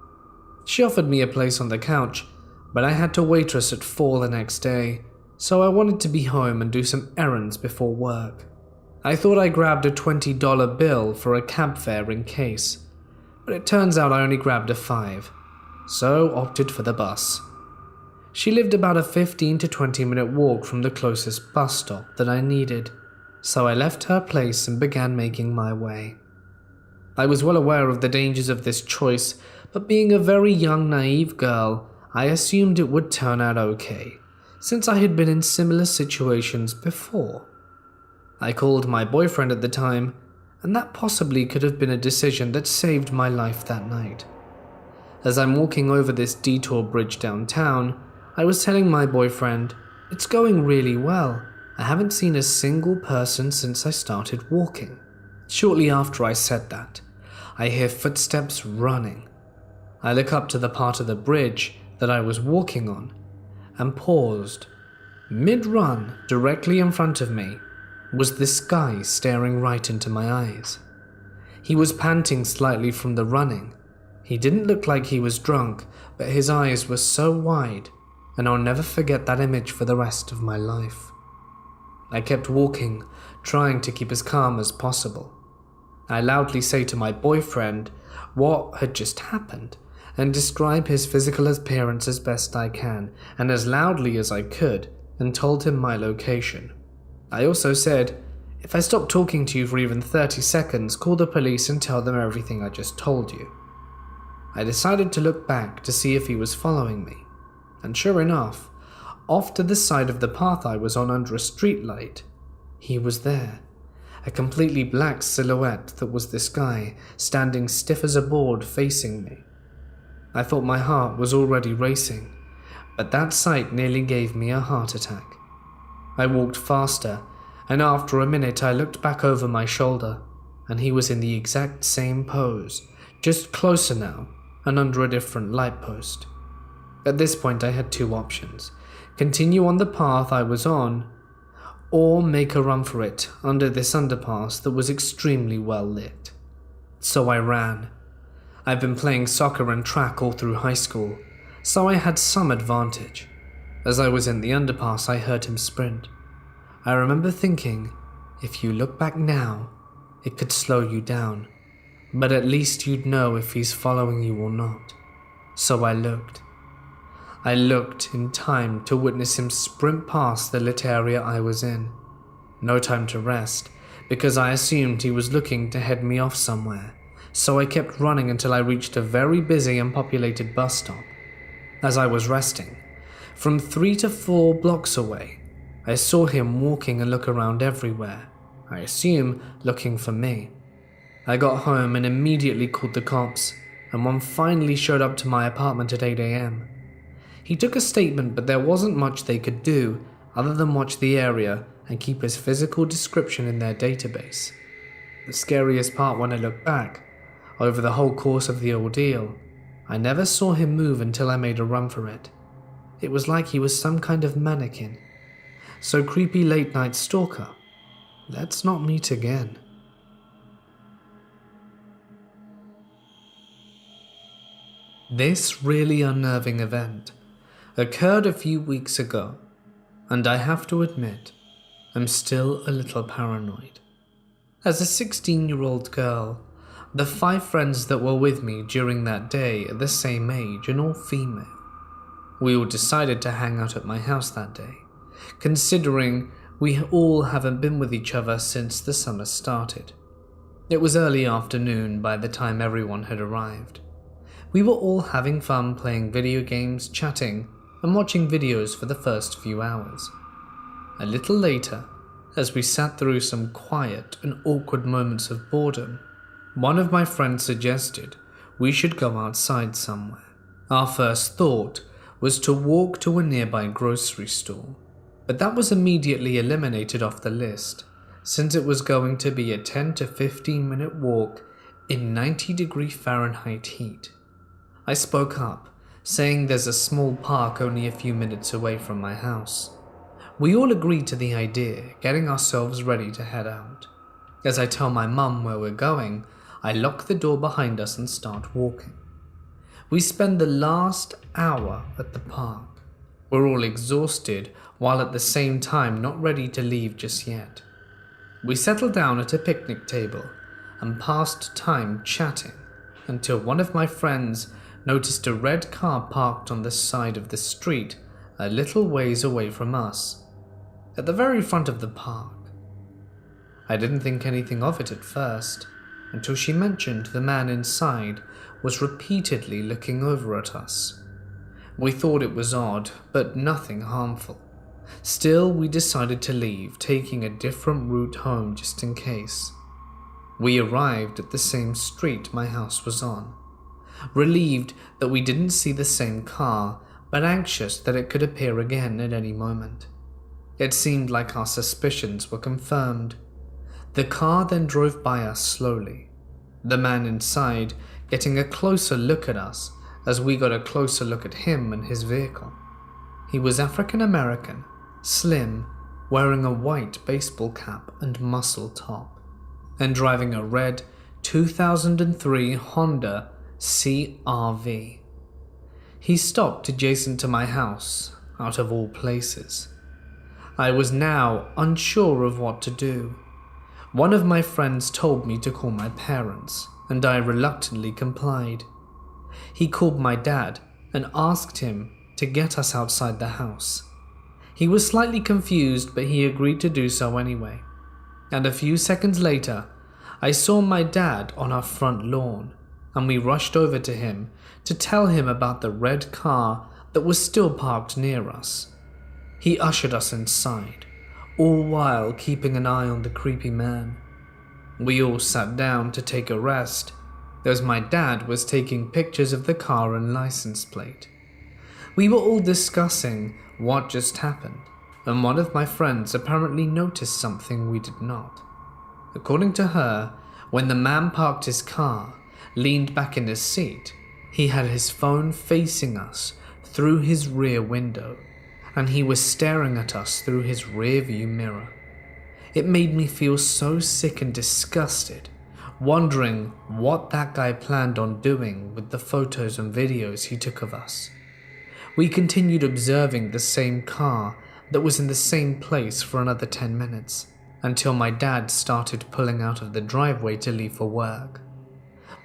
She offered me a place on the couch, but I had to waitress at 4 the next day, so I wanted to be home and do some errands before work. I thought I grabbed a $20 bill for a cab fare in case, but it turns out I only grabbed a $5, so opted for the bus. She lived about a 15 to 20 minute walk from the closest bus stop that I needed, so I left her place and began making my way. I was well aware of the dangers of this choice, but being a very young, naive girl, I assumed it would turn out okay, since I had been in similar situations before. I called my boyfriend at the time, and that possibly could have been a decision that saved my life that night. As I'm walking over this detour bridge downtown, I was telling my boyfriend, "It's going really well. I haven't seen a single person since I started walking." Shortly after I said that, I hear footsteps running. I look up to the part of the bridge that I was walking on and paused. Mid-run, directly in front of me, was this guy staring right into my eyes. He was panting slightly from the running. He didn't look like he was drunk, but his eyes were so wide, and I'll never forget that image for the rest of my life. I kept walking, trying to keep as calm as possible. I loudly say to my boyfriend what had just happened, and describe his physical appearance as best I can, and as loudly as I could, and told him my location. I also said, if I stop talking to you for even 30 seconds, call the police and tell them everything I just told you. I decided to look back to see if he was following me, and sure enough, off to the side of the path I was on under a streetlight, he was there. A completely black silhouette that was this guy, standing stiff as a board facing me. I thought my heart was already racing, but that sight nearly gave me a heart attack. I walked faster, and after a minute I looked back over my shoulder, and he was in the exact same pose, just closer now, and under a different light post. At this point I had two options: continue on the path I was on, or make a run for it under this underpass that was extremely well lit. So I ran. I've been playing soccer and track all through high school, so I had some advantage. As I was in the underpass, I heard him sprint. I remember thinking, if you look back now, it could slow you down, but at least you'd know if he's following you or not. So I looked. I looked in time to witness him sprint past the lit area I was in. No time to rest, because I assumed he was looking to head me off somewhere, so I kept running until I reached a very busy and populated bus stop. As I was resting, from 3 to 4 blocks away, I saw him walking and look around everywhere, I assume looking for me. I got home and immediately called the cops, and one finally showed up to my apartment at 8 a.m. He took a statement, but there wasn't much they could do other than watch the area and keep his physical description in their database. The scariest part when I look back, over the whole course of the ordeal, I never saw him move until I made a run for it. It was like he was some kind of mannequin. So creepy late night stalker, let's not meet again. This really unnerving event occurred a few weeks ago, and I have to admit, I'm still a little paranoid. As a 16-year-old girl, the 5 friends that were with me during that day are the same age and all female. We all decided to hang out at my house that day, considering we all haven't been with each other since the summer started. It was early afternoon by the time everyone had arrived. We were all having fun playing video games, chatting, and watching videos for the first few hours. A little later, as we sat through some quiet and awkward moments of boredom, one of my friends suggested we should go outside somewhere. Our first thought was to walk to a nearby grocery store, but that was immediately eliminated off the list, since it was going to be a 10 to 15 minute walk in 90-degree Fahrenheit heat. I spoke up, saying there's a small park only a few minutes away from my house. We all agreed to the idea, getting ourselves ready to head out. As I tell my mum where we're going, I lock the door behind us and start walking. We spend the last hour at the park. We're all exhausted, while at the same time not ready to leave just yet. We settle down at a picnic table and passed time chatting until one of my friends noticed a red car parked on the side of the street a little ways away from us, at the very front of the park. I didn't think anything of it at first, until she mentioned the man inside was repeatedly looking over at us. We thought it was odd, but nothing harmful. Still, we decided to leave, taking a different route home just in case. We arrived at the same street my house was on, relieved that we didn't see the same car, but anxious that it could appear again at any moment. It seemed like our suspicions were confirmed. The car then drove by us slowly, the man inside getting a closer look at us as we got a closer look at him and his vehicle. He was African American, slim, wearing a white baseball cap and muscle top, and driving a red 2003 Honda CRV. He stopped adjacent to my house, out of all places. I was now unsure of what to do. One of my friends told me to call my parents, and I reluctantly complied. He called my dad and asked him to get us outside the house. He was slightly confused, but he agreed to do so anyway. And a few seconds later, I saw my dad on our front lawn, and we rushed over to him to tell him about the red car that was still parked near us. He ushered us inside, all while keeping an eye on the creepy man. We all sat down to take a rest, as my dad was taking pictures of the car and license plate. We were all discussing what just happened, and one of my friends apparently noticed something we did not. According to her, when the man parked his car, leaned back in his seat, he had his phone facing us through his rear window, and he was staring at us through his rear view mirror. It made me feel so sick and disgusted, wondering what that guy planned on doing with the photos and videos he took of us. We continued observing the same car that was in the same place for another 10 minutes, until my dad started pulling out of the driveway to leave for work.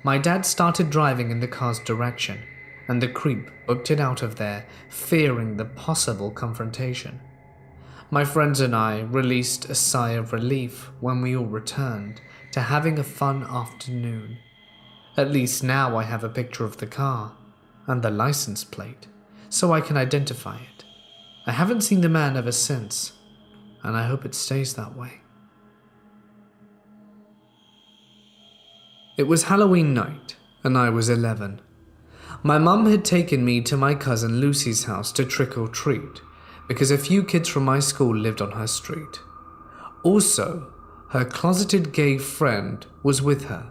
My dad started driving in the car's direction, and the creep booked it out of there, fearing the possible confrontation. My friends and I released a sigh of relief when we all returned to having a fun afternoon. At least now I have a picture of the car and the license plate, so I can identify it. I haven't seen the man ever since, and I hope it stays that way. It was Halloween night, and I was 11. My mum had taken me to my cousin Lucy's house to trick or treat, because a few kids from my school lived on her street. Also, her closeted gay friend was with her,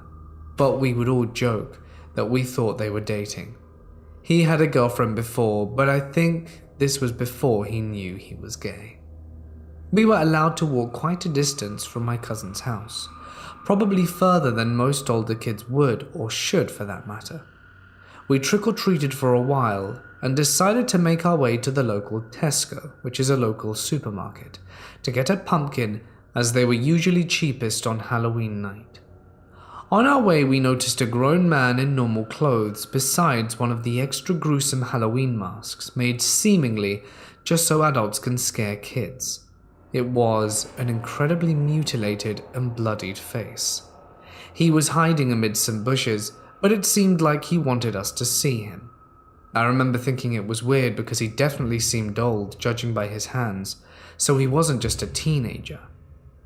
but we would all joke that we thought they were dating. He had a girlfriend before, but I think this was before he knew he was gay. We were allowed to walk quite a distance from my cousin's house, probably further than most older kids would or should for that matter. We trick-or-treated for a while and decided to make our way to the local Tesco, which is a local supermarket, to get a pumpkin as they were usually cheapest on Halloween night. On our way, we noticed a grown man in normal clothes besides one of the extra gruesome Halloween masks made seemingly just so adults can scare kids. It was an incredibly mutilated and bloodied face. He was hiding amid some bushes, but it seemed like he wanted us to see him. I remember thinking it was weird because he definitely seemed old, judging by his hands, so he wasn't just a teenager.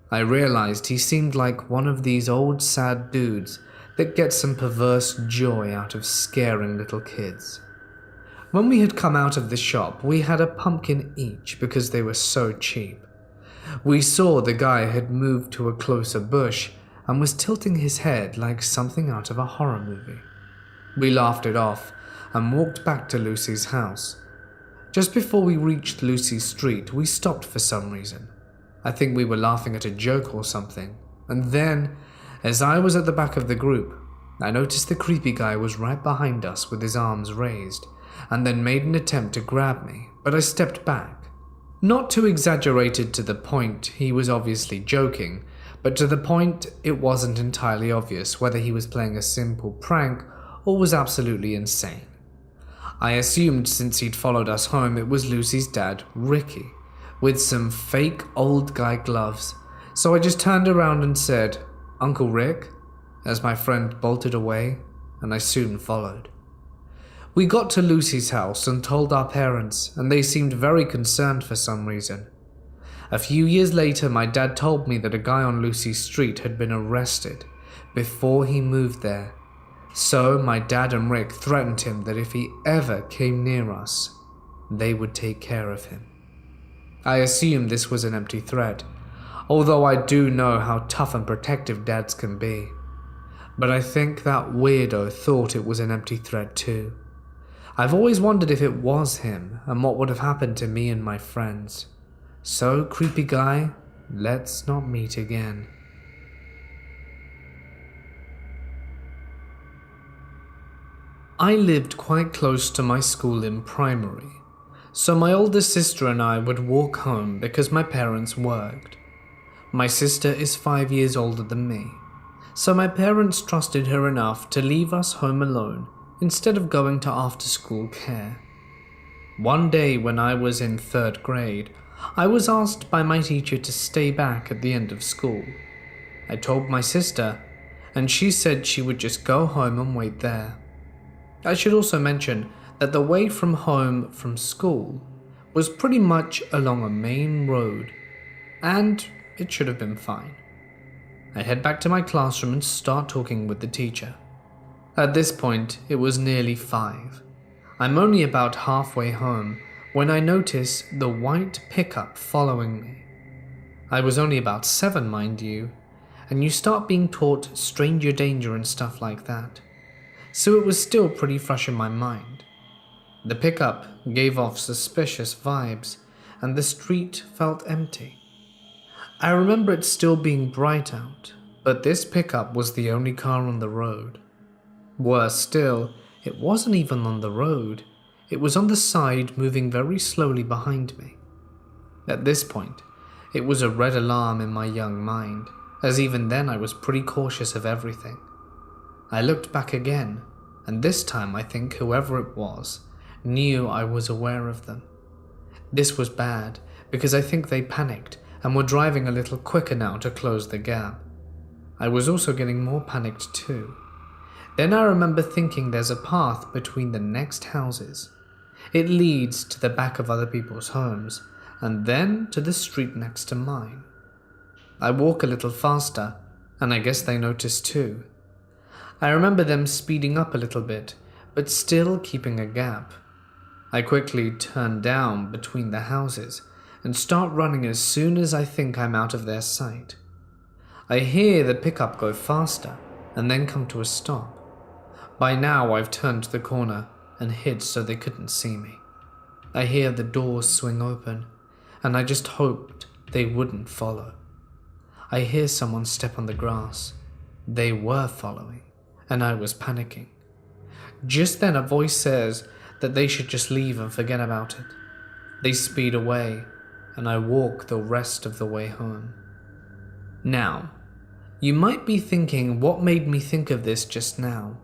I realized he seemed like one of these old sad dudes that get some perverse joy out of scaring little kids. When we had come out of the shop, we had a pumpkin each because they were so cheap. We saw the guy had moved to a closer bush and was tilting his head like something out of a horror movie. We laughed it off and walked back to Lucy's house. Just before we reached Lucy's street, we stopped for some reason. I think we were laughing at a joke or something, and then, as I was at the back of the group, I noticed the creepy guy was right behind us with his arms raised, and then made an attempt to grab me, but I stepped back. Not too exaggerated to the point he was obviously joking, but to the point it wasn't entirely obvious whether he was playing a simple prank or was absolutely insane. I assumed since he'd followed us home it was Lucy's dad, Ricky, with some fake old guy gloves, so I just turned around and said, "Uncle Rick," as my friend bolted away, and I soon followed. We got to Lucy's house and told our parents, and they seemed very concerned for some reason. A few years later, my dad told me that a guy on Lucy's street had been arrested before he moved there, so my dad and Rick threatened him that if he ever came near us, they would take care of him. I assumed this was an empty threat, although I do know how tough and protective dads can be. But I think that weirdo thought it was an empty threat too. I've always wondered if it was him and what would have happened to me and my friends. So, creepy guy, let's not meet again. I lived quite close to my school in primary, so my older sister and I would walk home because my parents worked. My sister is 5 years older than me, so my parents trusted her enough to leave us home alone instead of going to after-school care. One day when I was in 3rd grade, I was asked by my teacher to stay back at the end of school. I told my sister, and she said she would just go home and wait there. I should also mention that the way from home from school was pretty much along a main road, and it should have been fine. I head back to my classroom and start talking with the teacher. At this point, it was nearly 5. I'm only about halfway home when I notice the white pickup following me. I was only about 7, mind you, and you start being taught stranger danger and stuff like that. So it was still pretty fresh in my mind. The pickup gave off suspicious vibes, and the street felt empty. I remember it still being bright out, but this pickup was the only car on the road. Worse still, it wasn't even on the road. It was on the side, moving very slowly behind me. At this point, it was a red alarm in my young mind, as even then I was pretty cautious of everything. I looked back again, and this time I think whoever it was knew I was aware of them. This was bad, because I think they panicked and were driving a little quicker now to close the gap. I was also getting more panicked too. Then I remember thinking there's a path between the next houses. It leads to the back of other people's homes, and then to the street next to mine. I walk a little faster, and I guess they noticed too. I remember them speeding up a little bit, but still keeping a gap. I quickly turn down between the houses and start running as soon as I think I'm out of their sight. I hear the pickup go faster and then come to a stop. By now I've turned the corner and hid so they couldn't see me. I hear the doors swing open, and I just hoped they wouldn't follow. I hear someone step on the grass. They were following, and I was panicking. Just then a voice says that they should just leave and forget about it. They speed away, and I walk the rest of the way home. Now, you might be thinking what made me think of this just now.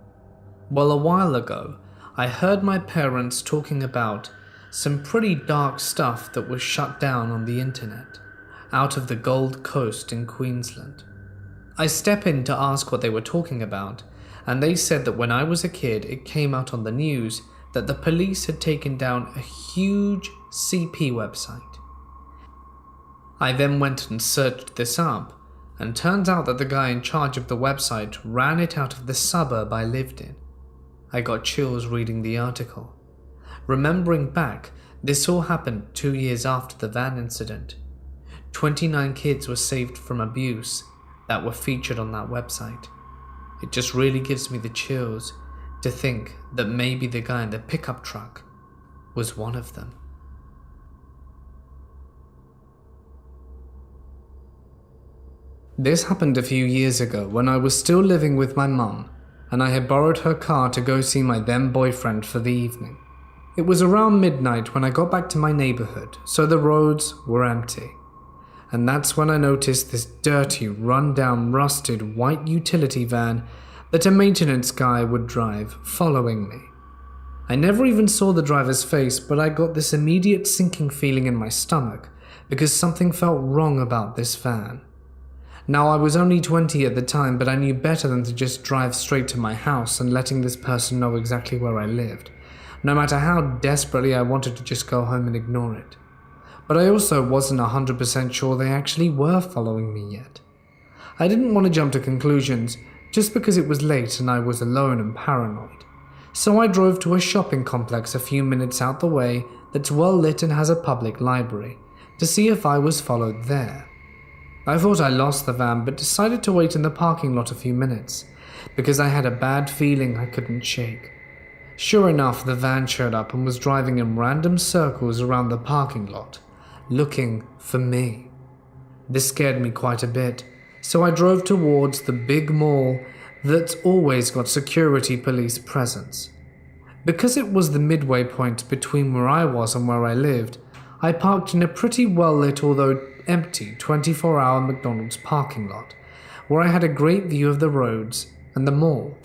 Well, a while ago, I heard my parents talking about some pretty dark stuff that was shut down on the internet, out of the Gold Coast in Queensland. I step in to ask what they were talking about, and they said that when I was a kid it came out on the news that the police had taken down a huge CP website. I then went and searched this up, and turns out that the guy in charge of the website ran it out of the suburb I lived in. I got chills reading the article. Remembering back, this all happened 2 years after the van incident. 29 kids were saved from abuse that were featured on that website. It just really gives me the chills to think that maybe the guy in the pickup truck was one of them. This happened a few years ago when I was still living with my mum, and I had borrowed her car to go see my then boyfriend for the evening. It was around midnight when I got back to my neighborhood, so the roads were empty. And that's when I noticed this dirty, run-down, rusted white utility van that a maintenance guy would drive, following me. I never even saw the driver's face, but I got this immediate sinking feeling in my stomach because something felt wrong about this van. Now, I was only 20 at the time, but I knew better than to just drive straight to my house and letting this person know exactly where I lived, no matter how desperately I wanted to just go home and ignore it. But I also wasn't 100% sure they actually were following me yet. I didn't want to jump to conclusions just because it was late and I was alone and paranoid. So I drove to a shopping complex a few minutes out the way that's well lit and has a public library to see if I was followed there. I thought I lost the van, but decided to wait in the parking lot a few minutes because I had a bad feeling I couldn't shake. Sure enough, the van showed up and was driving in random circles around the parking lot, looking for me. This scared me quite a bit, so I drove towards the big mall that's always got security police presence. Because it was the midway point between where I was and where I lived, I parked in a pretty well-lit although empty 24-hour McDonald's parking lot, where I had a great view of the roads and the mall.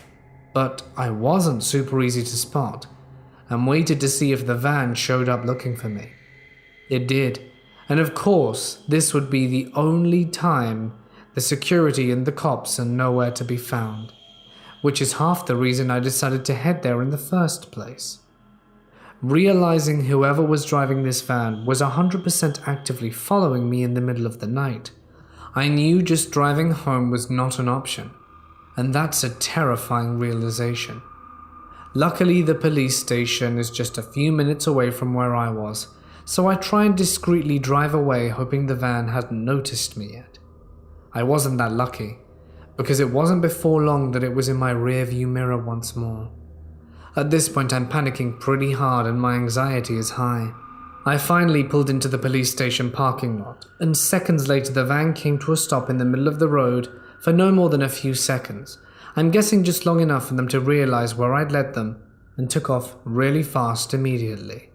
But I wasn't super easy to spot, and waited to see if the van showed up looking for me. It did, and of course, this would be the only time the security and the cops are nowhere to be found, which is half the reason I decided to head there in the first place. Realizing whoever was driving this van was 100% actively following me in the middle of the night, I knew just driving home was not an option, and that's a terrifying realization. Luckily, the police station is just a few minutes away from where I was, so I try and discreetly drive away, hoping the van hadn't noticed me yet. I wasn't that lucky, because it wasn't before long that it was in my rearview mirror once more. At this point, I'm panicking pretty hard and my anxiety is high. I finally pulled into the police station parking lot, and seconds later the van came to a stop in the middle of the road for no more than a few seconds. I'm guessing just long enough for them to realize where I'd led them, and took off really fast immediately.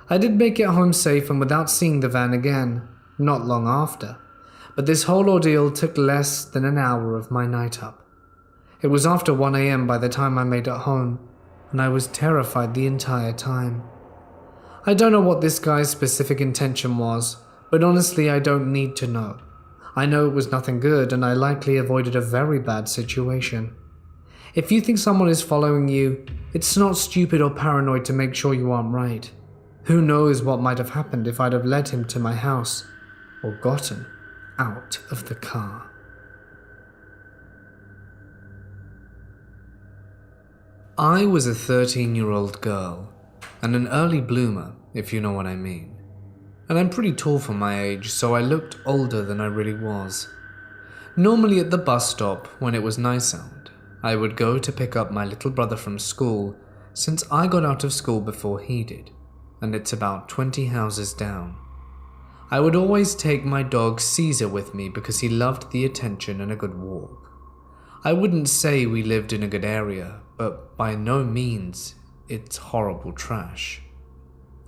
I did make it home safe and without seeing the van again, not long after, but this whole ordeal took less than an hour of my night up. It was after 1 a.m. by the time I made it home, and I was terrified the entire time. I don't know what this guy's specific intention was, but honestly I don't need to know. I know it was nothing good, and I likely avoided a very bad situation. If you think someone is following you, it's not stupid or paranoid to make sure you aren't right. Who knows what might have happened if I'd have led him to my house, or gotten out of the car. I was a 13-year-old girl, and an early bloomer, if you know what I mean. And I'm pretty tall for my age, so I looked older than I really was. Normally at the bus stop, when it was nice out, I would go to pick up my little brother from school, since I got out of school before he did, and it's about 20 houses down. I would always take my dog Caesar with me because he loved the attention and a good walk. I wouldn't say we lived in a good area, but by no means it's horrible trash.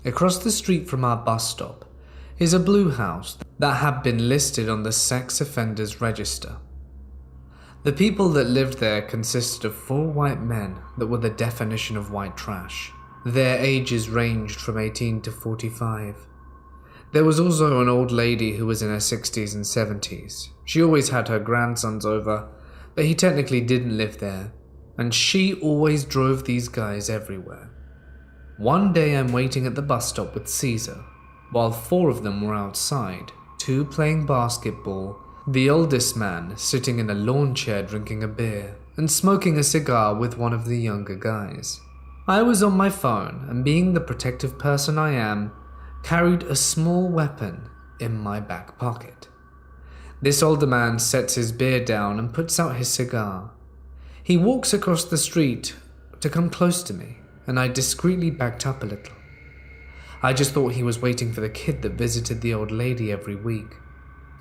Across the street from our bus stop is a blue house that had been listed on the sex offenders register. The people that lived there consisted of 4 white men that were the definition of white trash. Their ages ranged from 18 to 45. There was also an old lady who was in her 60s and 70s. She always had her grandsons over, but he technically didn't live there, and she always drove these guys everywhere. One day I'm waiting at the bus stop with Caesar, while 4 of them were outside, 2 playing basketball, the oldest man sitting in a lawn chair drinking a beer, and smoking a cigar with one of the younger guys. I was on my phone, and being the protective person I am, carried a small weapon in my back pocket. This older man sets his beer down and puts out his cigar. He walks across the street to come close to me, and I discreetly backed up a little. I just thought he was waiting for the kid that visited the old lady every week.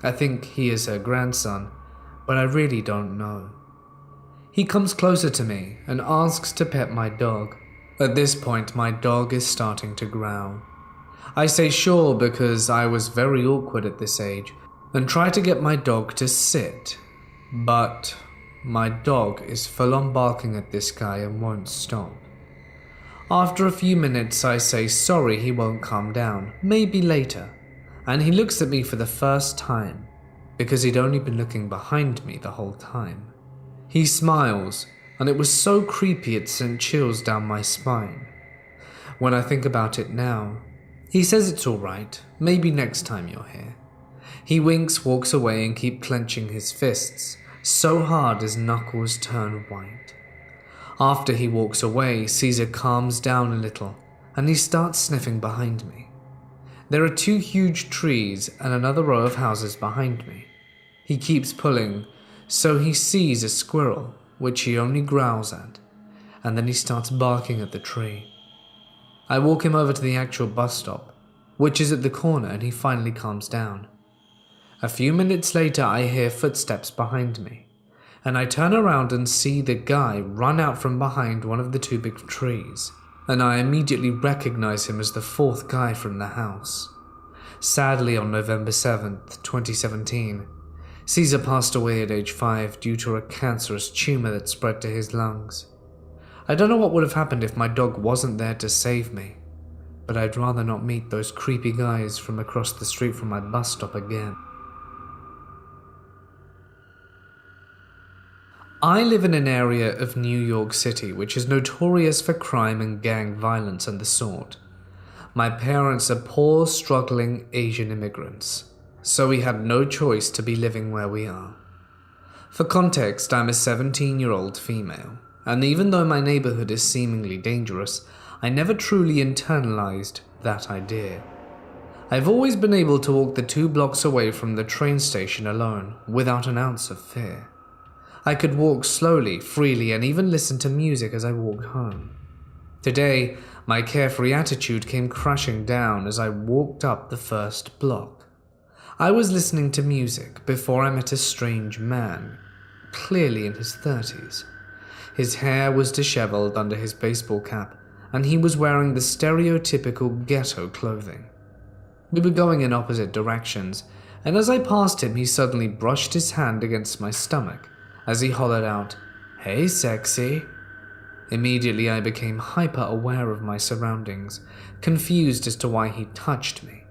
I think he is her grandson, but I really don't know. He comes closer to me and asks to pet my dog. At this point, my dog is starting to growl. I say sure because I was very awkward at this age, and try to get my dog to sit, but my dog is full on barking at this guy and won't stop. After a few minutes, I say sorry he won't calm down, maybe later, and he looks at me for the first time, because he'd only been looking behind me the whole time. He smiles, and it was so creepy it sent chills down my spine. When I think about it now, he says it's alright, maybe next time you're here. He winks, walks away, and keeps clenching his fists, so hard his knuckles turn white. After he walks away, Caesar calms down a little, and he starts sniffing behind me. There are 2 huge trees and another row of houses behind me. He keeps pulling, so he sees a squirrel, which he only growls at, and then he starts barking at the tree. I walk him over to the actual bus stop, which is at the corner, and he finally calms down. A few minutes later, I hear footsteps behind me, and I turn around and see the guy run out from behind one of the 2 big trees. and I immediately recognize him as the fourth guy from the house. Sadly, on November 7th, 2017, Caesar passed away at age 5 due to a cancerous tumor that spread to his lungs. I don't know what would have happened if my dog wasn't there to save me, but I'd rather not meet those creepy guys from across the street from my bus stop again. I live in an area of New York City which is notorious for crime and gang violence and the sort. My parents are poor, struggling Asian immigrants, so we had no choice to be living where we are. For context, I'm a 17-year-old female, and even though my neighborhood is seemingly dangerous, I never truly internalized that idea. I've always been able to walk the 2 blocks away from the train station alone, without an ounce of fear. I could walk slowly, freely, and even listen to music as I walked home. Today, my carefree attitude came crashing down as I walked up the first block. I was listening to music before I met a strange man, clearly in his 30s. His hair was disheveled under his baseball cap, and he was wearing the stereotypical ghetto clothing. We were going in opposite directions, and as I passed him, he suddenly brushed his hand against my stomach as he hollered out, "Hey, sexy." Immediately, I became hyper-aware of my surroundings, confused as to why he touched me.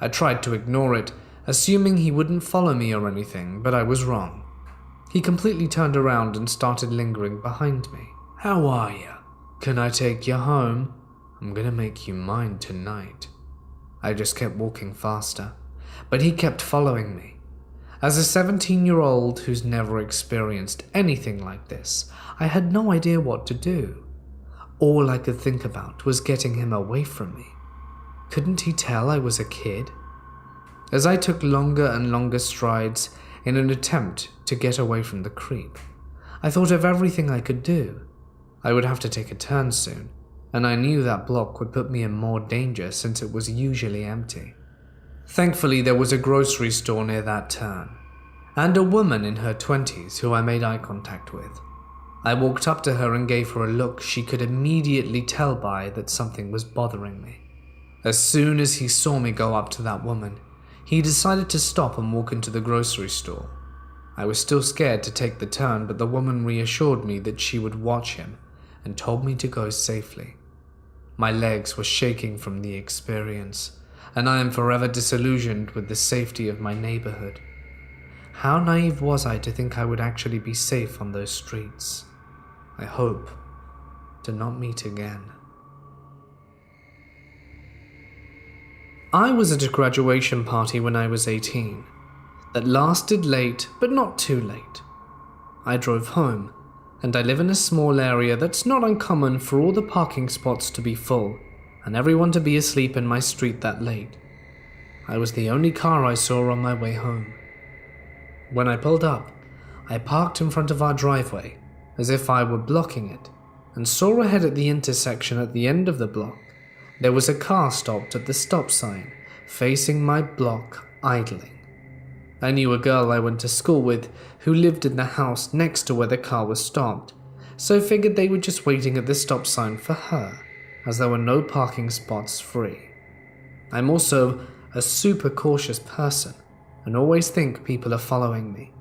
I tried to ignore it, assuming he wouldn't follow me or anything, but I was wrong. He completely turned around and started lingering behind me. "How are ya? Can I take you home? I'm gonna make you mine tonight." I just kept walking faster, but he kept following me. As a 17-year-old who's never experienced anything like this, I had no idea what to do. All I could think about was getting him away from me. Couldn't he tell I was a kid? As I took longer and longer strides in an attempt to get away from the creep, I thought of everything I could do. I would have to take a turn soon, and I knew that block would put me in more danger since it was usually empty. Thankfully, there was a grocery store near that turn, and a woman in her 20s who I made eye contact with. I walked up to her and gave her a look she could immediately tell by that something was bothering me. As soon as he saw me go up to that woman, he decided to stop and walk into the grocery store. I was still scared to take the turn, but the woman reassured me that she would watch him and told me to go safely. My legs were shaking from the experience, and I am forever disillusioned with the safety of my neighborhood. How naive was I to think I would actually be safe on those streets? I hope to not meet again. I was at a graduation party when I was 18 that lasted late, but not too late. I drove home, and I live in a small area that's not uncommon for all the parking spots to be full and everyone to be asleep in my street that late. I was the only car I saw on my way home. When I pulled up, I parked in front of our driveway as if I were blocking it, and saw ahead at the intersection at the end of the block. There was a car stopped at the stop sign, facing my block, idling. I knew a girl I went to school with who lived in the house next to where the car was stopped, so figured they were just waiting at the stop sign for her, as there were no parking spots free. I'm also a super cautious person and always think people are following me.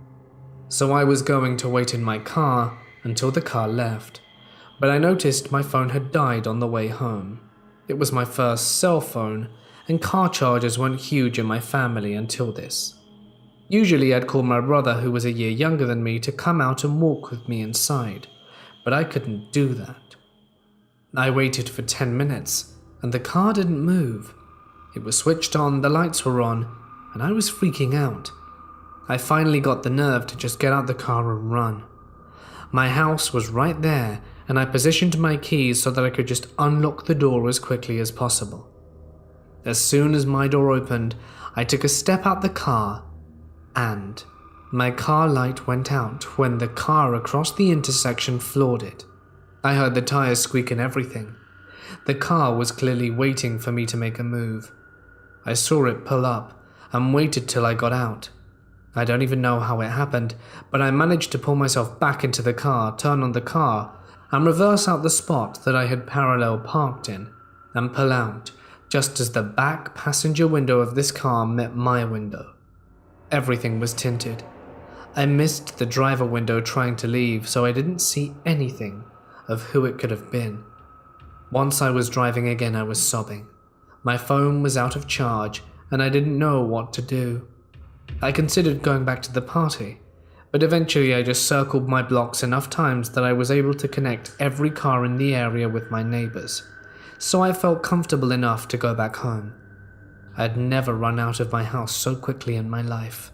So I was going to wait in my car until the car left, but I noticed my phone had died on the way home. It was my first cell phone, and car chargers weren't huge in my family until this. Usually I'd call my brother, who was a year younger than me, to come out and walk with me inside, but I couldn't do that. I waited for 10 minutes, and the car didn't move. It was switched on, the lights were on, and I was freaking out. I finally got the nerve to just get out the car and run. My house was right there, and I positioned my keys so that I could just unlock the door as quickly as possible. As soon as my door opened, I took a step out the car, and my car light went out when the car across the intersection floored it. I heard the tires squeak and everything. The car was clearly waiting for me to make a move. I saw it pull up and waited till I got out. I don't even know how it happened, but I managed to pull myself back into the car, turn on the car, and reverse out the spot that I had parallel parked in, and pull out just as the back passenger window of this car met my window. Everything was tinted. I missed the driver window trying to leave, so I didn't see anything of who it could have been. Once I was driving again, I was sobbing. My phone was out of charge, and I didn't know what to do. I considered going back to the party, but eventually I just circled my blocks enough times that I was able to connect every car in the area with my neighbors, so I felt comfortable enough to go back home. I'd never run out of my house so quickly in my life.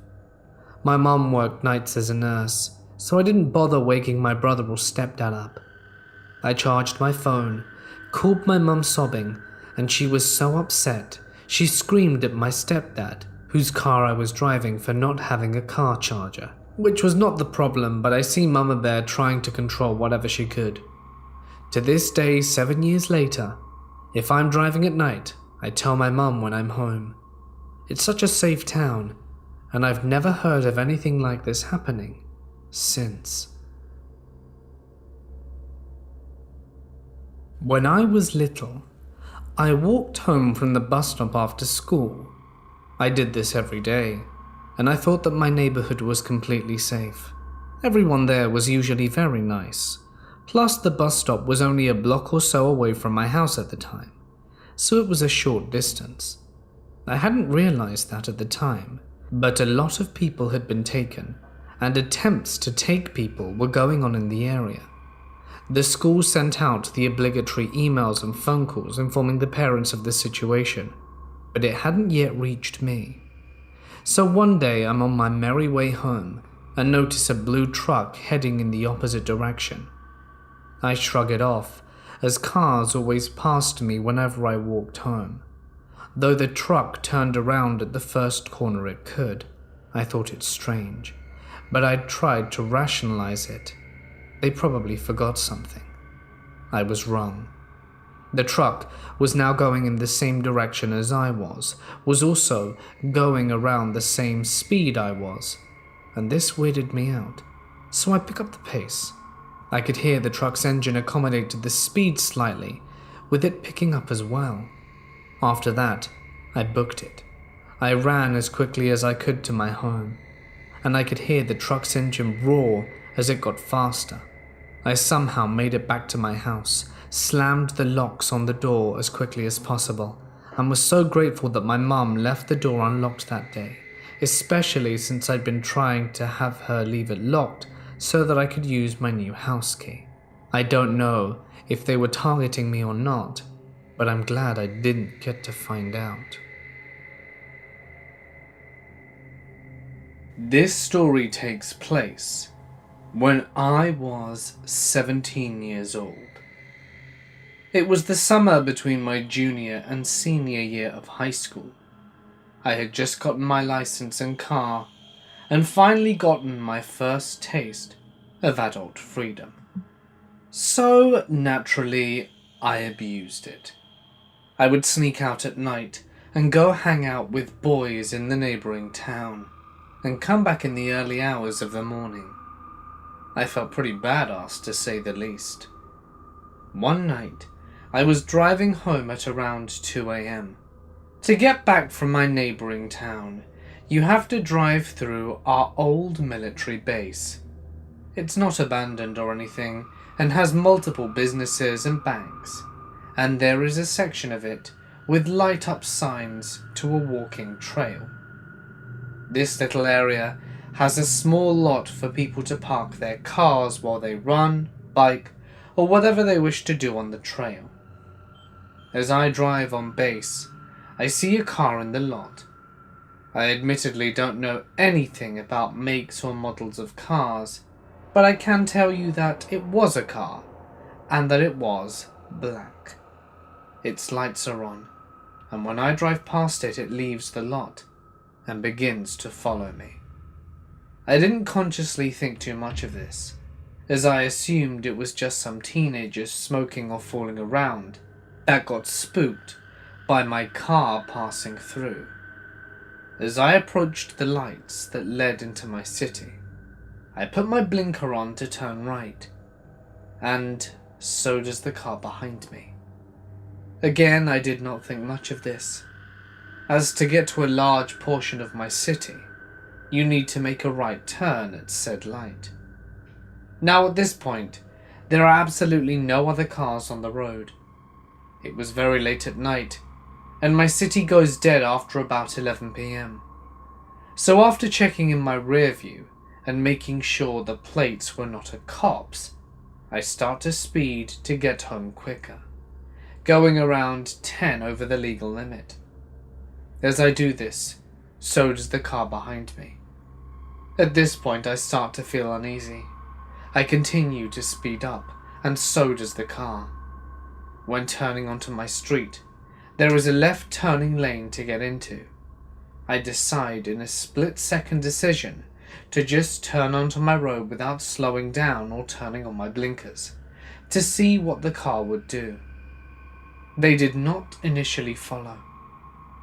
My mum worked nights as a nurse, so I didn't bother waking my brother or stepdad up. I charged my phone, called my mum sobbing, and she was so upset, she screamed at my stepdad, whose car I was driving, for not having a car charger. Which was not the problem, but I see Mama Bear trying to control whatever she could. To this day, 7 years later, if I'm driving at night, I tell my mum when I'm home. It's such a safe town, and I've never heard of anything like this happening since. When I was little, I walked home from the bus stop after school. I did this every day, and I thought that my neighborhood was completely safe. Everyone there was usually very nice. Plus, the bus stop was only a block or so away from my house at the time, so it was a short distance. I hadn't realized that at the time, but a lot of people had been taken, and attempts to take people were going on in the area. The school sent out the obligatory emails and phone calls informing the parents of the situation, but it hadn't yet reached me. So one day I'm on my merry way home and notice a blue truck heading in the opposite direction. I shrug it off, as cars always passed me whenever I walked home. Though the truck turned around at the first corner it could, I thought it strange, but I tried to rationalize it. They probably forgot something. I was wrong. The truck was now going in the same direction as I was also going around the same speed I was, and this weirded me out, so I pick up the pace. I could hear the truck's engine accommodated the speed slightly, with it picking up as well. After that, I booked it. I ran as quickly as I could to my home, and I could hear the truck's engine roar as it got faster. I somehow made it back to my house, slammed the locks on the door as quickly as possible, and was so grateful that my mum left the door unlocked that day, especially since I'd been trying to have her leave it locked so that I could use my new house key. I don't know if they were targeting me or not, but I'm glad I didn't get to find out. This story takes place when I was 17 years old. It was the summer between my junior and senior year of high school. I had just gotten my license and car, and finally gotten my first taste of adult freedom. So, naturally, I abused it. I would sneak out at night and go hang out with boys in the neighboring town, and come back in the early hours of the morning. I felt pretty badass, to say the least. One night, I was driving home at around 2 a.m. To get back from my neighboring town, you have to drive through our old military base. It's not abandoned or anything, and has multiple businesses and banks, and there is a section of it with light-up signs to a walking trail. This little area has a small lot for people to park their cars while they run, bike, or whatever they wish to do on the trail. As I drive on base, I see a car in the lot. I admittedly don't know anything about makes or models of cars, but I can tell you that it was a car, and that it was black. Its lights are on, and when I drive past it, it leaves the lot and begins to follow me. I didn't consciously think too much of this, as I assumed it was just some teenagers smoking or fooling around that got spooked by my car passing through. As I approached the lights that led into my city, I put my blinker on to turn right, and so does the car behind me. Again, I did not think much of this, as to get to a large portion of my city, you need to make a right turn at said light. Now at this point, there are absolutely no other cars on the road. It was very late at night, and my city goes dead after about 11 PM. So after checking in my rear view and making sure the plates were not a cop's, I start to speed to get home quicker, going around 10 over the legal limit. As I do this, so does the car behind me. At this point, I start to feel uneasy. I continue to speed up, and so does the car. When turning onto my street, there is a left turning lane to get into. I decide in a split-second decision to just turn onto my road without slowing down or turning on my blinkers, to see what the car would do. They did not initially follow,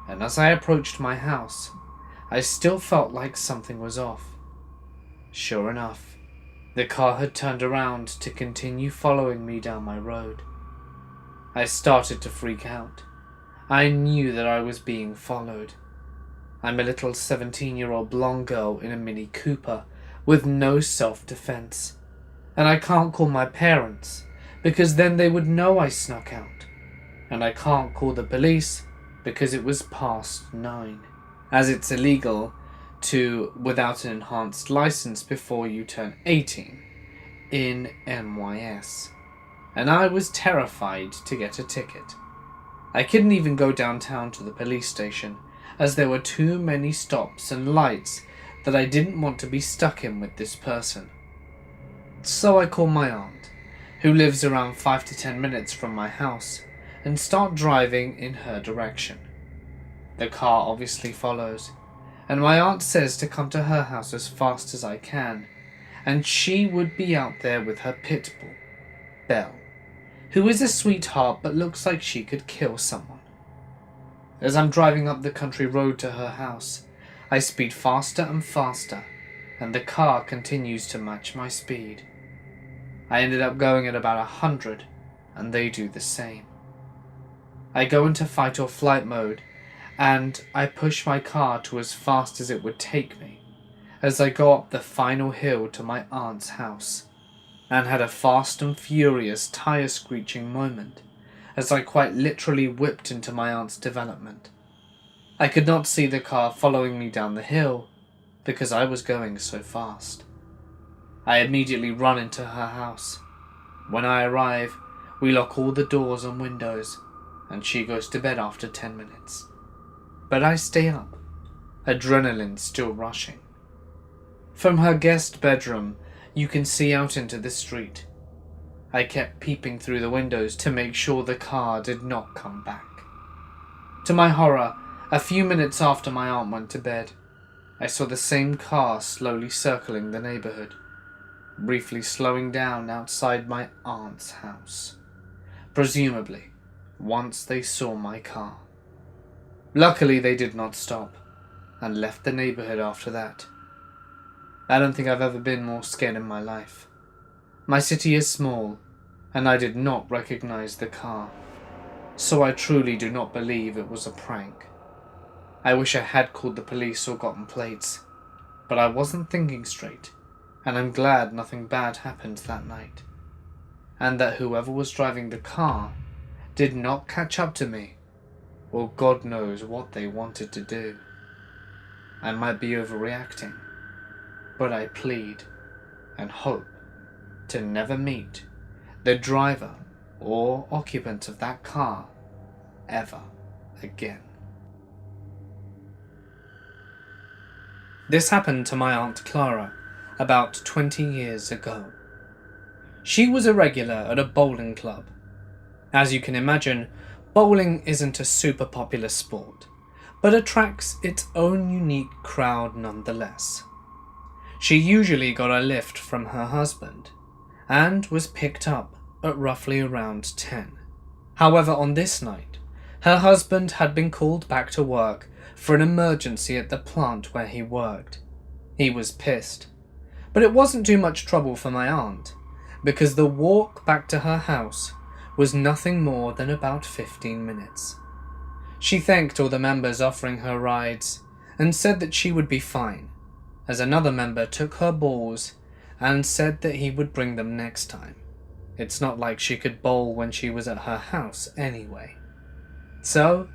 and as I approached my house, I still felt like something was off. Sure enough, the car had turned around to continue following me down my road. I started to freak out. I knew that I was being followed. I'm a little 17-year-old blonde girl in a Mini Cooper with no self-defense, and I can't call my parents because then they would know I snuck out, and I can't call the police because it was past 9, as it's illegal to without an enhanced license before you turn 18 in NYS, and I was terrified to get a ticket. I couldn't even go downtown to the police station as there were too many stops and lights that I didn't want to be stuck in with this person. So I called my aunt, who lives around 5 to 10 minutes from my house, and start driving in her direction. The car obviously follows, and my aunt says to come to her house as fast as I can, and she would be out there with her pit bull, Belle, who is a sweetheart but looks like she could kill someone. As I'm driving up the country road to her house, I speed faster and faster, and the car continues to match my speed. I ended up going at about 100, and they do the same. I go into fight or flight mode, and I push my car to as fast as it would take me as I go up the final hill to my aunt's house, and had a fast and furious tire screeching moment as I quite literally whipped into my aunt's development. I could not see the car following me down the hill because I was going so fast. I immediately run into her house. When I arrive, we lock all the doors and windows, and she goes to bed after 10 minutes. But I stay up, adrenaline still rushing. From her guest bedroom, you can see out into the street. I kept peeping through the windows to make sure the car did not come back. To my horror, a few minutes after my aunt went to bed, I saw the same car slowly circling the neighborhood, briefly slowing down outside my aunt's house, presumably once they saw my car. Luckily, they did not stop, and left the neighborhood after that. I don't think I've ever been more scared in my life. My city is small, and I did not recognize the car, so I truly do not believe it was a prank. I wish I had called the police or gotten plates, but I wasn't thinking straight, and I'm glad nothing bad happened that night, and that whoever was driving the car did not catch up to me, or God knows what they wanted to do. I might be overreacting, but I plead and hope to never meet the driver or occupant of that car ever again. This happened to my Aunt Clara about 20 years ago. She was a regular at a bowling club. As you can imagine, bowling isn't a super popular sport, but attracts its own unique crowd nonetheless. She usually got a lift from her husband, and was picked up at roughly around 10. However, on this night, her husband had been called back to work for an emergency at the plant where he worked. He was pissed, but it wasn't too much trouble for my aunt, because the walk back to her house was nothing more than about 15 minutes. She thanked all the members offering her rides and said that she would be fine, as another member took her balls and said that he would bring them next time. It's not like she could bowl when she was at her house anyway. So,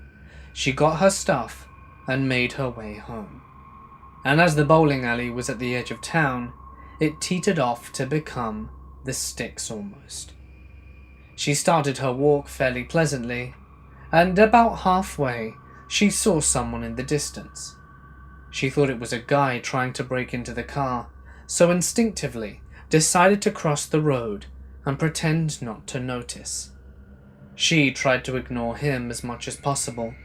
she got her stuff and made her way home. And as the bowling alley was at the edge of town, it teetered off to become the sticks almost. She started her walk fairly pleasantly, and about halfway, she saw someone in the distance. She thought it was a guy trying to break into the car, so instinctively decided to cross the road and pretend not to notice. She tried to ignore him as much as possible,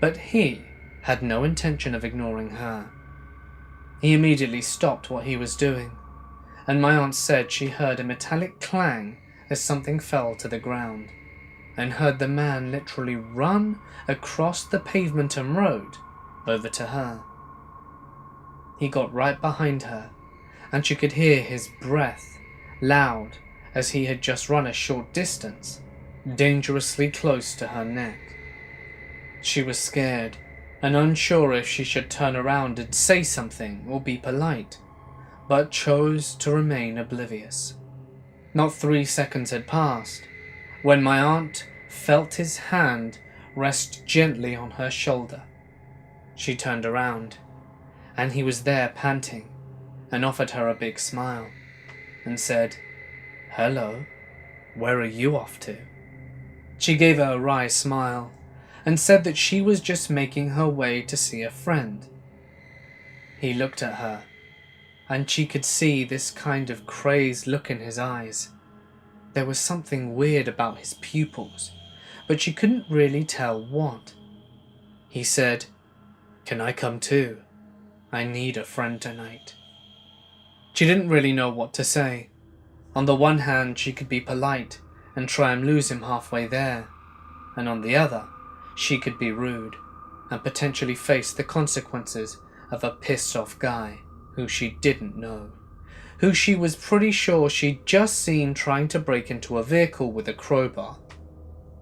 but he had no intention of ignoring her. He immediately stopped what he was doing, and my aunt said she heard a metallic clang as something fell to the ground, and heard the man literally run across the pavement and road over to her. He got right behind her, and she could hear his breath loud as he had just run a short distance, dangerously close to her neck. She was scared and unsure if she should turn around and say something or be polite, but chose to remain oblivious. Not 3 seconds had passed when my aunt felt his hand rest gently on her shoulder. She turned around, and he was there panting, and offered her a big smile, and said, "Hello, where are you off to?" She gave her a wry smile, and said that she was just making her way to see a friend. He looked at her, and she could see this kind of crazed look in his eyes. There was something weird about his pupils, but she couldn't really tell what. He said, "Can I come too? I need a friend tonight." She didn't really know what to say. On the one hand, she could be polite and try and lose him halfway there, and on the other, she could be rude and potentially face the consequences of a pissed-off guy who she didn't know, who she was pretty sure she'd just seen trying to break into a vehicle with a crowbar.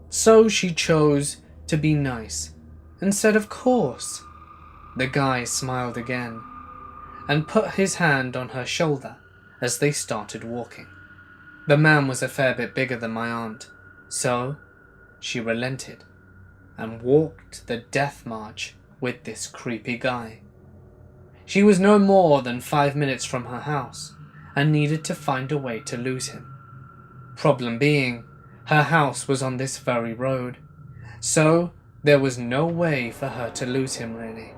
So she chose to be nice and said, "Of course." The guy smiled again and put his hand on her shoulder as they started walking. The man was a fair bit bigger than my aunt, so she relented and walked the death march with this creepy guy. She was no more than 5 minutes from her house and needed to find a way to lose him. Problem being, her house was on this very road, so there was no way for her to lose him really,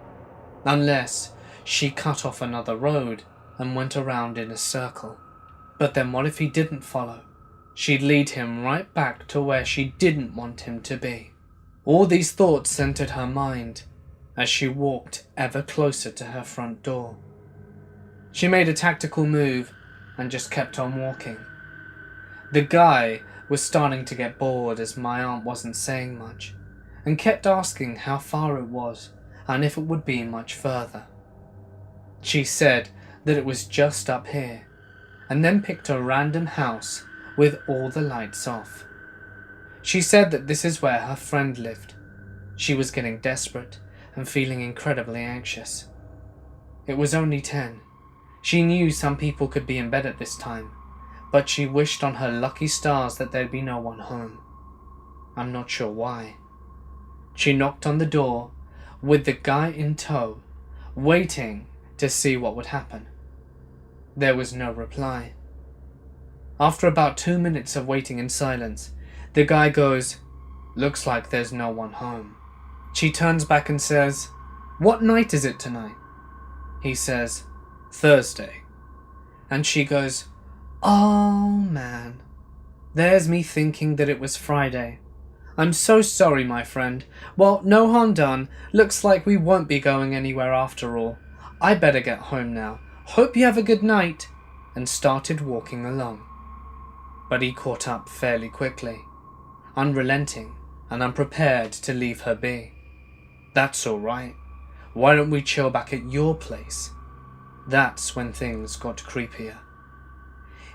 unless she cut off another road and went around in a circle. But then what if he didn't follow? She'd lead him right back to where she didn't want him to be. All these thoughts entered her mind as she walked ever closer to her front door. She made a tactical move and just kept on walking. The guy was starting to get bored as my aunt wasn't saying much, and kept asking how far it was and if it would be much further. She said that it was just up here, and then picked a random house with all the lights off. She said that this is where her friend lived. She was getting desperate and feeling incredibly anxious. It was only 10. She knew some people could be in bed at this time, but she wished on her lucky stars that there'd be no one home. I'm not sure why. She knocked on the door with the guy in tow, waiting to see what would happen. There was no reply. After about 2 minutes of waiting in silence, the guy goes, "Looks like there's no one home." She turns back and says, "What night is it tonight?" He says, "Thursday." And she goes, "Oh man, there's me thinking that it was Friday. I'm so sorry, my friend. Well, no harm done. Looks like we won't be going anywhere after all. I better get home now. Hope you have a good night," and started walking along. But he caught up fairly quickly, unrelenting and unprepared to leave her be. "That's all right. Why don't we chill back at your place?" That's when things got creepier.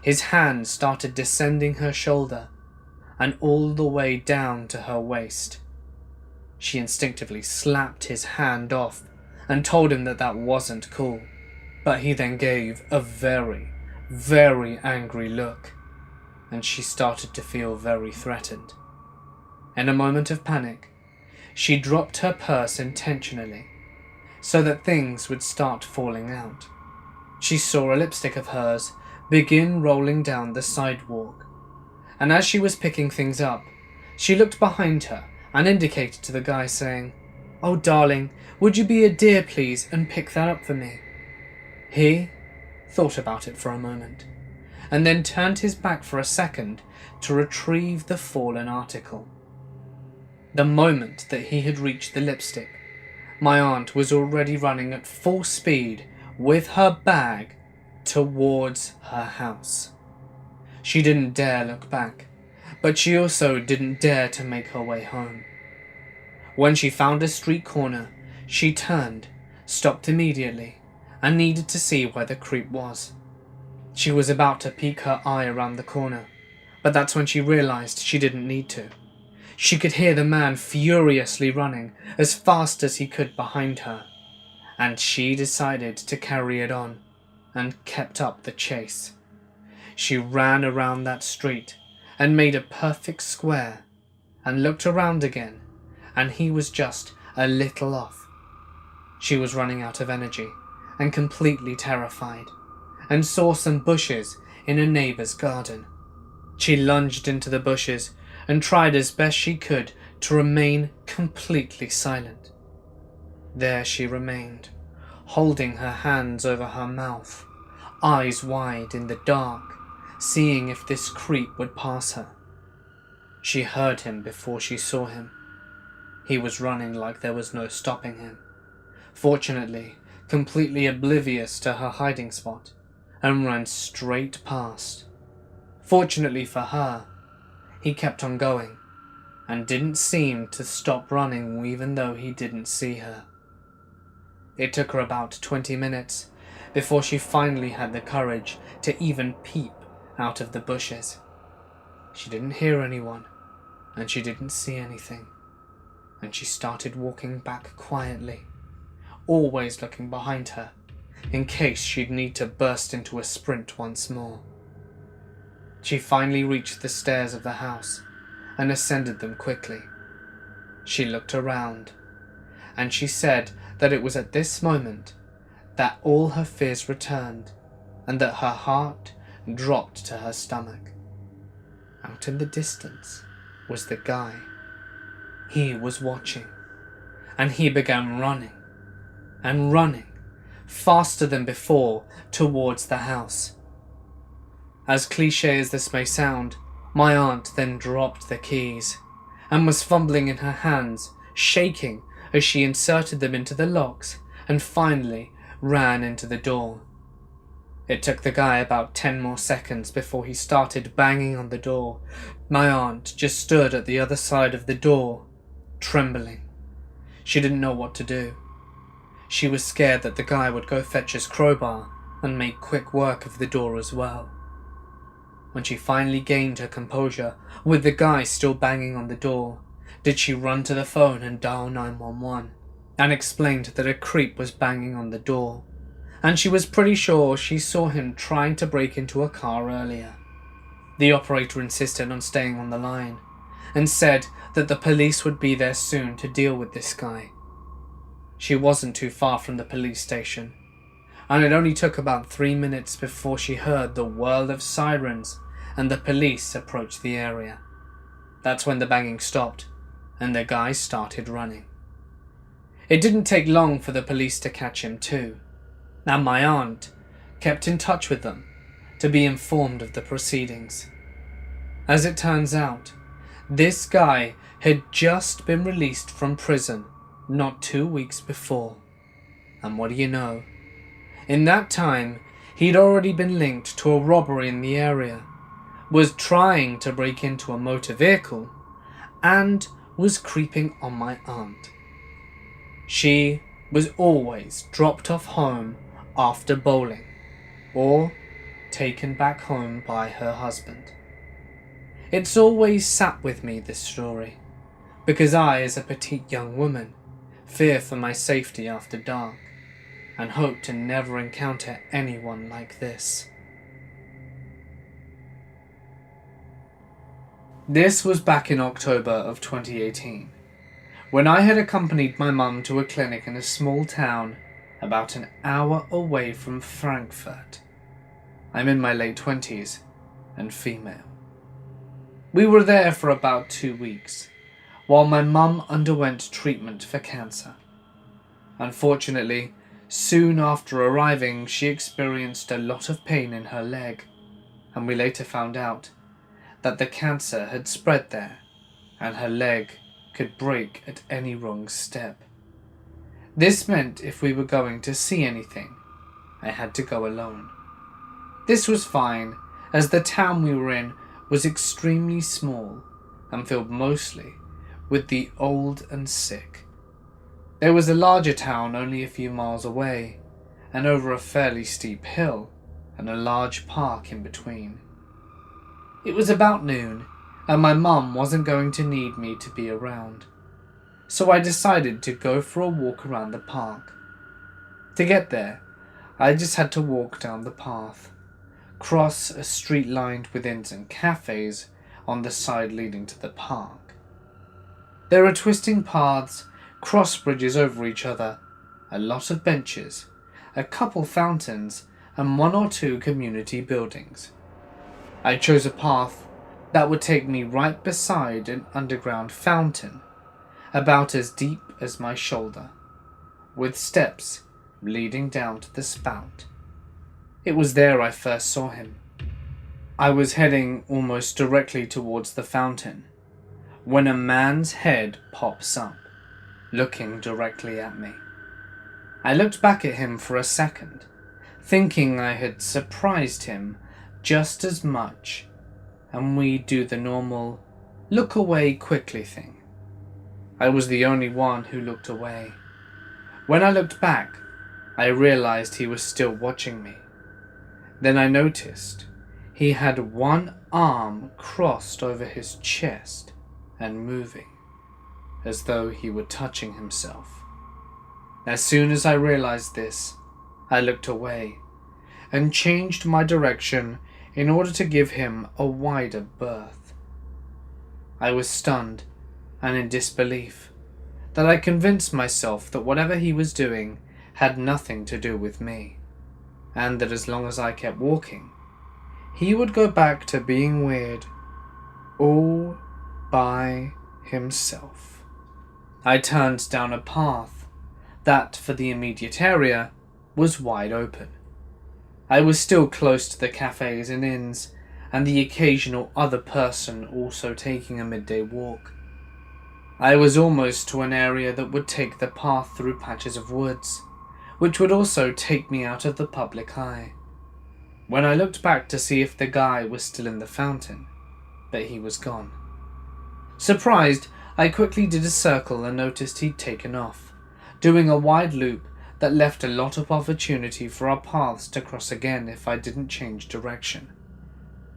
His hand started descending her shoulder and all the way down to her waist. She instinctively slapped his hand off and told him that that wasn't cool, but he then gave a very, very angry look, and she started to feel very threatened. In a moment of panic, she dropped her purse intentionally so that things would start falling out. She saw a lipstick of hers begin rolling down the sidewalk, and as she was picking things up, she looked behind her and indicated to the guy, saying, "Oh darling, would you be a dear please and pick that up for me?" He thought about it for a moment and then turned his back for a second to retrieve the fallen article. The moment that he had reached the lipstick, my aunt was already running at full speed with her bag towards her house. She didn't dare look back, but she also didn't dare to make her way home. When she found a street corner, she turned, stopped immediately, and needed to see where the creep was. She was about to peek her eye around the corner, but that's when she realized she didn't need to. She could hear the man furiously running as fast as he could behind her, and she decided to carry it on and kept up the chase. She ran around that street and made a perfect square and looked around again, and he was just a little off. She was running out of energy and completely terrified, and saw some bushes in a neighbor's garden. She lunged into the bushes and tried as best she could to remain completely silent. There she remained, holding her hands over her mouth, eyes wide in the dark, seeing if this creep would pass her. She heard him before she saw him. He was running like there was no stopping him, fortunately completely oblivious to her hiding spot, and ran straight past. Fortunately for her, he kept on going and didn't seem to stop running even though he didn't see her. It took her about 20 minutes before she finally had the courage to even peep out of the bushes. She didn't hear anyone, and she didn't see anything, and she started walking back quietly, always looking behind her in case she'd need to burst into a sprint once more. She finally reached the stairs of the house and ascended them quickly. She looked around, and she said that it was at this moment that all her fears returned and that her heart dropped to her stomach. Out in the distance was the guy. He was watching, and he began running and running faster than before towards the house. As cliche as this may sound, my aunt then dropped the keys and was fumbling in her hands, shaking as she inserted them into the locks and finally ran into the door. It took the guy about 10 more seconds before he started banging on the door. My aunt just stood at the other side of the door, trembling. She didn't know what to do. She was scared that the guy would go fetch his crowbar and make quick work of the door as well. When she finally gained her composure, with the guy still banging on the door, did she run to the phone and dial 911 and explained that a creep was banging on the door, and she was pretty sure she saw him trying to break into a car earlier. The operator insisted on staying on the line and said that the police would be there soon to deal with this guy. She wasn't too far from the police station, and it only took about 3 minutes before she heard the whirl of sirens and the police approached the area. That's when the banging stopped and the guy started running. It didn't take long for the police to catch him too, and my aunt kept in touch with them to be informed of the proceedings. As it turns out, this guy had just been released from prison not 2 weeks before. And what do you know? In that time, he'd already been linked to a robbery in the area, was trying to break into a motor vehicle, and was creeping on my aunt. She was always dropped off home after bowling, or taken back home by her husband. It's always sat with me, this story, because I, as a petite young woman, fear for my safety after dark, and hope to never encounter anyone like this. This was back in October of 2018, when I had accompanied my mum to a clinic in a small town about an hour away from Frankfurt. I'm in my late 20s and female. We were there for about 2 weeks, while my mum underwent treatment for cancer. Unfortunately, soon after arriving, she experienced a lot of pain in her leg, and we later found out that the cancer had spread there, and her leg could break at any wrong step. This meant if we were going to see anything, I had to go alone. This was fine, as the town we were in was extremely small and filled mostly with the old and sick. There was a larger town only a few miles away, and over a fairly steep hill, and a large park in between. It was about noon, and my mum wasn't going to need me to be around, so I decided to go for a walk around the park. To get there, I just had to walk down the path, cross a street lined with inns and cafes on the side leading to the park. There are twisting paths, cross bridges over each other, a lot of benches, a couple fountains, and 1 or 2 community buildings. I chose a path that would take me right beside an underground fountain, about as deep as my shoulder, with steps leading down to the spout. It was there I first saw him. I was heading almost directly towards the fountain, when a man's head pops up, looking directly at me. I looked back at him for a second, thinking I had surprised him just as much, and we do the normal look away quickly thing. I was the only one who looked away. When I looked back, I realized he was still watching me. Then I noticed he had one arm crossed over his chest and moving, as though he were touching himself. As soon as I realized this, I looked away and changed my direction in order to give him a wider berth. I was stunned and in disbelief that I convinced myself that whatever he was doing had nothing to do with me, and that as long as I kept walking, he would go back to being weird all by himself. I turned down a path that, for the immediate area, was wide open. I was still close to the cafes and inns, and the occasional other person also taking a midday walk. I was almost to an area that would take the path through patches of woods, which would also take me out of the public eye, when I looked back to see if the guy was still in the fountain, but he was gone. Surprised, I quickly did a circle and noticed he'd taken off, doing a wide loop that left a lot of opportunity for our paths to cross again if I didn't change direction.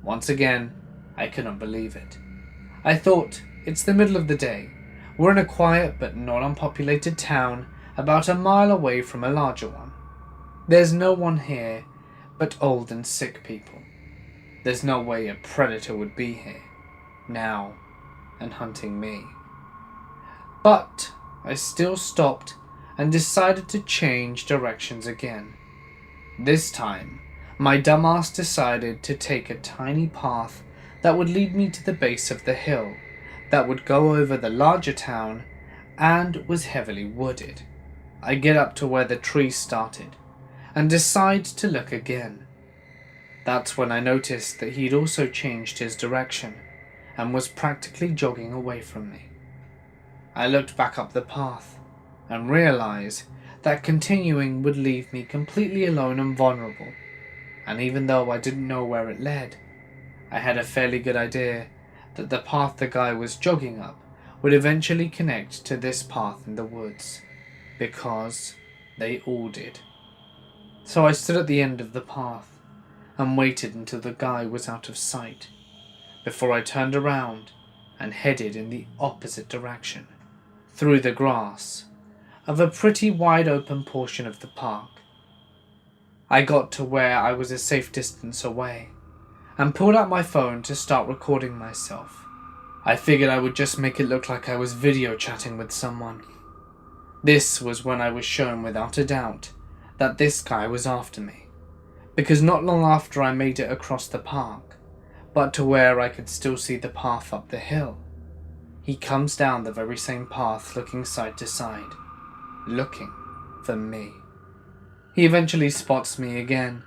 Once again, I couldn't believe it. I thought, it's the middle of the day. We're in a quiet but not unpopulated town about a mile away from a larger one. There's no one here but old and sick people. There's no way a predator would be here, now, and hunting me. But I still stopped and decided to change directions again. This time, my dumbass decided to take a tiny path that would lead me to the base of the hill that would go over the larger town and was heavily wooded. I get up to where the trees started and decide to look again. That's when I noticed that he'd also changed his direction and was practically jogging away from me. I looked back up the path and realized that continuing would leave me completely alone and vulnerable, and even though I didn't know where it led, I had a fairly good idea that the path the guy was jogging up would eventually connect to this path in the woods, because they all did. So I stood at the end of the path, and waited until the guy was out of sight before I turned around and headed in the opposite direction, through the grass of a pretty wide open portion of the park. I got to where I was a safe distance away and pulled out my phone to start recording myself. I figured I would just make it look like I was video chatting with someone. This was when I was shown without a doubt that this guy was after me, because not long after I made it across the park, but to where I could still see the path up the hill, he comes down the very same path, looking side to side, looking for me. He eventually spots me again,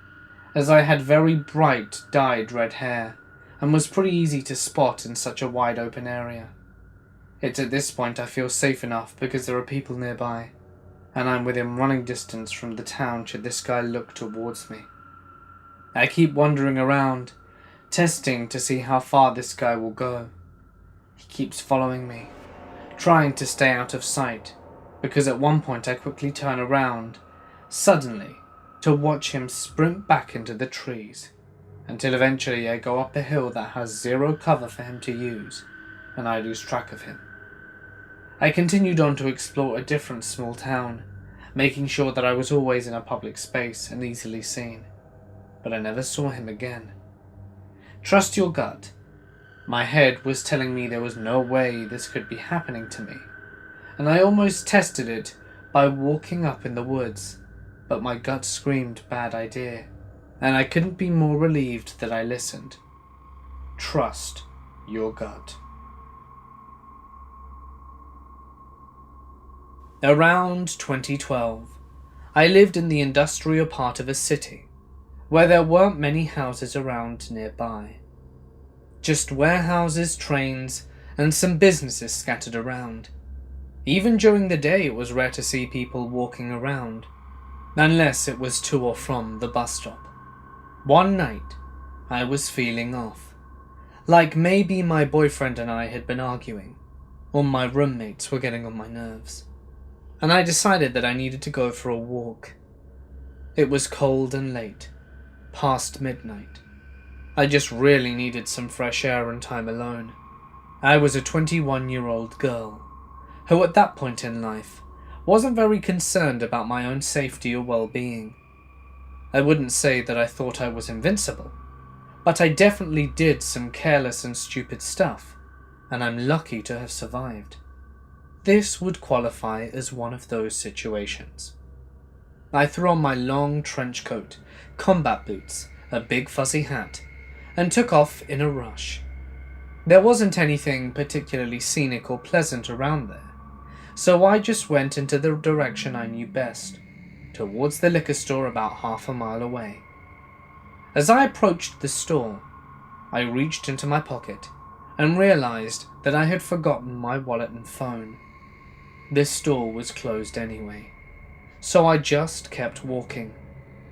as I had very bright dyed red hair and was pretty easy to spot in such a wide open area. It's at this point I feel safe enough because there are people nearby, and I'm within running distance from the town should this guy look towards me. I keep wandering around, testing to see how far this guy will go. He keeps following me, trying to stay out of sight, because at one point I quickly turn around, suddenly, to watch him sprint back into the trees, until eventually I go up a hill that has zero cover for him to use, and I lose track of him. I continued on to explore a different small town, making sure that I was always in a public space and easily seen, but I never saw him again. Trust your gut. My head was telling me there was no way this could be happening to me, and I almost tested it by walking up in the woods, but my gut screamed bad idea, and I couldn't be more relieved that I listened. Trust your gut. Around 2012, I lived in the industrial part of a city, where there weren't many houses around nearby. Just warehouses, trains, and some businesses scattered around. Even during the day it was rare to see people walking around, unless it was to or from the bus stop. One night, I was feeling off, like maybe my boyfriend and I had been arguing, or my roommates were getting on my nerves, and I decided that I needed to go for a walk. It was cold and late, past midnight. I just really needed some fresh air and time alone. I was a 21-year-old girl, who at that point in life wasn't very concerned about my own safety or well-being. I wouldn't say that I thought I was invincible, but I definitely did some careless and stupid stuff, and I'm lucky to have survived. This would qualify as one of those situations. I threw on my long trench coat, combat boots, a big fuzzy hat, and took off in a rush. There wasn't anything particularly scenic or pleasant around there, so I just went into the direction I knew best, towards the liquor store about half a mile away. As I approached the store, I reached into my pocket and realized that I had forgotten my wallet and phone. This store was closed anyway, so I just kept walking,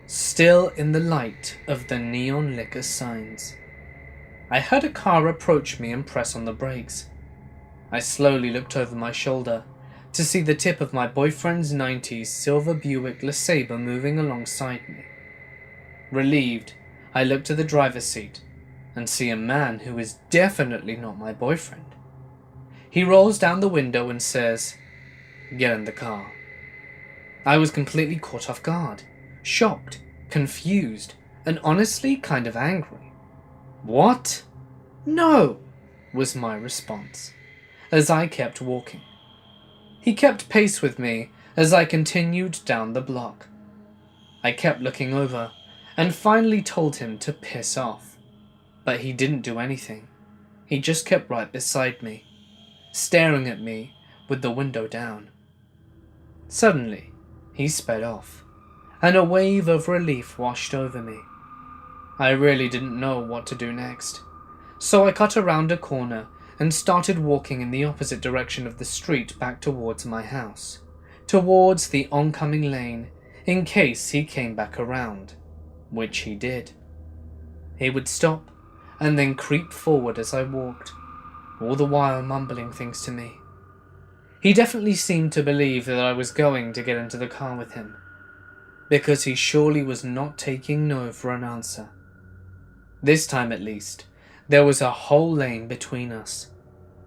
still in the light of the neon liquor signs. I heard a car approach me and press on the brakes. I slowly looked over my shoulder to see the tip of my boyfriend's 90s silver Buick LeSabre moving alongside me. Relieved, I look to the driver's seat and see a man who is definitely not my boyfriend. He rolls down the window and says, "Get in the car." I was completely caught off guard, shocked, confused, and honestly kind of angry. "What?" "No," was my response, as I kept walking. He kept pace with me as I continued down the block. I kept looking over and finally told him to piss off, but he didn't do anything. He just kept right beside me, staring at me with the window down. Suddenly, he sped off, and a wave of relief washed over me. I really didn't know what to do next, so I cut around a corner and started walking in the opposite direction of the street back towards my house, towards the oncoming lane in case he came back around, which he did. He would stop and then creep forward as I walked, all the while mumbling things to me. He definitely seemed to believe that I was going to get into the car with him, because he surely was not taking no for an answer. This time at least, there was a whole lane between us,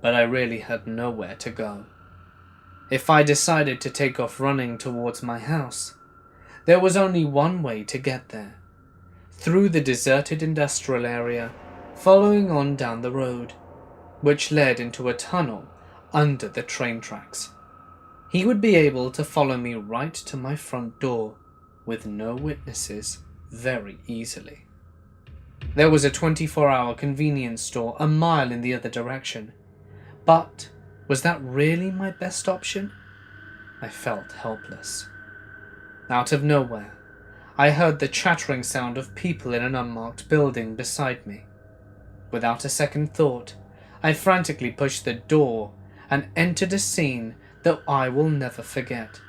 but I really had nowhere to go. If I decided to take off running towards my house, there was only one way to get there, through the deserted industrial area, following on down the road, which led into a tunnel under the train tracks. He would be able to follow me right to my front door, with no witnesses, very easily. There was a 24-hour convenience store a mile in the other direction, but was that really my best option? I felt helpless. Out of nowhere, I heard the chattering sound of people in an unmarked building beside me. Without a second thought, I frantically pushed the door and entered a scene that I will never forget.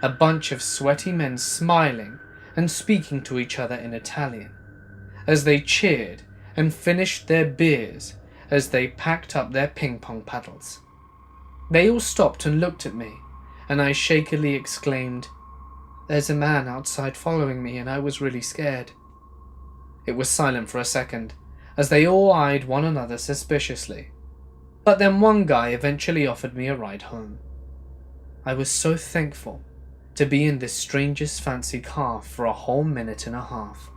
A bunch of sweaty men smiling and speaking to each other in Italian, as they cheered and finished their beers as they packed up their ping-pong paddles. They all stopped and looked at me, and I shakily exclaimed, "There's a man outside following me, and I was really scared." It was silent for a second, as they all eyed one another suspiciously, but then one guy eventually offered me a ride home. I was so thankful to be in this stranger's fancy car for a whole minute and a half.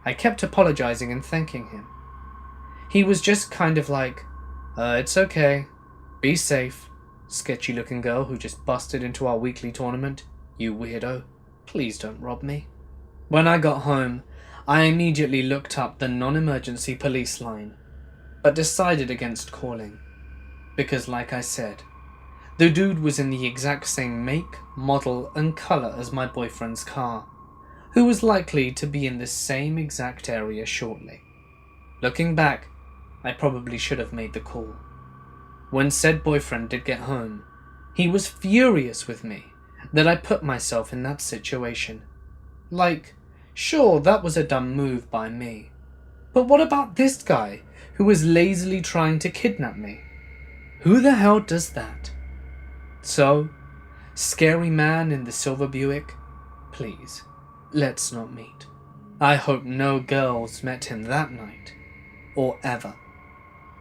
I kept apologizing and thanking him. He was just kind of like, "It's okay. Be safe. Sketchy looking girl who just busted into our weekly tournament. You weirdo. Please don't rob me." When I got home, I immediately looked up the non-emergency police line, but decided against calling. Because like I said, the dude was in the exact same make, model, and color as my boyfriend's car, who was likely to be in the same exact area shortly. Looking back, I probably should have made the call. When said boyfriend did get home, he was furious with me that I put myself in that situation. Like, sure, that was a dumb move by me, but what about this guy who was lazily trying to kidnap me? Who the hell does that? So, scary man in the silver Buick, please, let's not meet. I hope no girls met him that night, or ever.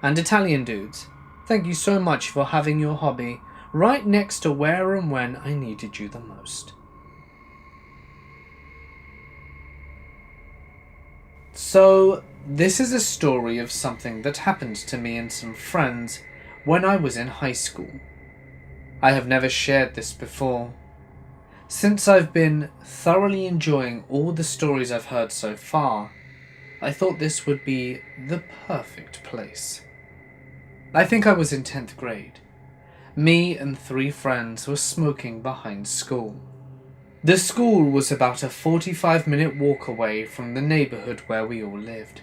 And Italian dudes, thank you so much for having your hobby right next to where and when I needed you the most. So, this is a story of something that happened to me and some friends when I was in high school. I have never shared this before. Since I've been thoroughly enjoying all the stories I've heard so far, I thought this would be the perfect place. I think I was in 10th grade. Me and 3 friends were smoking behind school. The school was about a 45-minute walk away from the neighborhood where we all lived.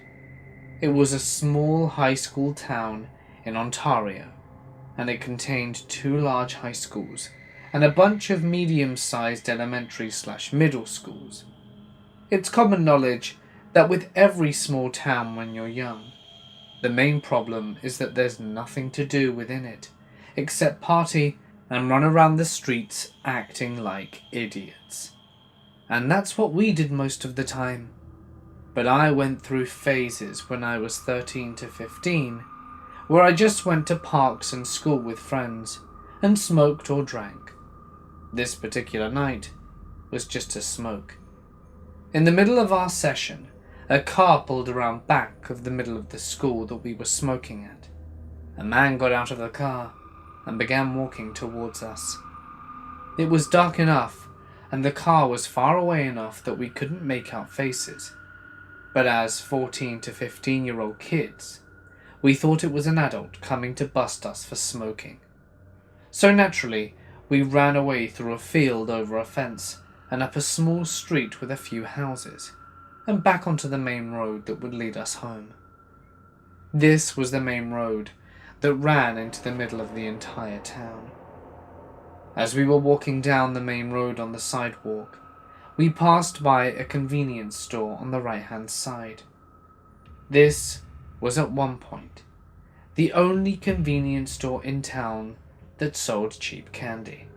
It was a small high school town in Ontario, and it contained 2 large high schools and a bunch of medium-sized elementary/middle schools. It's common knowledge that with every small town when you're young, the main problem is that there's nothing to do within it except party and run around the streets acting like idiots. And that's what we did most of the time. But I went through phases when I was 13 to 15, where I just went to parks and school with friends, and smoked or drank. This particular night was just a smoke. In the middle of our session, a car pulled around back of the middle of the school that we were smoking at. A man got out of the car and began walking towards us. It was dark enough, and the car was far away enough that we couldn't make out faces. But as 14 to 15-year-old kids, we thought it was an adult coming to bust us for smoking. So naturally, we ran away through a field over a fence and up a small street with a few houses, and back onto the main road that would lead us home. This was the main road that ran into the middle of the entire town. As we were walking down the main road on the sidewalk, we passed by a convenience store on the right-hand side. This was at one point the only convenience store in town that sold cheap candy.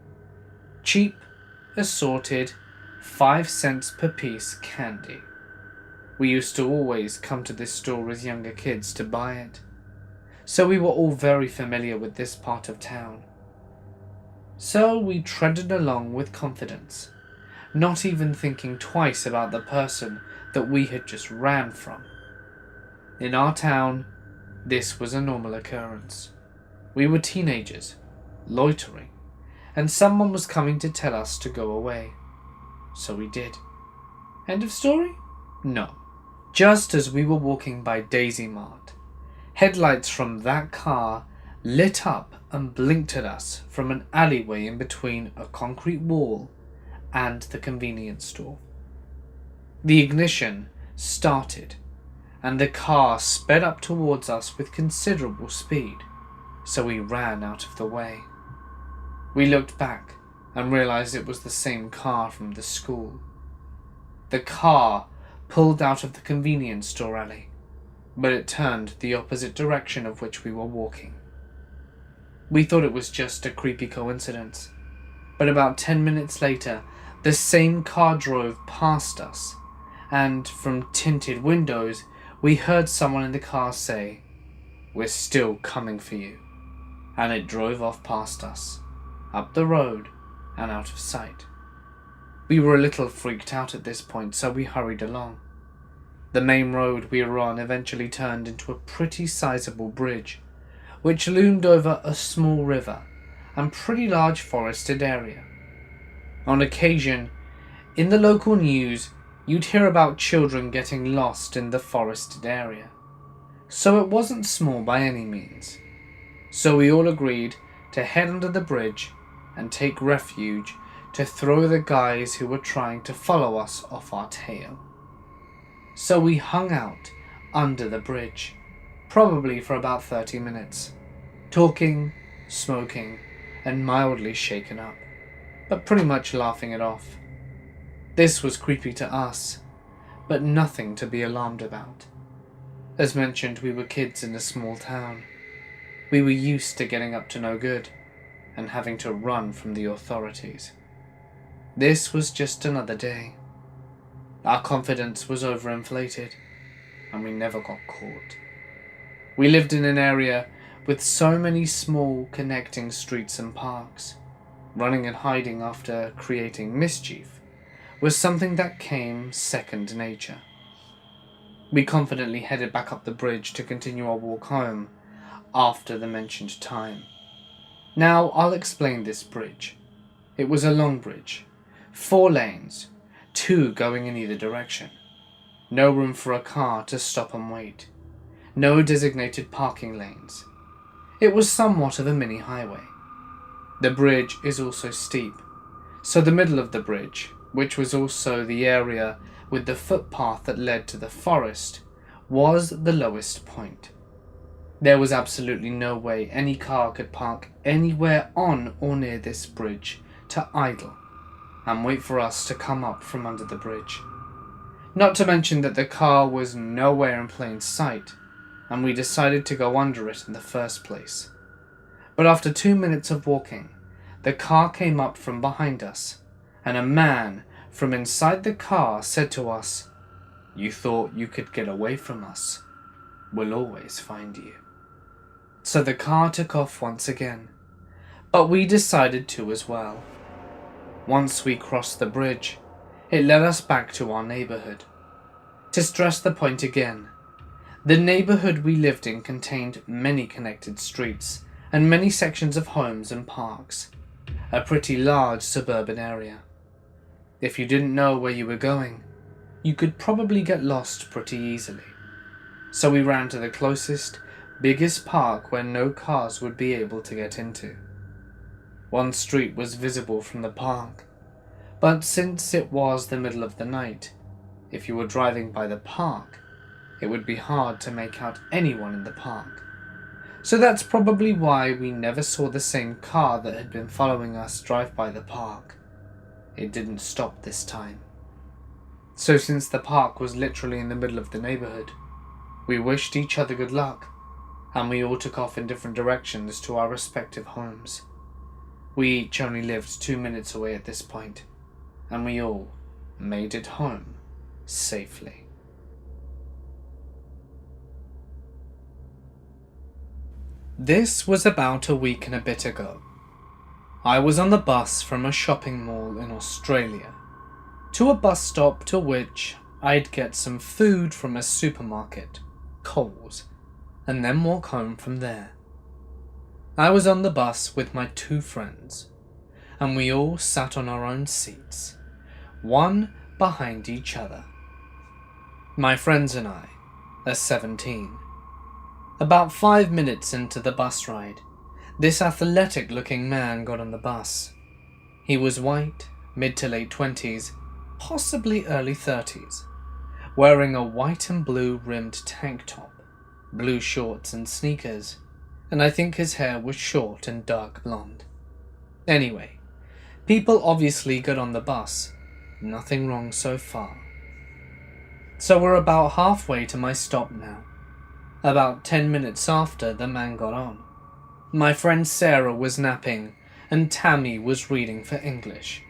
Cheap, assorted, 5 cents per piece candy. We used to always come to this store as younger kids to buy it, so we were all very familiar with this part of town. So we treaded along with confidence, not even thinking twice about the person that we had just ran from. In our town, this was a normal occurrence. We were teenagers, loitering, and someone was coming to tell us to go away. So we did. End of story? No. Just as we were walking by Daisy Mart, headlights from that car lit up and blinked at us from an alleyway in between a concrete wall and the convenience store. The ignition started, and the car sped up towards us with considerable speed, so we ran out of the way. We looked back and realized it was the same car from the school. The car pulled out of the convenience store alley, but it turned the opposite direction of which we were walking. We thought it was just a creepy coincidence, but about 10 minutes later, the same car drove past us, and from tinted windows, we heard someone in the car say, "We're still coming for you," and it drove off past us, up the road and out of sight. We were a little freaked out at this point, so we hurried along. The main road we were on eventually turned into a pretty sizable bridge, which loomed over a small river and pretty large forested area. On occasion, in the local news, you'd hear about children getting lost in the forested area, so it wasn't small by any means. So we all agreed to head under the bridge and take refuge to throw the guys who were trying to follow us off our tail. So we hung out under the bridge, probably for about 30 minutes, talking, smoking, and mildly shaken up, but pretty much laughing it off. This was creepy to us, but nothing to be alarmed about. As mentioned, we were kids in a small town. We were used to getting up to no good and having to run from the authorities. This was just another day. Our confidence was overinflated, and we never got caught. We lived in an area with so many small connecting streets and parks. Running and hiding after creating mischief was something that came second nature. We confidently headed back up the bridge to continue our walk home after the mentioned time. Now, I'll explain this bridge. It was a long bridge, 4 lanes, 2 going in either direction. No room for a car to stop and wait. No designated parking lanes. It was somewhat of a mini highway. The bridge is also steep, so the middle of the bridge, which was also the area with the footpath that led to the forest, was the lowest point. There was absolutely no way any car could park anywhere on or near this bridge to idle and wait for us to come up from under the bridge. Not to mention that the car was nowhere in plain sight, and we decided to go under it in the first place. But after 2 minutes of walking, the car came up from behind us, and a man from inside the car said to us, "You thought you could get away from us? We'll always find you." So the car took off once again, but we decided to as well. Once we crossed the bridge, it led us back to our neighborhood. To stress the point again, the neighborhood we lived in contained many connected streets and many sections of homes and parks, a pretty large suburban area. If you didn't know where you were going, you could probably get lost pretty easily. So we ran to the closest, biggest park where no cars would be able to get into. One street was visible from the park, but since it was the middle of the night, if you were driving by the park, it would be hard to make out anyone in the park. So that's probably why we never saw the same car that had been following us drive by the park. It didn't stop this time. So since the park was literally in the middle of the neighborhood, we wished each other good luck, and we all took off in different directions to our respective homes. We each only lived 2 minutes away at this point, and we all made it home safely. This was about a week and a bit ago. I was on the bus from a shopping mall in Australia to a bus stop to which I'd get some food from a supermarket, Coles, and then walk home from there. I was on the bus with my 2 friends, and we all sat on our own seats, one behind each other. My friends and I are 17. About 5 minutes into the bus ride, this athletic-looking man got on the bus. He was white, mid to late 20s, possibly early 30s, wearing a white and blue rimmed tank top, blue shorts and sneakers, and I think his hair was short and dark blonde. Anyway, people obviously got on the bus. Nothing wrong so far. So we're about halfway to my stop now. About 10 minutes after the man got on, my friend Sarah was napping and Tammy was reading for English,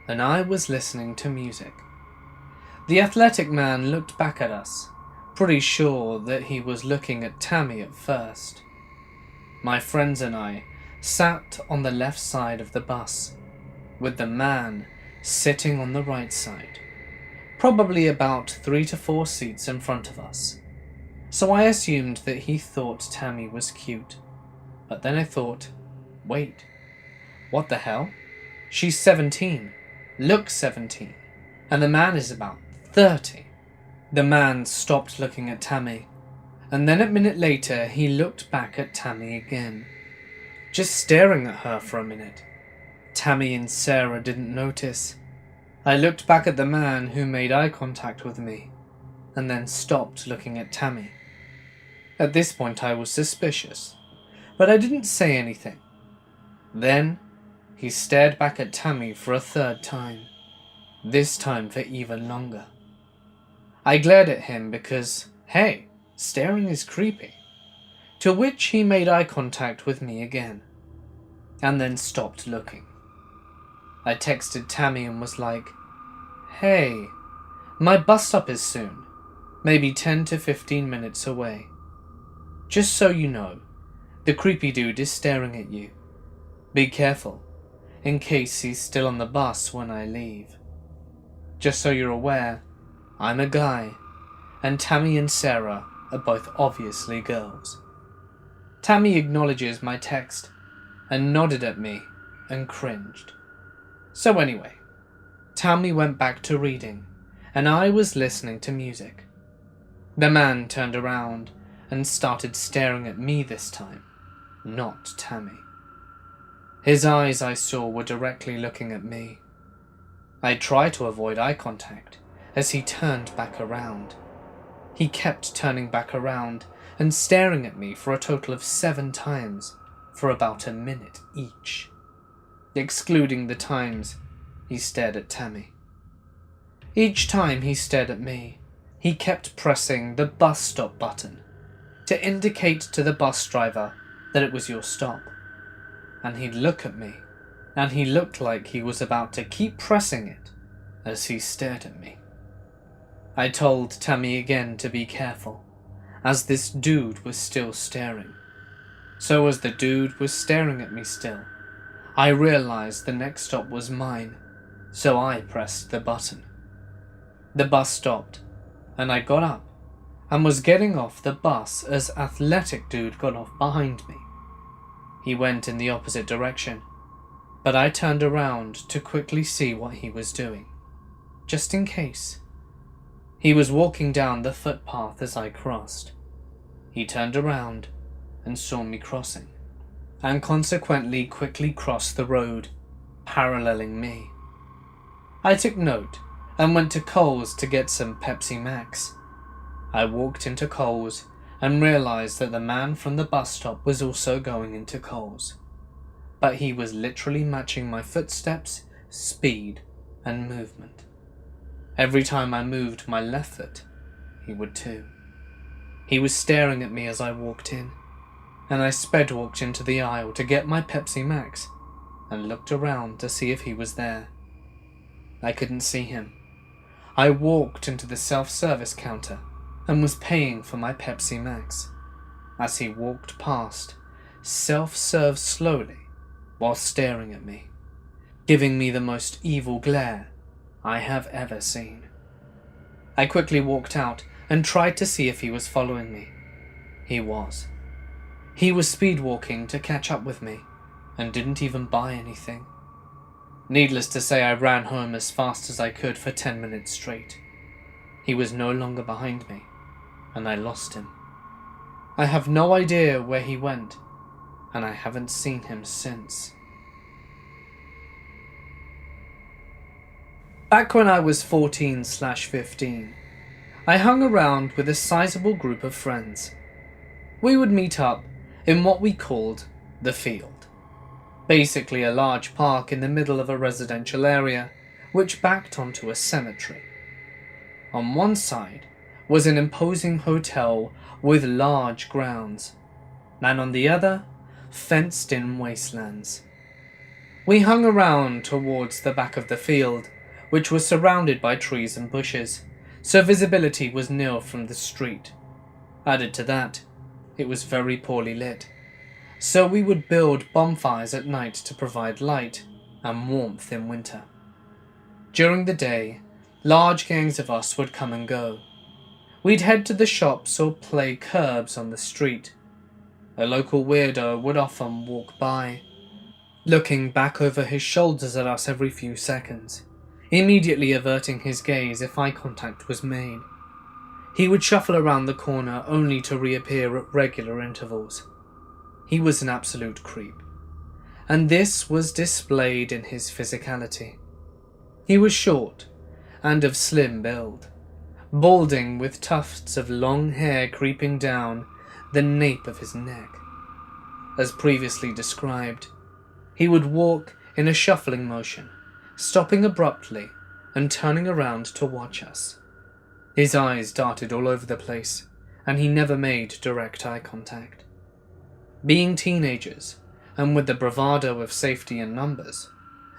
and I was listening to music. The athletic man looked back at us, pretty sure that he was looking at Tammy at first. My friends and I sat on the left side of the bus, with the man sitting on the right side, probably about 3 to 4 seats in front of us. So I assumed that he thought Tammy was cute. But then I thought, wait, what the hell? She's 17, looks 17, and the man is about 30. The man stopped looking at Tammy, and then a minute later he looked back at Tammy again, just staring at her for a minute. Tammy and Sarah didn't notice. I looked back at the man who made eye contact with me, and then stopped looking at Tammy. At this point I was suspicious, but I didn't say anything. Then he stared back at Tammy for a 3rd time, this time for even longer. I glared at him because, hey, staring is creepy, to which he made eye contact with me again, and then stopped looking. I texted Tammy and was like, hey, my bus stop is soon, maybe 10 to 15 minutes away. Just so you know, the creepy dude is staring at you. Be careful, in case he's still on the bus when I leave. Just so you're aware, I'm a guy, and Tammy and Sarah are both obviously girls. Tammy acknowledges my text, and nodded at me, and cringed. So anyway, Tammy went back to reading, and I was listening to music. The man turned around and started staring at me this time, not Tammy. His eyes, I saw, were directly looking at me. I tried to avoid eye contact as he turned back around. He kept turning back around and staring at me for a total of 7 times for about a minute each, excluding the times he stared at Tammy. Each time he stared at me, he kept pressing the bus stop button to indicate to the bus driver that it was your stop. And he'd look at me, and he looked like he was about to keep pressing it as he stared at me. I told Tammy again to be careful, as this dude was still staring. So as the dude was staring at me still, I realized the next stop was mine, so I pressed the button. The bus stopped, and I got up and was getting off the bus as athletic dude got off behind me. He went in the opposite direction, but I turned around to quickly see what he was doing, just in case. He was walking down the footpath as I crossed. He turned around and saw me crossing, and consequently quickly crossed the road, paralleling me. I took note and went to Coles to get some Pepsi Max. I walked into Coles and realized that the man from the bus stop was also going into Coles, but he was literally matching my footsteps, speed, and movement. Every time I moved my left foot, he would too. He was staring at me as I walked in, and I sped walked into the aisle to get my Pepsi Max and looked around to see if he was there. I couldn't see him. I walked into the self-service counter and was paying for my Pepsi Max. As he walked past, self-serve slowly while staring at me, giving me the most evil glare I have ever seen. I quickly walked out and tried to see if he was following me. He was. He was speedwalking to catch up with me and didn't even buy anything. Needless to say, I ran home as fast as I could for 10 minutes straight. He was no longer behind me, and I lost him. I have no idea where he went, and I haven't seen him since. Back when I was 14/15, I hung around with a sizable group of friends. We would meet up in what we called the field, basically a large park in the middle of a residential area which backed onto a cemetery. On one side was an imposing hotel with large grounds, and on the other, fenced-in wastelands. We hung around towards the back of the field, which was surrounded by trees and bushes, so visibility was nil from the street. Added to that, it was very poorly lit, so we would build bonfires at night to provide light and warmth in winter. During the day, large gangs of us would come and go. We'd head to the shops or play curbs on the street. A local weirdo would often walk by, looking back over his shoulders at us every few seconds, immediately averting his gaze if eye contact was made. He would shuffle around the corner only to reappear at regular intervals. He was an absolute creep, and this was displayed in his physicality. He was short and of slim build, balding with tufts of long hair creeping down the nape of his neck. As previously described, he would walk in a shuffling motion, stopping abruptly and turning around to watch us. His eyes darted all over the place, and he never made direct eye contact. Being teenagers, and with the bravado of safety in numbers,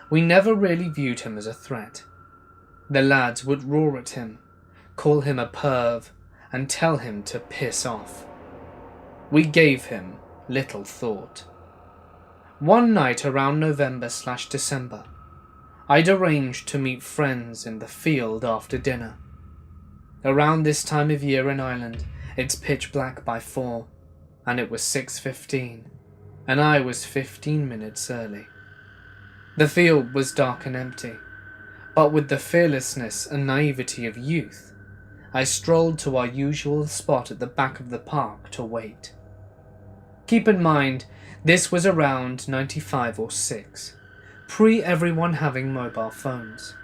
we never really viewed him as a threat. The lads would roar at him, call him a perv, and tell him to piss off. We gave him little thought. One night around November/December, I'd arranged to meet friends in the field after dinner. Around this time of year in Ireland, it's pitch black by 4, and it was 6:15, and I was 15 minutes early. The field was dark and empty, but with the fearlessness and naivety of youth, I strolled to our usual spot at the back of the park to wait. Keep in mind, this was around 95 or 6, pre-everyone having mobile phones.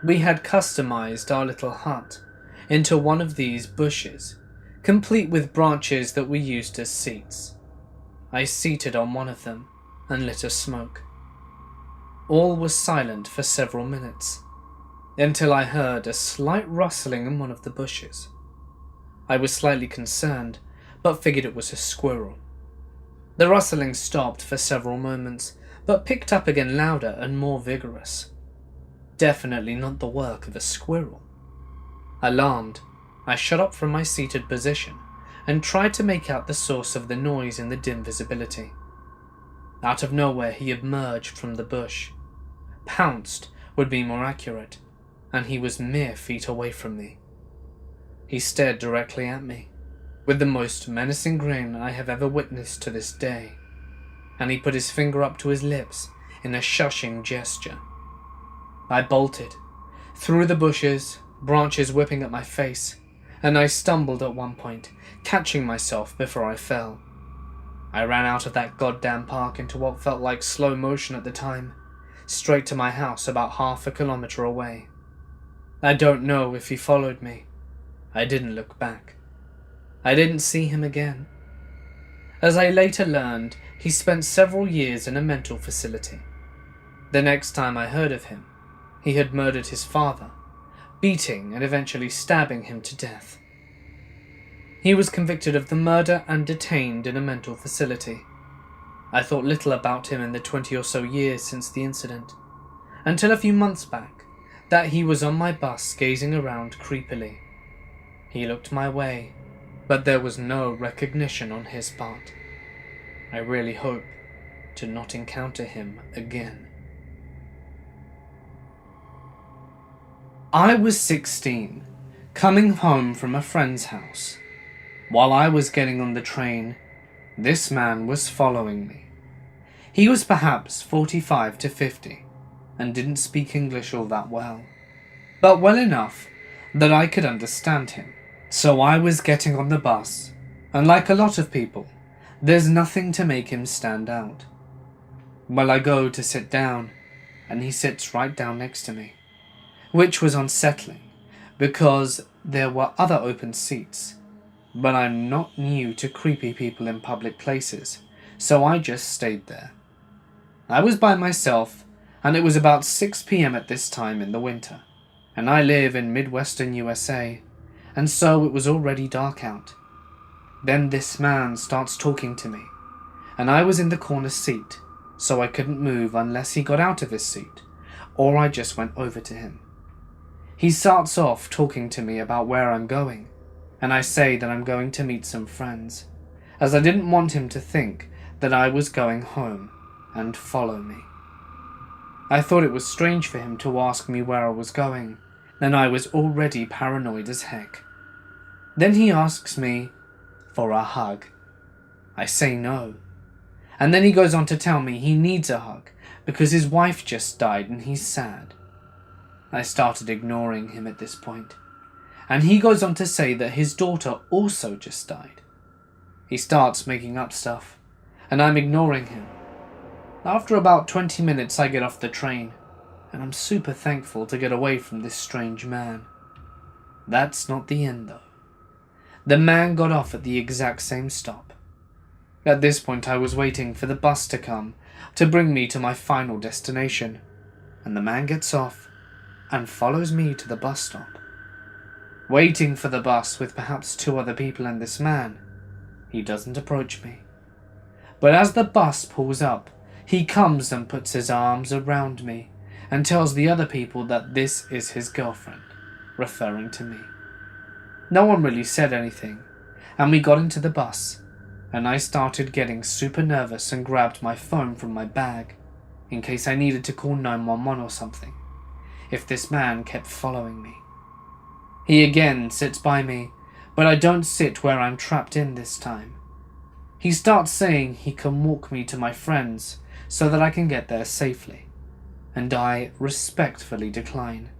We had customized our little hut into one of these bushes, complete with branches that we used as seats. I seated on one of them and lit a smoke. All was silent for several minutes, until I heard a slight rustling in one of the bushes. I was slightly concerned, but figured it was a squirrel. The rustling stopped for several moments, but picked up again louder and more vigorous. Definitely not the work of a squirrel. Alarmed, I shot up from my seated position and tried to make out the source of the noise in the dim visibility. Out of nowhere he emerged from the bush. Pounced would be more accurate, and he was mere feet away from me. He stared directly at me, with the most menacing grin I have ever witnessed to this day, and he put his finger up to his lips in a shushing gesture. I bolted, through the bushes, branches whipping at my face, and I stumbled at one point, catching myself before I fell. I ran out of that goddamn park into what felt like slow motion at the time, straight to my house about half a kilometer away. I don't know if he followed me. I didn't look back. I didn't see him again. As I later learned, he spent several years in a mental facility. The next time I heard of him, he had murdered his father, beating and eventually stabbing him to death. He was convicted of the murder and detained in a mental facility. I thought little about him in the 20 or so years since the incident, until a few months back, that he was on my bus gazing around creepily. He looked my way, but there was no recognition on his part. I really hope to not encounter him again. I was 16, coming home from a friend's house. While I was getting on the train, this man was following me. He was perhaps 45 to 50 and didn't speak English all that well, but well enough that I could understand him. So I was getting on the bus, and like a lot of people, there's nothing to make him stand out. Well, I go to sit down, and he sits right down next to me, which was unsettling because there were other open seats, but I'm not new to creepy people in public places, so I just stayed there. I was by myself, and it was about 6 p.m. at this time in the winter, and I live in Midwestern USA, and so it was already dark out. Then this man starts talking to me, and I was in the corner seat, so I couldn't move unless he got out of his seat, or I just went over to him. He starts off talking to me about where I'm going, and I say that I'm going to meet some friends, as I didn't want him to think that I was going home and follow me. I thought it was strange for him to ask me where I was going, and I was already paranoid as heck. Then he asks me for a hug. I say no, and then he goes on to tell me he needs a hug because his wife just died and he's sad. I started ignoring him at this point, and he goes on to say that his daughter also just died. He starts making up stuff, and I'm ignoring him. After about 20 minutes I get off the train, and I'm super thankful to get away from this strange man. That's not the end though. The man got off at the exact same stop. At this point I was waiting for the bus to come to bring me to my final destination, and the man gets off and follows me to the bus stop. Waiting for the bus with perhaps 2 other people and this man, he doesn't approach me. But as the bus pulls up, he comes and puts his arms around me and tells the other people that this is his girlfriend, referring to me. No one really said anything, and we got into the bus, and I started getting super nervous and grabbed my phone from my bag, in case I needed to call 911 or something, if this man kept following me. He again sits by me, but I don't sit where I'm trapped in this time. He starts saying he can walk me to my friends so that I can get there safely, and I respectfully decline.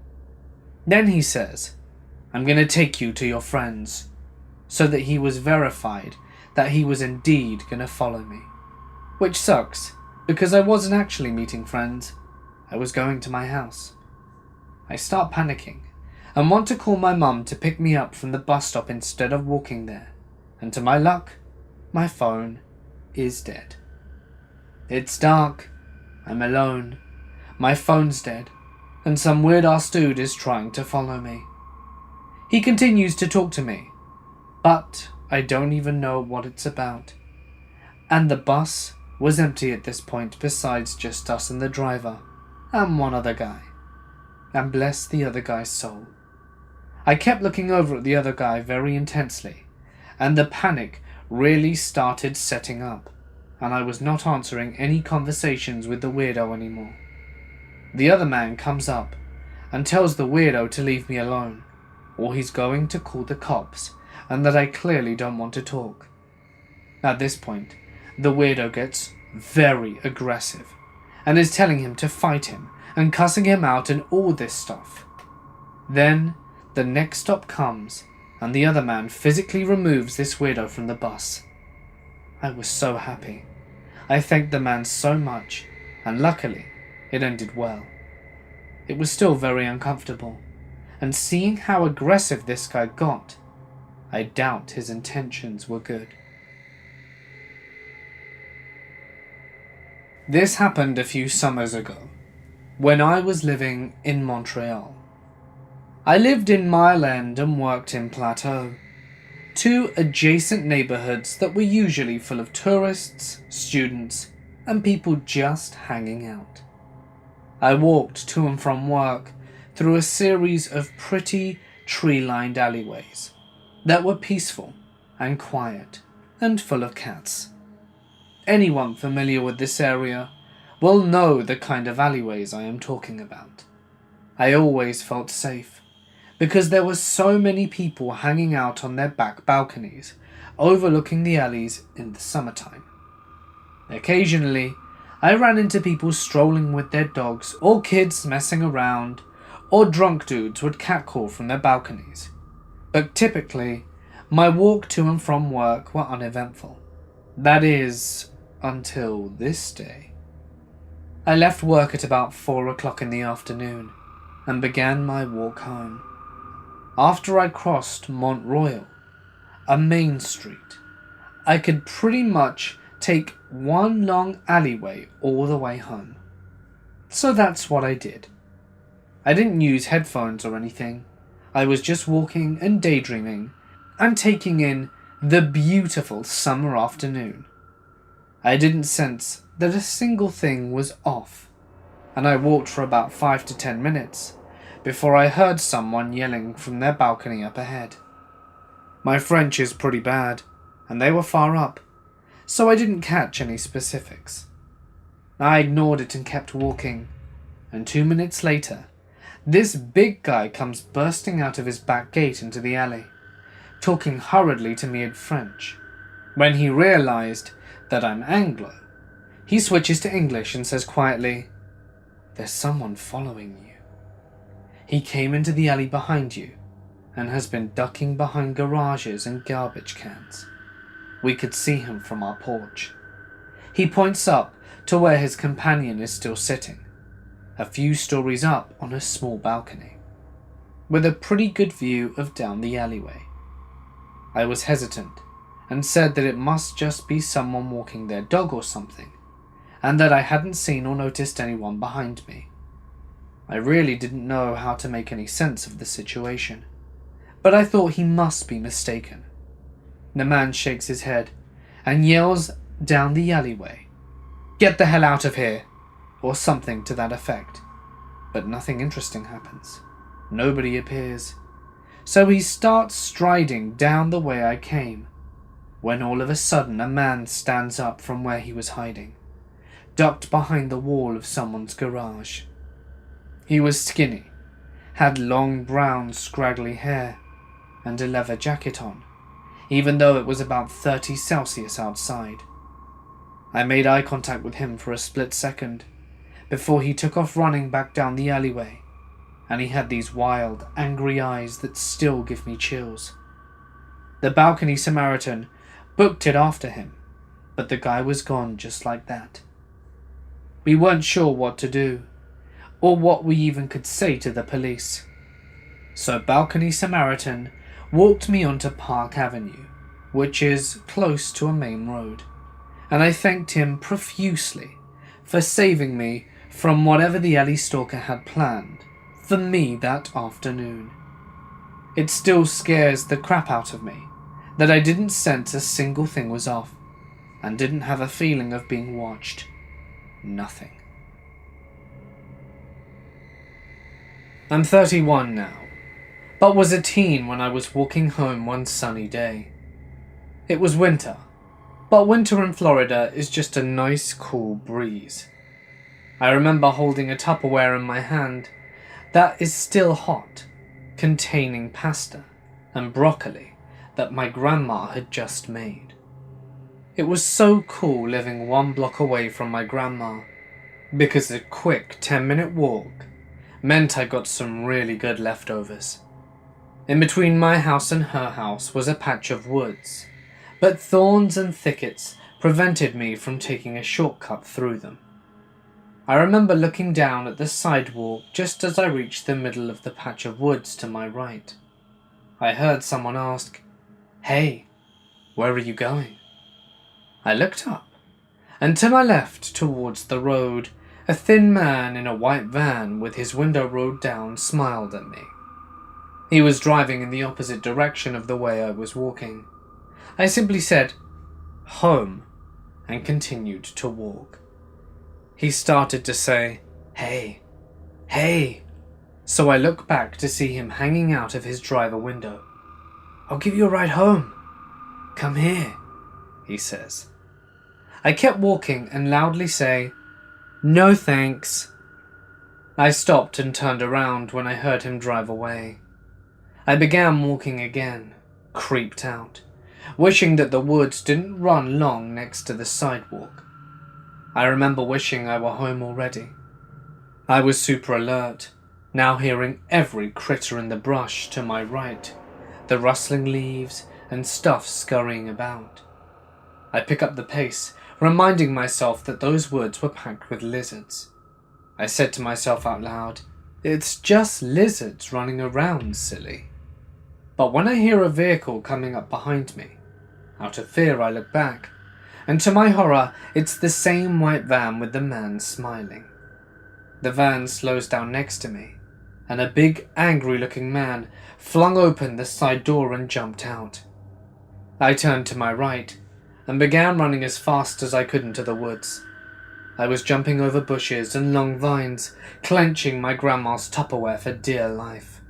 Then he says, I'm going to take you to your friends, so that he was verified that he was indeed going to follow me. Which sucks, because I wasn't actually meeting friends, I was going to my house. I start panicking, and want to call my mum to pick me up from the bus stop instead of walking there, and to my luck, my phone is dead. It's dark, I'm alone, my phone's dead, and some weird-ass dude is trying to follow me. He continues to talk to me, but I don't even know what it's about. And the bus was empty at this point besides just us and the driver, and one other guy. And bless the other guy's soul. I kept looking over at the other guy very intensely, and the panic really started setting up, and I was not answering any conversations with the weirdo anymore. The other man comes up and tells the weirdo to leave me alone, or he's going to call the cops, and that I clearly don't want to talk. At this point, the weirdo gets very aggressive, and is telling him to fight him, and cussing him out and all this stuff. Then, the next stop comes, and the other man physically removes this weirdo from the bus. I was so happy. I thanked the man so much, and luckily, it ended well. It was still very uncomfortable, and seeing how aggressive this guy got, I doubt his intentions were good. This happened a few summers ago, when I was living in Montreal. I lived in Mile End and worked in Plateau, 2 adjacent neighborhoods that were usually full of tourists, students, and people just hanging out. I walked to and from work through a series of pretty tree-lined alleyways that were peaceful and quiet and full of cats. anyone familiar with this area will know the kind of alleyways I am talking about. I always felt safe, because there were so many people hanging out on their back balconies, overlooking the alleys in the summertime. Occasionally, I ran into people strolling with their dogs, or kids messing around, or drunk dudes would catcall from their balconies. But typically, my walk to and from work were uneventful. That is, until this day. I left work at about 4 o'clock in the afternoon and began my walk home. After I crossed Mont Royal, a main street, I could pretty much take one long alleyway all the way home. So that's what I did. I didn't use headphones or anything. I was just walking and daydreaming and taking in the beautiful summer afternoon. I didn't sense that a single thing was off, and I walked for about 5 to 10 minutes before I heard someone yelling from their balcony up ahead. My French is pretty bad, and they were far up, so I didn't catch any specifics. I ignored it and kept walking, and 2 minutes later, this big guy comes bursting out of his back gate into the alley, talking hurriedly to me in French. When he realized that I'm Anglo, he switches to English and says quietly, "There's someone following you. He came into the alley behind you and has been ducking behind garages and garbage cans. We could see him from our porch." He points up to where his companion is still sitting, a few stories up on a small balcony, with a pretty good view of down the alleyway. I was hesitant and said that it must just be someone walking their dog or something, and that I hadn't seen or noticed anyone behind me. I really didn't know how to make any sense of the situation, but I thought he must be mistaken. The man shakes his head and yells down the alleyway, "Get the hell out of here," or something to that effect. But nothing interesting happens. Nobody appears. So he starts striding down the way I came, when all of a sudden a man stands up from where he was hiding, ducked behind the wall of someone's garage. He was skinny, had long brown scraggly hair, and a leather jacket on, even though it was about 30 Celsius outside. I made eye contact with him for a split second, before he took off running back down the alleyway, and he had these wild, angry eyes that still give me chills. The balcony Samaritan booked it after him, but the guy was gone just like that. We weren't sure what to do, or what we even could say to the police. So balcony Samaritan walked me onto Park Avenue, which is close to a main road, and I thanked him profusely for saving me from whatever the alley stalker had planned for me that afternoon. It still scares the crap out of me that I didn't sense a single thing was off, and didn't have a feeling of being watched. Nothing. I'm 31 now, but was a teen when I was walking home one sunny day. It was winter, but winter in Florida is just a nice cool breeze. I remember holding a Tupperware in my hand that is still hot, containing pasta and broccoli that my grandma had just made. It was so cool living 1 block away from my grandma, because a quick 10-minute walk meant I got some really good leftovers. In between my house and her house was a patch of woods, but thorns and thickets prevented me from taking a shortcut through them. I remember looking down at the sidewalk just as I reached the middle of the patch of woods to my right. I heard someone ask, "Hey, where are you going?" I looked up, and to my left, towards the road, a thin man in a white van with his window rolled down smiled at me. He was driving in the opposite direction of the way I was walking. I simply said, "Home," and continued to walk. He started to say, "Hey, hey," so I looked back to see him hanging out of his driver window. "I'll give you a ride home. Come here," he says. I kept walking and loudly say, "No thanks." I stopped and turned around when I heard him drive away. I began walking again, creeped out, wishing that the woods didn't run long next to the sidewalk. I remember wishing I were home already. I was super alert, now hearing every critter in the brush to my right, the rustling leaves and stuff scurrying about. I pick up the pace, reminding myself that those woods were packed with lizards. I said to myself out loud, "It's just lizards running around, silly." But when I hear a vehicle coming up behind me, out of fear I look back, and to my horror, it's the same white van with the man smiling. The van slows down next to me, and a big, angry-looking man flung open the side door and jumped out. I turned to my right and began running as fast as I could into the woods. I was jumping over bushes and long vines, clenching my grandma's Tupperware for dear life.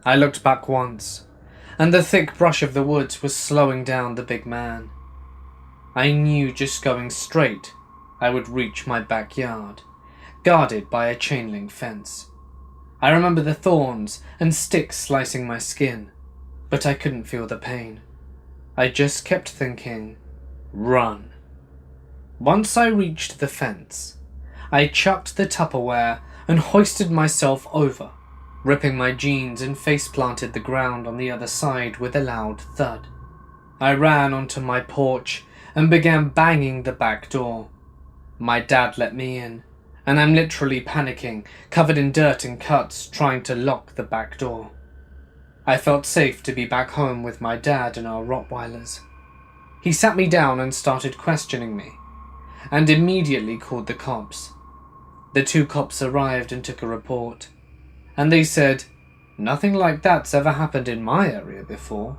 I looked back once, and the thick brush of the woods was slowing down the big man. I knew just going straight, I would reach my backyard, guarded by a chain-link fence. I remember the thorns and sticks slicing my skin, but I couldn't feel the pain. I just kept thinking, run. Once I reached the fence, I chucked the Tupperware and hoisted myself over, ripping my jeans and face-planted the ground on the other side with a loud thud. I ran onto my porch and began banging the back door. My dad let me in, and I'm literally panicking, covered in dirt and cuts, trying to lock the back door. I felt safe to be back home with my dad and our Rottweilers. He sat me down and started questioning me, and immediately called the cops. The 2 cops arrived and took a report, and they said, "Nothing like that's ever happened in my area before,"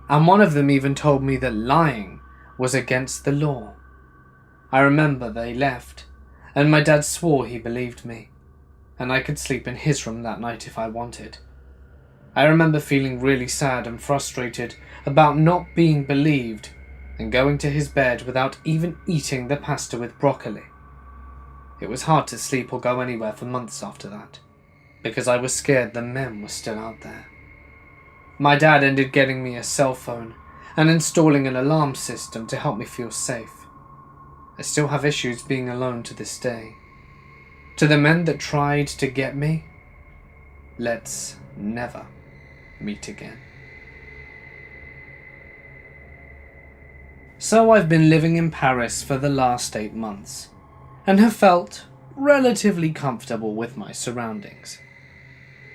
and one of them even told me that lying was against the law. I remember they left, and my dad swore he believed me, and I could sleep in his room that night if I wanted. I remember feeling really sad and frustrated about not being believed and going to his bed without even eating the pasta with broccoli. It was hard to sleep or go anywhere for months after that, because I was scared the men were still out there. My dad ended getting me a cell phone and installing an alarm system to help me feel safe. I still have issues being alone to this day. To the men that tried to get me, let's never meet again. So I've been living in Paris for the last 8 months, and have felt relatively comfortable with my surroundings.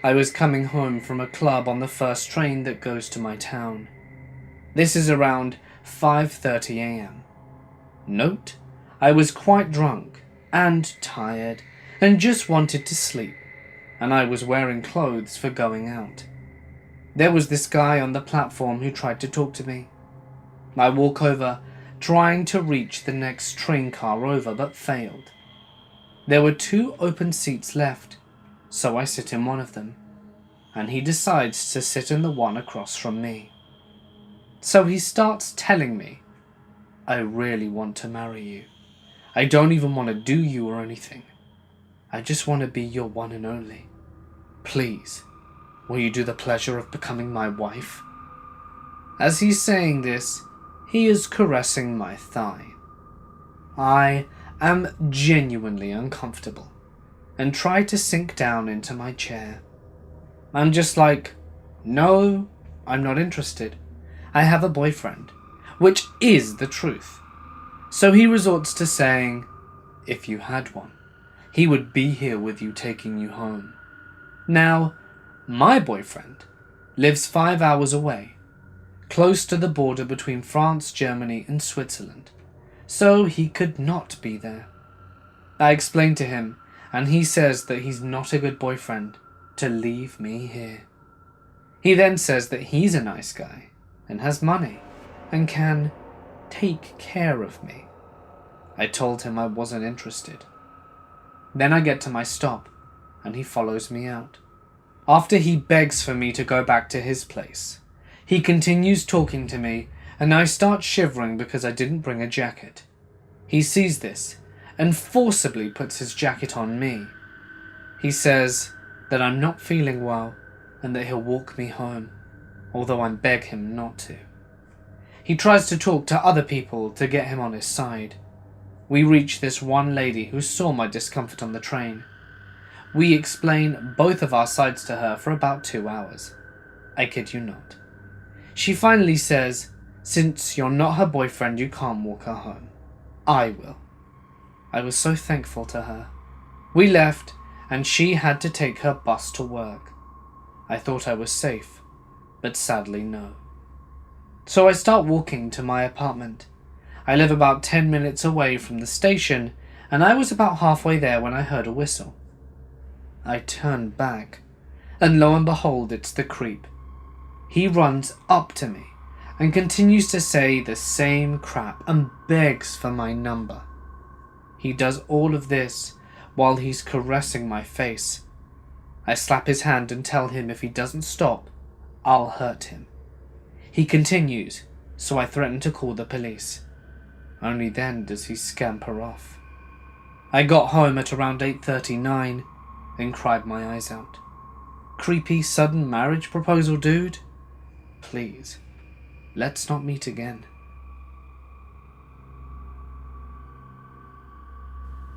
I was coming home from a club on the first train that goes to my town. This is around 5:30 a.m. Note, I was quite drunk and tired and just wanted to sleep, and I was wearing clothes for going out. There was this guy on the platform who tried to talk to me. I walk over, trying to reach the next train car over, but failed. There were 2 open seats left, so I sit in one of them, and he decides to sit in the one across from me. So he starts telling me, "I really want to marry you. I don't even want to do you or anything. I just want to be your one and only. Please, will you do the pleasure of becoming my wife?" As he's saying this, he is caressing my thigh. I am genuinely uncomfortable and try to sink down into my chair. I'm just like, "No, I'm not interested. I have a boyfriend," which is the truth. So he resorts to saying, if you had one, he would be here with you taking you home. Now, my boyfriend lives 5 hours away, close to the border between France, Germany, and Switzerland, so he could not be there. I explained to him, and he says that he's not a good boyfriend to leave me here. He then says that he's a nice guy and has money and can take care of me. I told him I wasn't interested. Then I get to my stop, and he follows me out. After he begs for me to go back to his place, he continues talking to me, and I start shivering because I didn't bring a jacket. He sees this and forcibly puts his jacket on me. He says that I'm not feeling well and that he'll walk me home, although I beg him not to. He tries to talk to other people to get him on his side. We reach this one lady who saw my discomfort on the train. We explain both of our sides to her for about 2 hours. I kid you not. She finally says, since you're not her boyfriend, you can't walk her home. I will. I was so thankful to her. We left, and she had to take her bus to work. I thought I was safe, but sadly no. So I start walking to my apartment. I live about 10 minutes away from the station, and I was about halfway there when I heard a whistle. I turned back, and lo and behold, it's the creep. He runs up to me and continues to say the same crap and begs for my number. He does all of this while he's caressing my face. I slap his hand and tell him if he doesn't stop, I'll hurt him. He continues, so I threaten to call the police. Only then does he scamper off. I got home at around 8:39 and cried my eyes out. Creepy sudden marriage proposal, dude? Please, let's not meet again.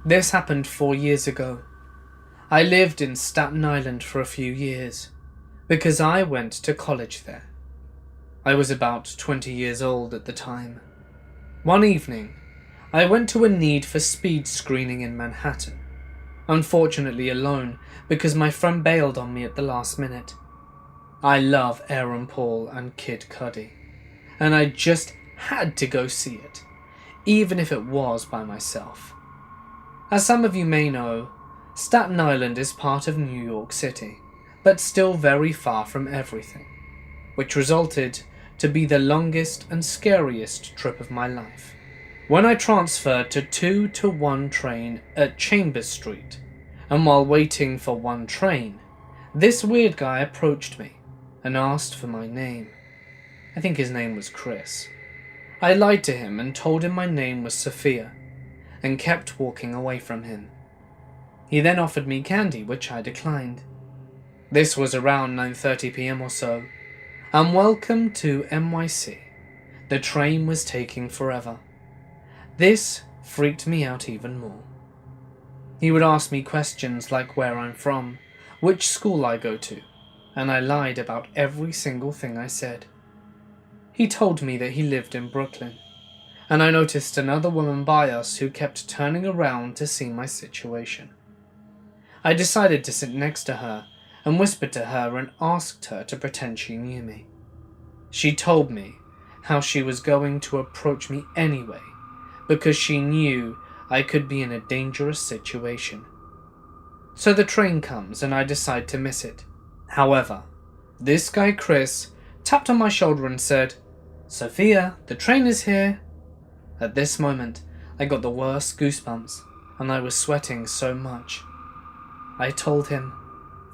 This happened 4 years ago. I lived in Staten Island for a few years because I went to college there. I was about 20 years old at the time. One evening, I went to a Need for Speed screening in Manhattan, unfortunately alone because my friend bailed on me at the last minute. I love Aaron Paul and Kid Cudi, and I just had to go see it, even if it was by myself. As some of you may know, Staten Island is part of New York City, but still very far from everything, which resulted to be the longest and scariest trip of my life. When I transferred to 2-to-1 train at Chambers Street, and while waiting for one train, this weird guy approached me and asked for my name. I think his name was Chris. I lied to him and told him my name was Sophia, and kept walking away from him. He then offered me candy, which I declined. This was around 9:30 p.m. or so, and welcome to NYC. The train was taking forever. This freaked me out even more. He would ask me questions like where I'm from, which school I go to, and I lied about every single thing I said. He told me that he lived in Brooklyn, and I noticed another woman by us who kept turning around to see my situation. I decided to sit next to her and whispered to her and asked her to pretend she knew me. She told me how she was going to approach me anyway because she knew I could be in a dangerous situation. So the train comes and I decide to miss it. However, this guy Chris tapped on my shoulder and said, "Sophia, the train is here." At this moment, I got the worst goosebumps and I was sweating so much. I told him,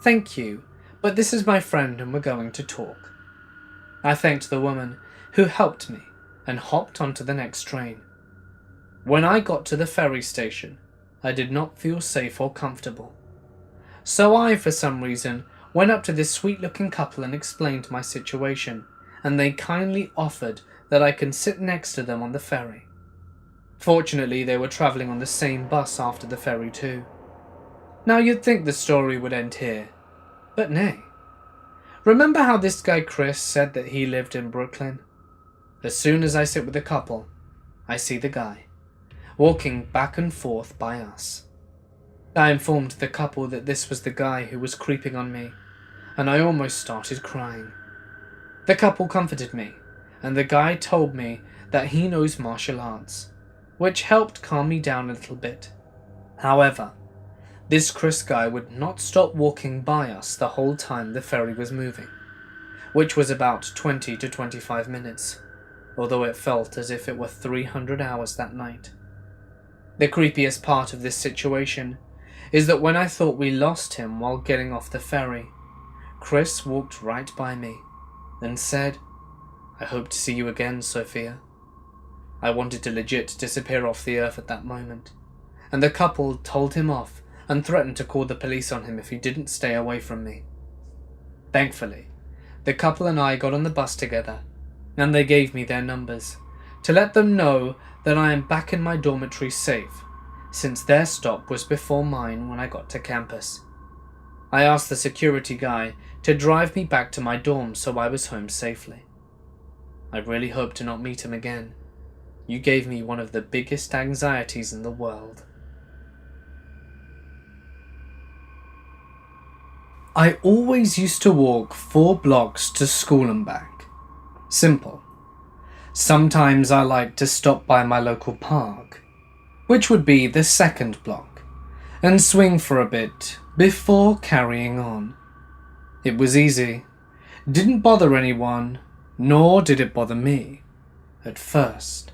"Thank you, but this is my friend and we're going to talk." I thanked the woman who helped me and hopped onto the next train. When I got to the ferry station, I did not feel safe or comfortable. So I, for some reason, went up to this sweet-looking couple and explained my situation, and they kindly offered that I can sit next to them on the ferry. Fortunately, they were travelling on the same bus after the ferry too. Now you'd think the story would end here, but nay. Remember how this guy Chris said that he lived in Brooklyn? As soon as I sit with the couple, I see the guy walking back and forth by us. I informed the couple that this was the guy who was creeping on me, and I almost started crying. The couple comforted me, and the guy told me that he knows martial arts, which helped calm me down a little bit. However, this Chris guy would not stop walking by us the whole time the ferry was moving, which was about 20 to 25 minutes, although it felt as if it were 300 hours that night. The creepiest part of this situation is that when I thought we lost him while getting off the ferry, Chris walked right by me and said, "I hope to see you again, Sophia." I wanted to legit disappear off the earth at that moment, and the couple told him off and threatened to call the police on him if he didn't stay away from me. Thankfully, the couple and I got on the bus together, and they gave me their numbers to let them know that I am back in my dormitory safe, since their stop was before mine when I got to campus. I asked the security guy to drive me back to my dorm so I was home safely. I really hope to not meet him again. You gave me one of the biggest anxieties in the world. I always used to walk 4 blocks to school and back. Simple. Sometimes I liked to stop by my local park, which would be the 2nd block, and swing for a bit before carrying on. It was easy, didn't bother anyone, nor did it bother me, at first.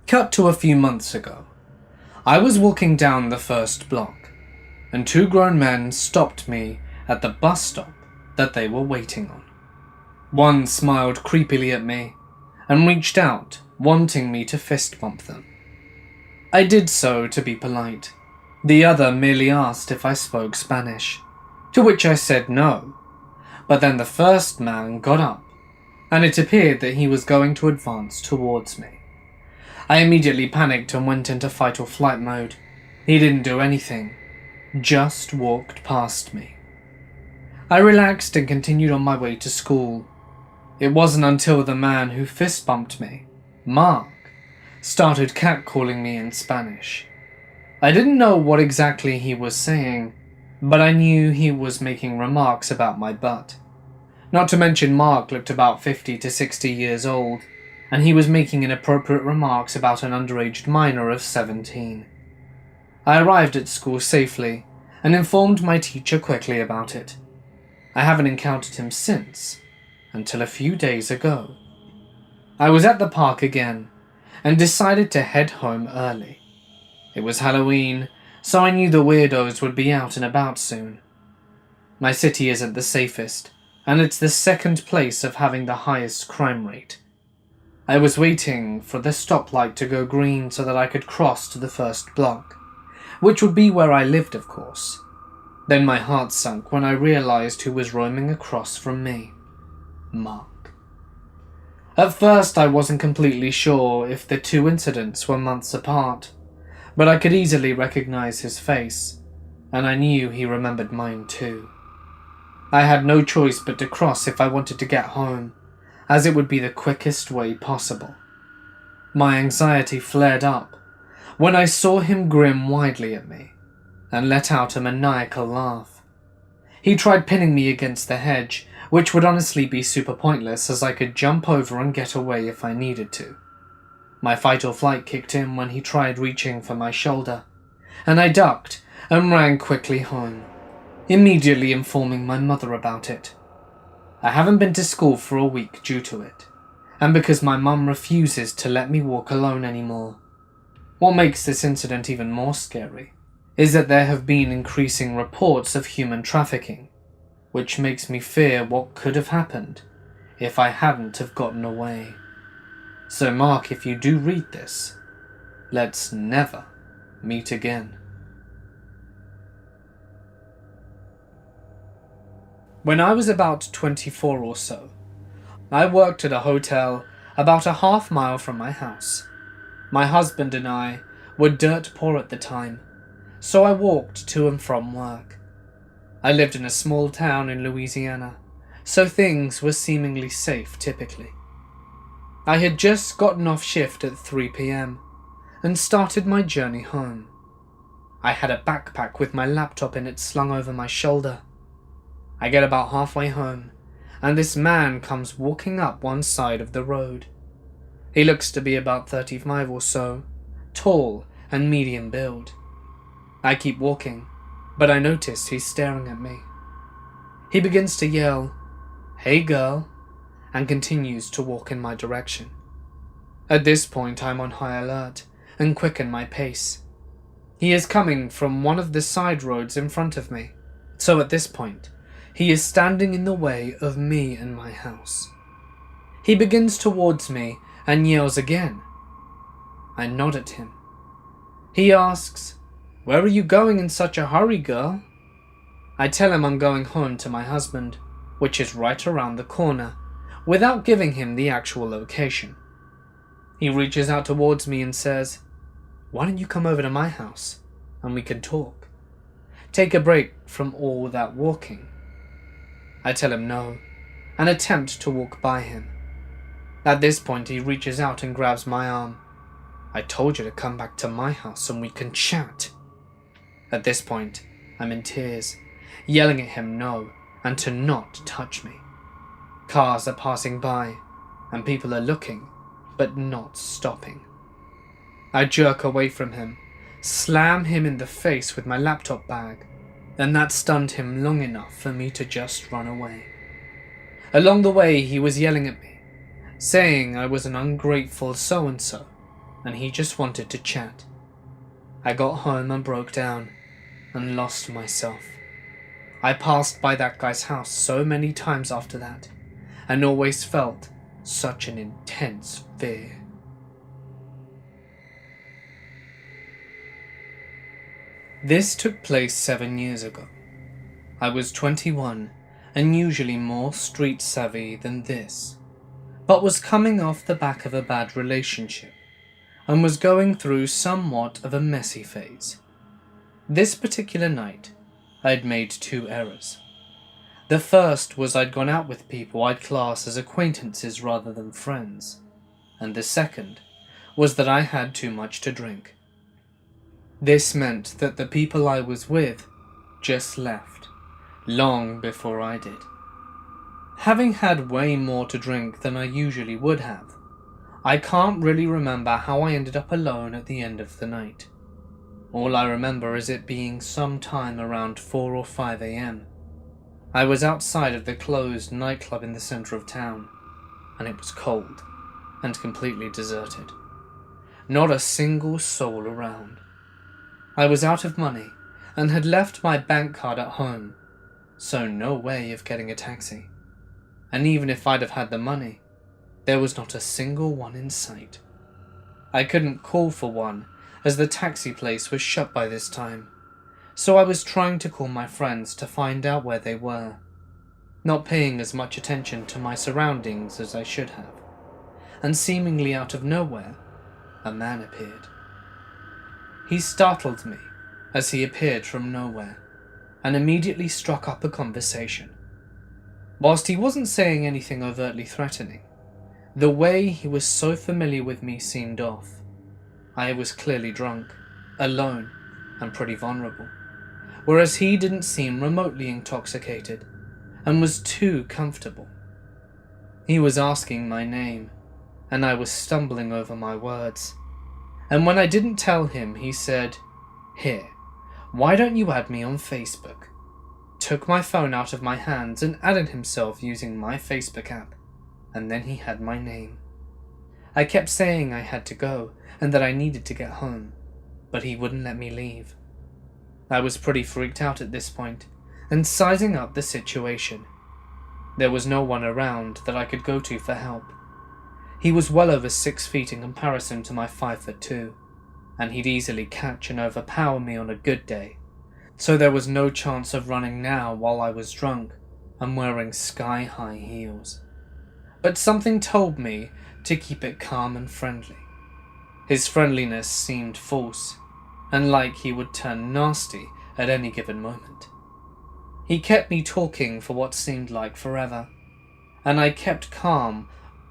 Cut to a few months ago. I was walking down the 1st block, and 2 grown men stopped me at the bus stop that they were waiting on. One smiled creepily at me and reached out, wanting me to fist bump them. I did so to be polite. The other merely asked if I spoke Spanish, to which I said no. But then the first man got up, and it appeared that he was going to advance towards me. I immediately panicked and went into fight or flight mode. He didn't do anything, just walked past me. I relaxed and continued on my way to school. It wasn't until the man who fist bumped me, Mark, started catcalling me in Spanish. I didn't know what exactly he was saying, but I knew he was making remarks about my butt. Not to mention Mark looked about 50 to 60 years old, and he was making inappropriate remarks about an underage minor of 17. I arrived at school safely and informed my teacher quickly about it. I haven't encountered him since, until a few days ago. I was at the park again, and decided to head home early. It was Halloween, so I knew the weirdos would be out and about soon. My city isn't the safest, and it's the 2nd place of having the highest crime rate. I was waiting for the stoplight to go green so that I could cross to the 1st block, which would be where I lived, of course. Then my heart sunk when I realized who was roaming across from me. Mark. At first I wasn't completely sure if the 2 incidents were months apart, but I could easily recognize his face, and I knew he remembered mine too. I had no choice but to cross if I wanted to get home, as it would be the quickest way possible. My anxiety flared up when I saw him grin widely at me and let out a maniacal laugh. He tried pinning me against the hedge, which would honestly be super pointless as I could jump over and get away if I needed to. My fight or flight kicked in when he tried reaching for my shoulder, and I ducked and ran quickly home, immediately informing my mother about it. I haven't been to school for a week due to it, and because my mum refuses to let me walk alone anymore. What makes this incident even more scary is that there have been increasing reports of human trafficking, which makes me fear what could have happened if I hadn't have gotten away. So Mark, if you do read this, let's never meet again. When I was about 24 or so, I worked at a hotel about a half-mile from my house. My husband and I were dirt poor at the time, so I walked to and from work. I lived in a small town in Louisiana, so things were seemingly safe typically. I had just gotten off shift at 3 p.m. and started my journey home. I had a backpack with my laptop in it slung over my shoulder. I get about halfway home, and this man comes walking up one side of the road. He looks to be about 35 or so, tall and medium build. I keep walking, but I notice he's staring at me. He begins to yell, "Hey girl," and continues to walk in my direction. At this point I'm on high alert and quicken my pace. He is coming from one of the side roads in front of me, so at this point he is standing in the way of me and my house. He begins towards me and yells again, I nod at him. He asks, "Where are you going in such a hurry, girl?" I tell him I'm going home to my husband, which is right around the corner, without giving him the actual location. He reaches out towards me and says, "Why don't you come over to my house and we can talk? Take a break from all that walking." I tell him no, and attempt to walk by him. At this point, he reaches out and grabs my arm. "I told you to come back to my house and we can chat." At this point, I'm in tears, yelling at him no and to not touch me. Cars are passing by, and people are looking, but not stopping. I jerk away from him, slam him in the face with my laptop bag, and that stunned him long enough for me to just run away. Along the way, he was yelling at me, saying I was an ungrateful so-and-so, and he just wanted to chat. I got home and broke down, and lost myself. I passed by that guy's house so many times after that, and always felt such an intense fear. This took place 7 years ago. I was 21 and usually more street savvy than this, but was coming off the back of a bad relationship and was going through somewhat of a messy phase. This particular night, I'd made 2 errors. The first was I'd gone out with people I'd class as acquaintances rather than friends, and the second was that I had too much to drink. This meant that the people I was with just left, long before I did. Having had way more to drink than I usually would have, I can't really remember how I ended up alone at the end of the night. All I remember is it being sometime around 4 or 5 a.m. I was outside of the closed nightclub in the center of town, and it was cold and completely deserted. Not a single soul around. I was out of money and had left my bank card at home, so no way of getting a taxi. And even if I'd have had the money, there was not a single one in sight. I couldn't call for one, as the taxi place was shut by this time, so I was trying to call my friends to find out where they were, not paying as much attention to my surroundings as I should have. And seemingly out of nowhere, a man appeared. He startled me as he appeared from nowhere, and immediately struck up a conversation. Whilst he wasn't saying anything overtly threatening, the way he was so familiar with me seemed off. I was clearly drunk, alone, and pretty vulnerable, whereas he didn't seem remotely intoxicated, and was too comfortable. He was asking my name, and I was stumbling over my words. And when I didn't tell him, he said, "Here, why don't you add me on Facebook?" Took my phone out of my hands and added himself using my Facebook app, and then he had my name. I kept saying I had to go and that I needed to get home, but he wouldn't let me leave. I was pretty freaked out at this point, and sizing up the situation. There was no one around that I could go to for help. He was well over 6 feet in comparison to my 5'2", and he'd easily catch and overpower me on a good day, so there was no chance of running now while I was drunk and wearing sky-high heels. But something told me to keep it calm and friendly. His friendliness seemed false, and like he would turn nasty at any given moment. He kept me talking for what seemed like forever, and I kept calm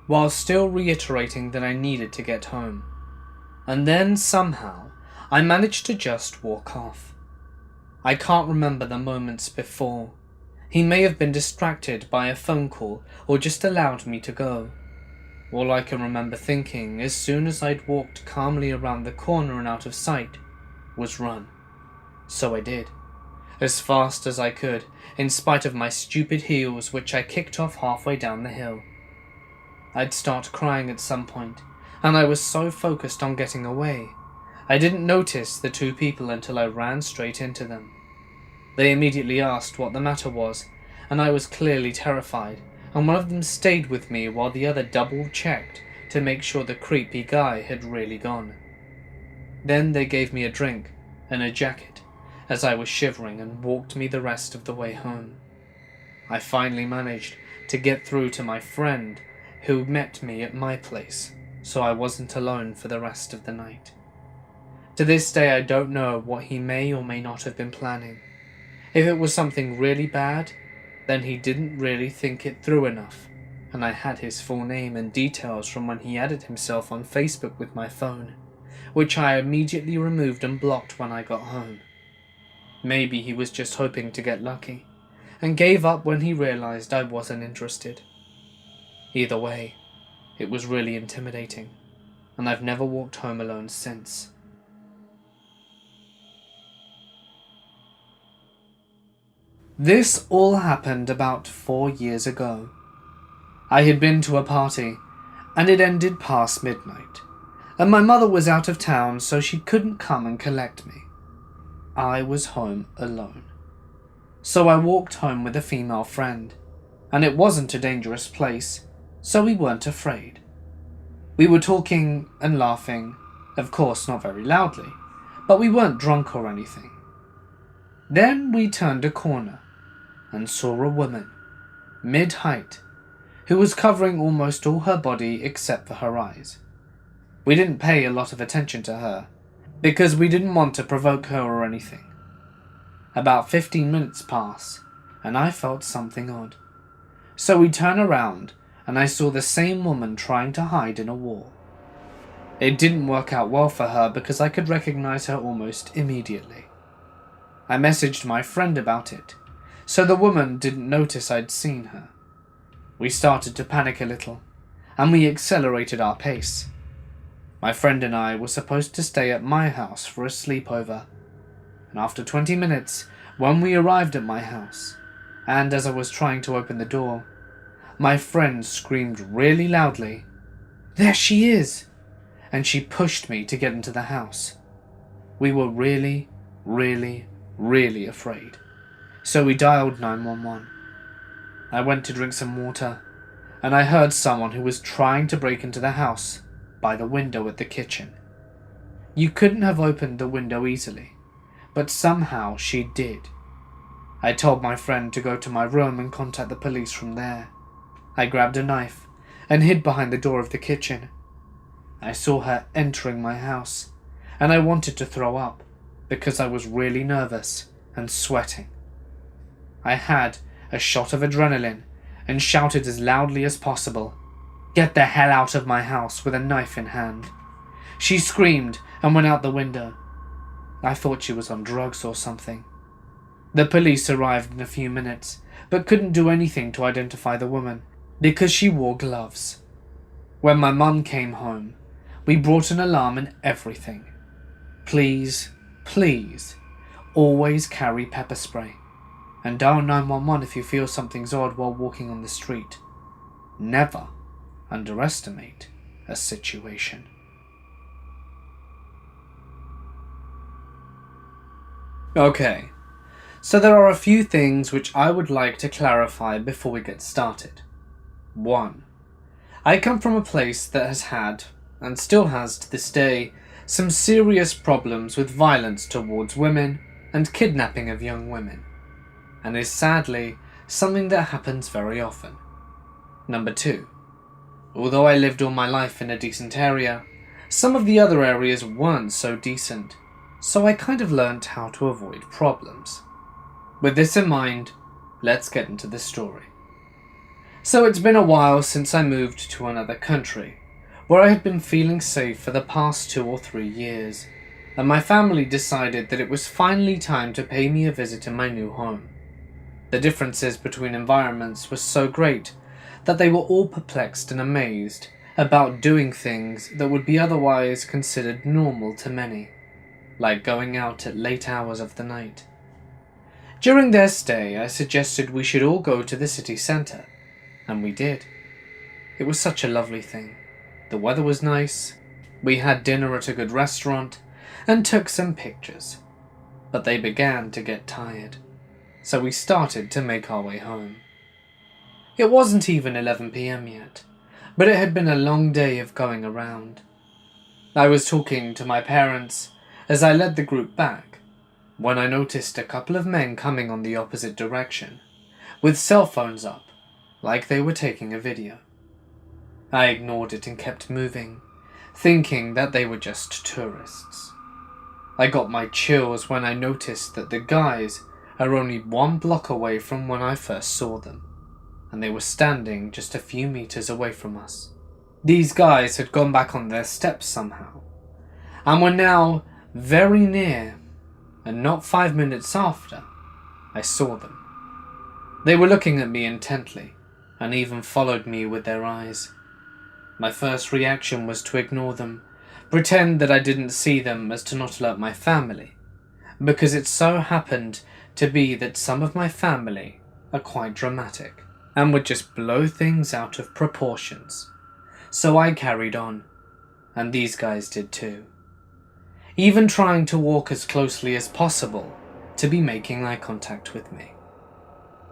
while still reiterating that I needed to get home. And then somehow I managed to just walk off. I can't remember the moments before. He may have been distracted by a phone call or just allowed me to go. All I can remember thinking as soon as I'd walked calmly around the corner and out of sight was run. So I did, as fast as I could, in spite of my stupid heels, which I kicked off halfway down the hill. I'd start crying at some point, and I was so focused on getting away, I didn't notice the 2 people until I ran straight into them. They immediately asked what the matter was, and I was clearly terrified, and one of them stayed with me while the other double-checked to make sure the creepy guy had really gone. Then they gave me a drink and a jacket as I was shivering and walked me the rest of the way home. I finally managed to get through to my friend who met me at my place, so I wasn't alone for the rest of the night. To this day, I don't know what he may or may not have been planning. If it was something really bad, then he didn't really think it through enough, and I had his full name and details from when he added himself on Facebook with my phone, which I immediately removed and blocked when I got home. Maybe he was just hoping to get lucky, and gave up when he realized I wasn't interested. Either way, it was really intimidating, and I've never walked home alone since. This all happened about 4 years ago. I had been to a party, and it ended past midnight, and my mother was out of town, so she couldn't come and collect me. I was home alone. So I walked home with a female friend, and it wasn't a dangerous place, so we weren't afraid. We were talking and laughing, of course not very loudly, but we weren't drunk or anything. Then we turned a corner and saw a woman, mid-height, who was covering almost all her body except for her eyes. We didn't pay a lot of attention to her, because we didn't want to provoke her or anything. About 15 minutes pass, and I felt something odd. So we turn around, and I saw the same woman trying to hide in a wall. It didn't work out well for her because I could recognize her almost immediately. I messaged my friend about it, so the woman didn't notice I'd seen her. We started to panic a little, and we accelerated our pace. My friend and I were supposed to stay at my house for a sleepover, and after 20 minutes, when we arrived at my house, and as I was trying to open the door, my friend screamed really loudly, "There she is!" and she pushed me to get into the house. We were really, really, really afraid, so we dialed 911. I went to drink some water, and I heard someone who was trying to break into the house by the window at the kitchen. You couldn't have opened the window easily, but somehow she did. I told my friend to go to my room and contact the police from there. I grabbed a knife and hid behind the door of the kitchen. I saw her entering my house, and I wanted to throw up because I was really nervous and sweating. I had a shot of adrenaline and shouted as loudly as possible, "Get the hell out of my house," with a knife in hand. She screamed and went out the window. I thought she was on drugs or something. The police arrived in a few minutes, but couldn't do anything to identify the woman because she wore gloves. When my mum came home, we brought an alarm and everything. Please, please, always carry pepper spray, and dial 911 if you feel something's odd while walking on the street. Never underestimate a situation. Okay, so there are a few things which I would like to clarify before we get started. 1. I come from a place that has had, and still has to this day, some serious problems with violence towards women and kidnapping of young women, and is sadly something that happens very often. 2. Although I lived all my life in a decent area, some of the other areas weren't so decent, so I kind of learnt how to avoid problems. With this in mind, let's get into the story. So it's been a while since I moved to another country, where I had been feeling safe for the past 2 or 3 years, and my family decided that it was finally time to pay me a visit in my new home. The differences between environments were so great that they were all perplexed and amazed about doing things that would be otherwise considered normal to many, like going out at late hours of the night. During their stay, I suggested we should all go to the city centre, and we did. It was such a lovely thing. The weather was nice, we had dinner at a good restaurant, and took some pictures. But they began to get tired, so we started to make our way home. It wasn't even 11 p.m. yet, but it had been a long day of going around. I was talking to my parents as I led the group back, when I noticed a couple of men coming on the opposite direction, with cell phones up, like they were taking a video. I ignored it and kept moving, thinking that they were just tourists. I got my chills when I noticed that the guys are only 1 block away from when I first saw them, and they were standing just a few meters away from us. These guys had gone back on their steps somehow, and were now very near, and not 5 minutes after, I saw them. They were looking at me intently, and even followed me with their eyes. My first reaction was to ignore them, pretend that I didn't see them as to not alert my family, because it so happened to be that some of my family are quite dramatic and would just blow things out of proportions. So I carried on, and these guys did too, even trying to walk as closely as possible to be making eye contact with me.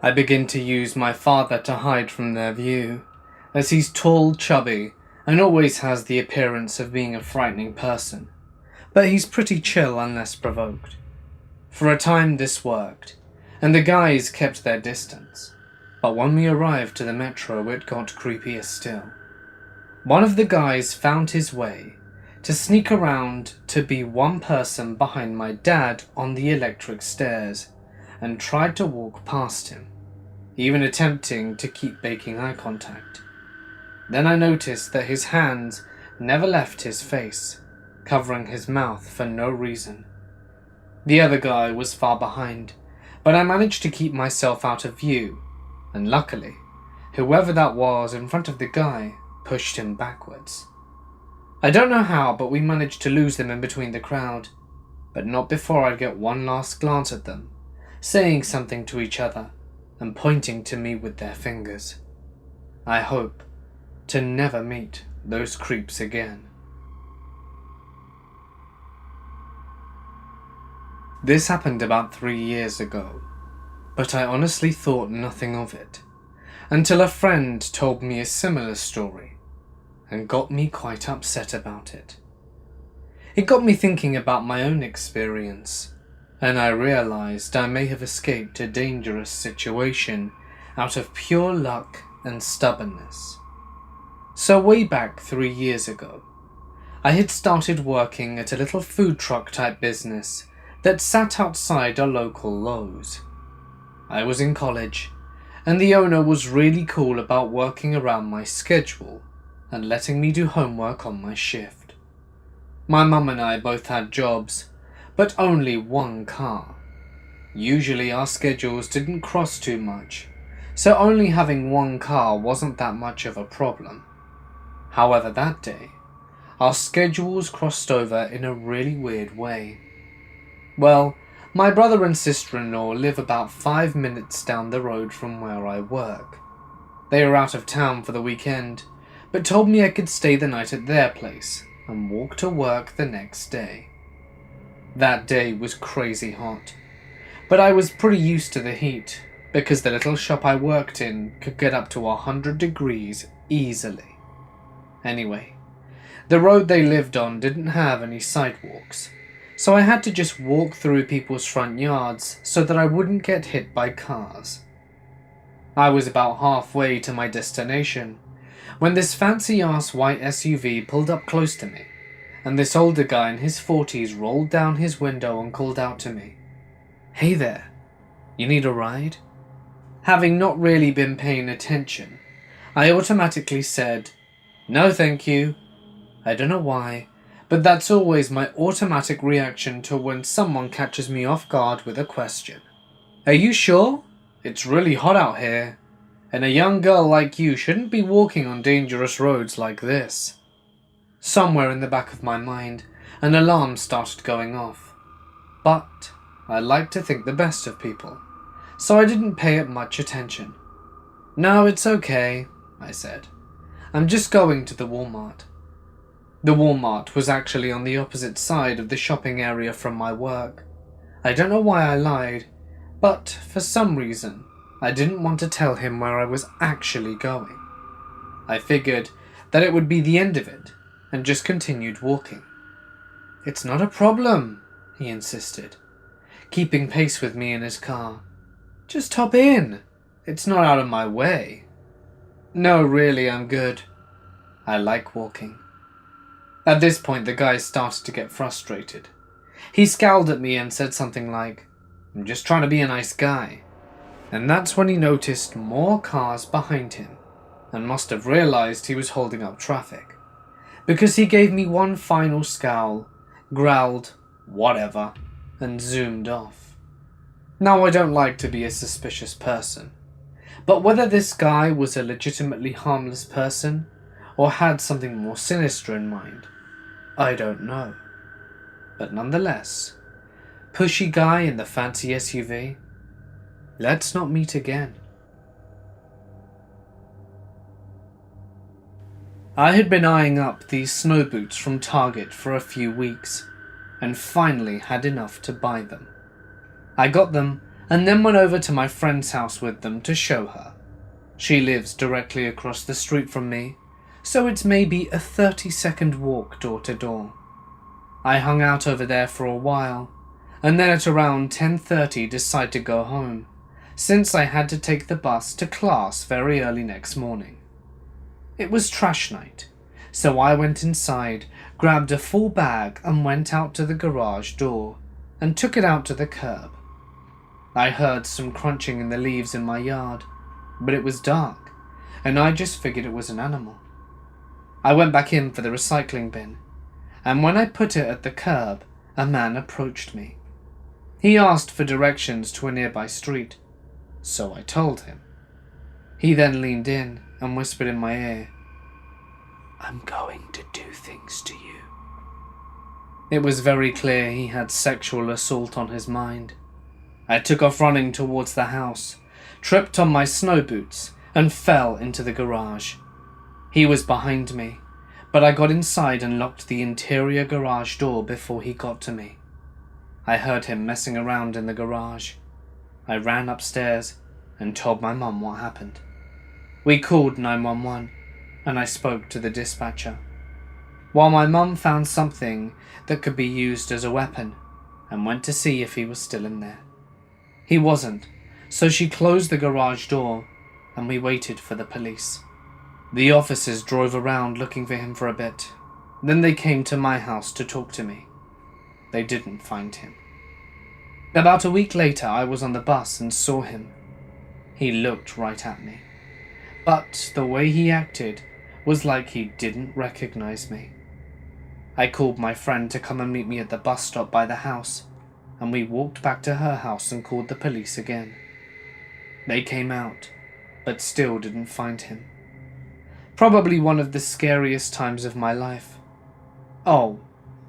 I begin to use my father to hide from their view, as he's tall, chubby, and always has the appearance of being a frightening person, but he's pretty chill unless provoked. For a time this worked, and the guys kept their distance, but when we arrived to the metro it got creepier still. One of the guys found his way to sneak around to be one person behind my dad on the electric stairs, and tried to walk past him, even attempting to keep making eye contact. Then I noticed that his hands never left his face, covering his mouth for no reason. The other guy was far behind, but I managed to keep myself out of view, and luckily, whoever that was in front of the guy pushed him backwards. I don't know how, but we managed to lose them in between the crowd, but not before I'd get one last glance at them, saying something to each other and pointing to me with their fingers. I hope to never meet those creeps again. This happened about 3 years ago, but I honestly thought nothing of it, until a friend told me a similar story, and got me quite upset about it. It got me thinking about my own experience, and I realized I may have escaped a dangerous situation out of pure luck and stubbornness. So way back 3 years ago, I had started working at a little food truck type business that sat outside a local Lowe's. I was in college, and the owner was really cool about working around my schedule and letting me do homework on my shift. My mum and I both had jobs, but only one car. Usually our schedules didn't cross too much, so only having one car wasn't that much of a problem. However, that day, our schedules crossed over in a really weird way. Well, my brother and sister-in-law live about 5 minutes down the road from where I work. They were out of town for the weekend, but told me I could stay the night at their place and walk to work the next day. That day was crazy hot, but I was pretty used to the heat because the little shop I worked in could get up to 100 degrees easily. Anyway, the road they lived on didn't have any sidewalks, so I had to just walk through people's front yards so that I wouldn't get hit by cars. I was about halfway to my destination when this fancy-ass white SUV pulled up close to me, and this older guy in his 40s rolled down his window and called out to me, "Hey there, you need a ride?" Having not really been paying attention, I automatically said, "No thank you." I don't know why, but that's always my automatic reaction to when someone catches me off guard with a question. "Are you sure? It's really hot out here, and a young girl like you shouldn't be walking on dangerous roads like this." Somewhere in the back of my mind, an alarm started going off. But I like to think the best of people, so I didn't pay it much attention. "No, it's okay," I said. "I'm just going to the Walmart." The Walmart was actually on the opposite side of the shopping area from my work. I don't know why I lied, but for some reason, I didn't want to tell him where I was actually going. I figured that it would be the end of it, and just continued walking. "It's not a problem," he insisted, keeping pace with me in his car. "Just hop in. It's not out of my way." "No, really, I'm good. I like walking." At this point, the guy started to get frustrated. He scowled at me and said something like, "I'm just trying to be a nice guy." And that's when he noticed more cars behind him and must have realized he was holding up traffic, because he gave me one final scowl, growled, "Whatever," and zoomed off. Now, I don't like to be a suspicious person, but whether this guy was a legitimately harmless person or had something more sinister in mind, I don't know. But nonetheless, pushy guy in the fancy SUV, let's not meet again. I had been eyeing up these snow boots from Target for a few weeks, and finally had enough to buy them. I got them, and then went over to my friend's house with them to show her. She lives directly across the street from me, so it's maybe a 30-second walk door to door. I hung out over there for a while, and then at around 10:30 decided to go home, since I had to take the bus to class very early next morning. It was trash night, so I went inside, grabbed a full bag and went out to the garage door and took it out to the curb. I heard some crunching in the leaves in my yard, but it was dark, and I just figured it was an animal. I went back in for the recycling bin, and when I put it at the curb, a man approached me. He asked for directions to a nearby street, so I told him. He then leaned in and whispered in my ear, "I'm going to do things to you." It was very clear he had sexual assault on his mind. I took off running towards the house, tripped on my snow boots, and fell into the garage. He was behind me, but I got inside and locked the interior garage door before he got to me. I heard him messing around in the garage. I ran upstairs and told my mum what happened. We called 911, and I spoke to the dispatcher, while my mum found something that could be used as a weapon and went to see if he was still in there. He wasn't, so she closed the garage door and we waited for the police. The officers drove around looking for him for a bit. Then they came to my house to talk to me. They didn't find him. About a week later, I was on the bus and saw him. He looked right at me, but the way he acted was like he didn't recognize me. I called my friend to come and meet me at the bus stop by the house, and we walked back to her house and called the police again. They came out, but still didn't find him. Probably one of the scariest times of my life. Oh,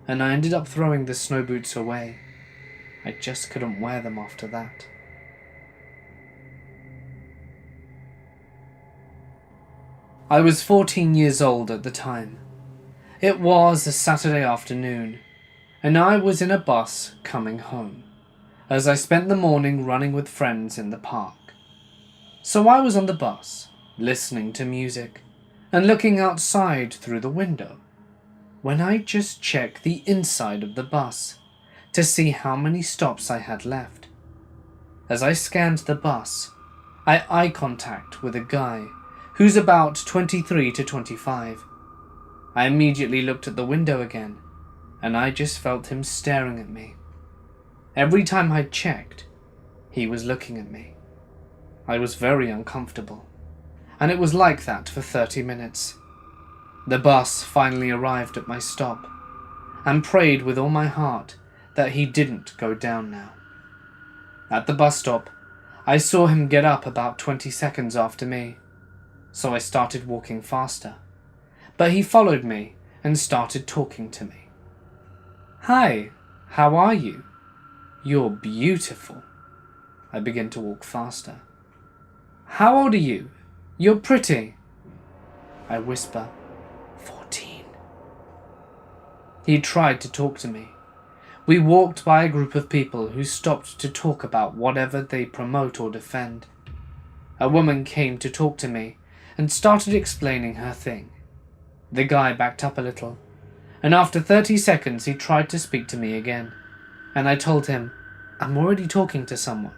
and I ended up throwing the snow boots away. I just couldn't wear them after that. I was 14 years old at the time. It was a Saturday afternoon, and I was in a bus coming home, as I spent the morning running with friends in the park. So I was on the bus, listening to music, and looking outside through the window, when I just checked the inside of the bus to see how many stops I had left. As I scanned the bus, I eye contact with a guy who's about 23 to 25. I immediately looked at the window again, and I just felt him staring at me. Every time I checked, he was looking at me. I was very uncomfortable, and it was like that for 30 minutes. The bus finally arrived at my stop, and prayed with all my heart that he didn't go down now. At the bus stop, I saw him get up about 20 seconds after me, so I started walking faster. But he followed me and started talking to me. "Hi, how are you? You're beautiful." I began to walk faster. "How old are you? You're pretty." I whisper, 14. He tried to talk to me. We walked by a group of people who stopped to talk about whatever they promote or defend. A woman came to talk to me and started explaining her thing. The guy backed up a little, and after 30 seconds he tried to speak to me again. and I told him, "I'm already talking to someone."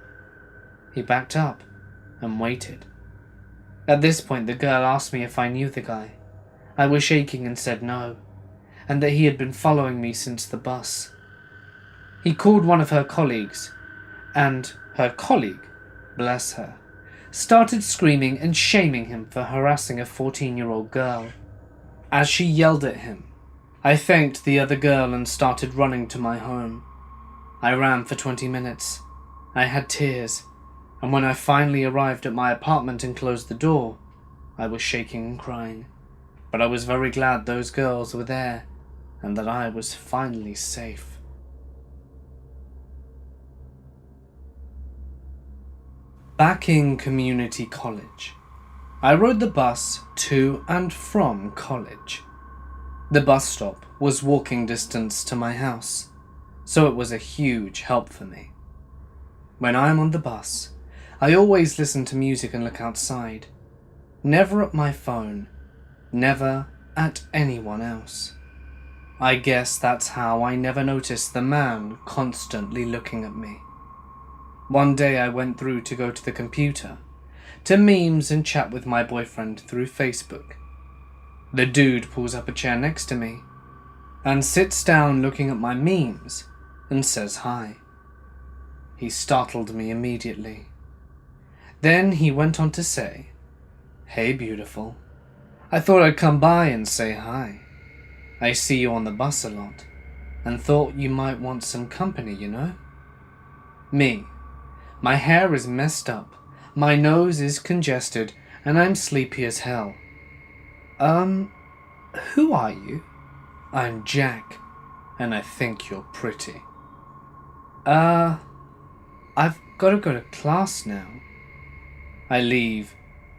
He backed up and waited. At this point, the girl asked me if I knew the guy. I was shaking and said no, and that he had been following me since the bus. He called one of her colleagues, and her colleague, bless her, started screaming and shaming him for harassing a 14-year-old girl. As she yelled at him, I thanked the other girl and started running to my home. I ran for 20 minutes. I had tears, and when I finally arrived at my apartment and closed the door, I was shaking and crying. But I was very glad those girls were there, and that I was finally safe. Back in community college, I rode the bus to and from college. The bus stop was walking distance to my house, so it was a huge help for me. When I'm on the bus, I always listen to music and look outside. Never at my phone, never at anyone else. I guess that's how I never noticed the man constantly looking at me. One day I went through to go to the computer, to memes and chat with my boyfriend through Facebook. The dude pulls up a chair next to me and sits down looking at my memes and says hi. He startled me immediately. Then he went on to say, "Hey beautiful, I thought I'd come by and say hi. I see you on the bus a lot and thought you might want some company, you know?" Me. My hair is messed up, my nose is congested, and I'm sleepy as hell. Who are you?" "I'm Jack, and I think you're pretty." I've got to go to class now." I leave,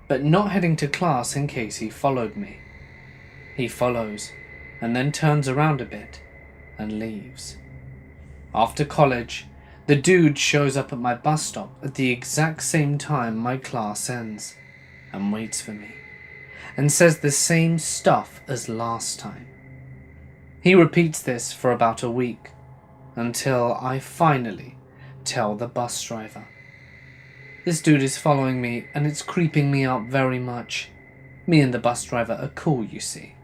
but not heading to class in case he followed me. He follows, and then turns around a bit and leaves. After college, the dude shows up at my bus stop at the exact same time my class ends and waits for me and says the same stuff as last time. He repeats this for about a week until I finally tell the bus driver. This dude is following me and it's creeping me out very much. Me and the bus driver are cool, you see.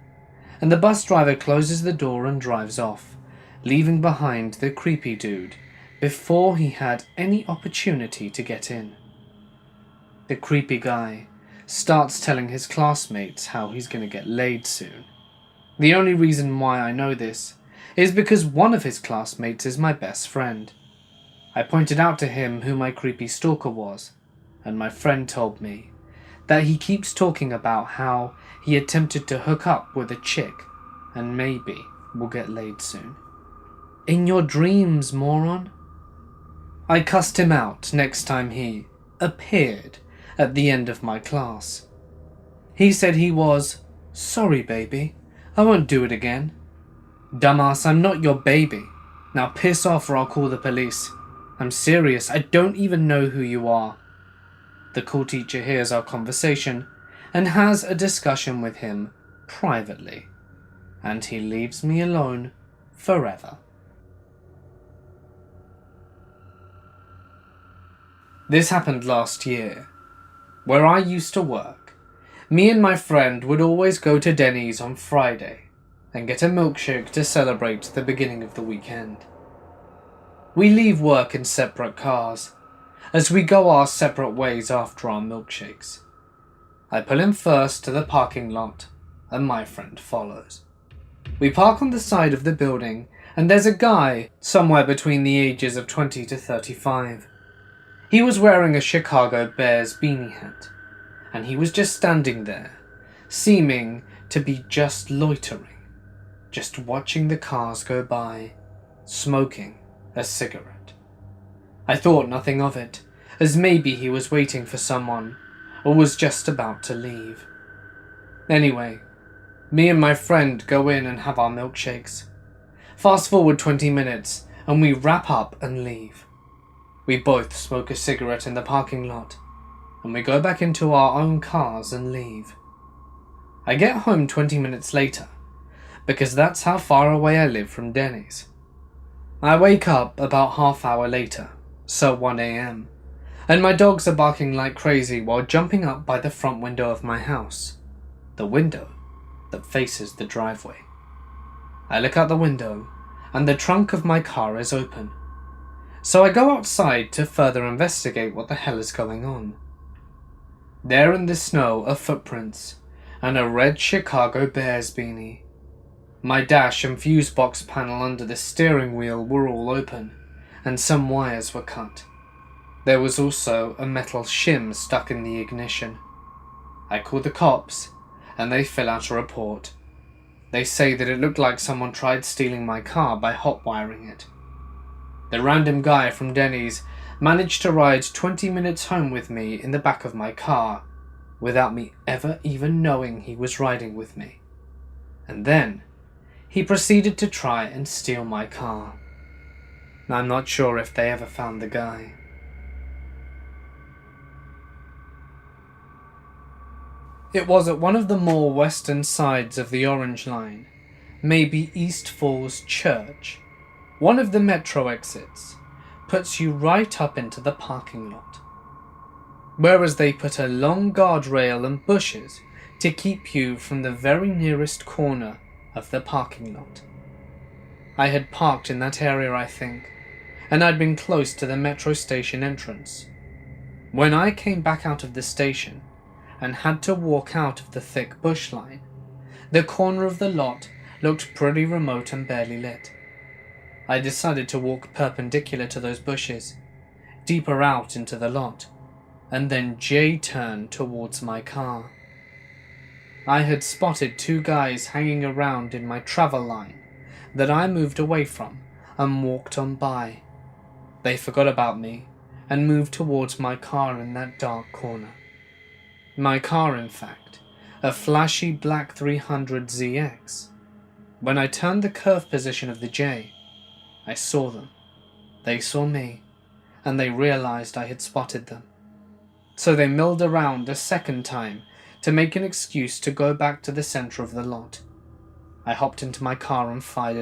And the bus driver closes the door and drives off, leaving behind the creepy dude before he had any opportunity to get in. The creepy guy starts telling his classmates how he's going to get laid soon. The only reason why I know this is because one of his classmates is my best friend. I pointed out to him who my creepy stalker was, and my friend told me that he keeps talking about how he attempted to hook up with a chick and maybe will get laid soon. In your dreams, moron. I cussed him out next time he appeared at the end of my class. He said he was sorry, baby. I won't do it again. Dumbass, I'm not your baby. Now piss off or I'll call the police. I'm serious, I don't even know who you are. The cool teacher hears our conversation and has a discussion with him privately, and he leaves me alone forever. This happened last year. Where I used to work, me and my friend would always go to Denny's on Friday and get a milkshake to celebrate the beginning of the weekend. We leave work in separate cars, as we go our separate ways after our milkshakes. I pull in first to the parking lot, and my friend follows. We park on the side of the building, and there's a guy somewhere between the ages of 20 to 35. He was wearing a Chicago Bears beanie hat, and he was just standing there, seeming to be just loitering, just watching the cars go by, smoking a cigarette. I thought nothing of it, as maybe he was waiting for someone, or was just about to leave. Anyway, me and my friend go in and have our milkshakes. Fast forward 20 minutes, and we wrap up and leave. We both smoke a cigarette in the parking lot, and we go back into our own cars and leave. I get home 20 minutes later, because that's how far away I live from Denny's. I wake up about half hour later, so 1 a.m, and my dogs are barking like crazy while jumping up by the front window of my house, the window that faces the driveway. I look out the window, and the trunk of my car is open. So I go outside to further investigate what the hell is going on. There in the snow are footprints, and a red Chicago Bears beanie. My dash and fuse box panel under the steering wheel were all open, and some wires were cut. There was also a metal shim stuck in the ignition. I call the cops, and they fill out a report. They say that it looked like someone tried stealing my car by hot wiring it. The random guy from Denny's managed to ride 20 minutes home with me in the back of my car, without me ever even knowing he was riding with me. And then, he proceeded to try and steal my car. I'm not sure if they ever found the guy. It was at one of the more western sides of the Orange Line, maybe East Falls Church. One of the metro exits puts you right up into the parking lot, whereas they put a long guardrail and bushes to keep you from the very nearest corner of the parking lot. I had parked in that area, I think, and I'd been close to the metro station entrance. When I came back out of the station and had to walk out of the thick bush line, the corner of the lot looked pretty remote and barely lit. I decided to walk perpendicular to those bushes, deeper out into the lot, and then J-turn towards my car. I had spotted two guys hanging around in my travel line that I moved away from and walked on by. They forgot about me and moved towards my car in that dark corner. My car, in fact, a flashy black 300ZX. When I turned the curve position of the J, I saw them. They saw me, and they realized I had spotted them. So they milled around a second time to make an excuse to go back to the center of the lot. I hopped into my car and fired it up.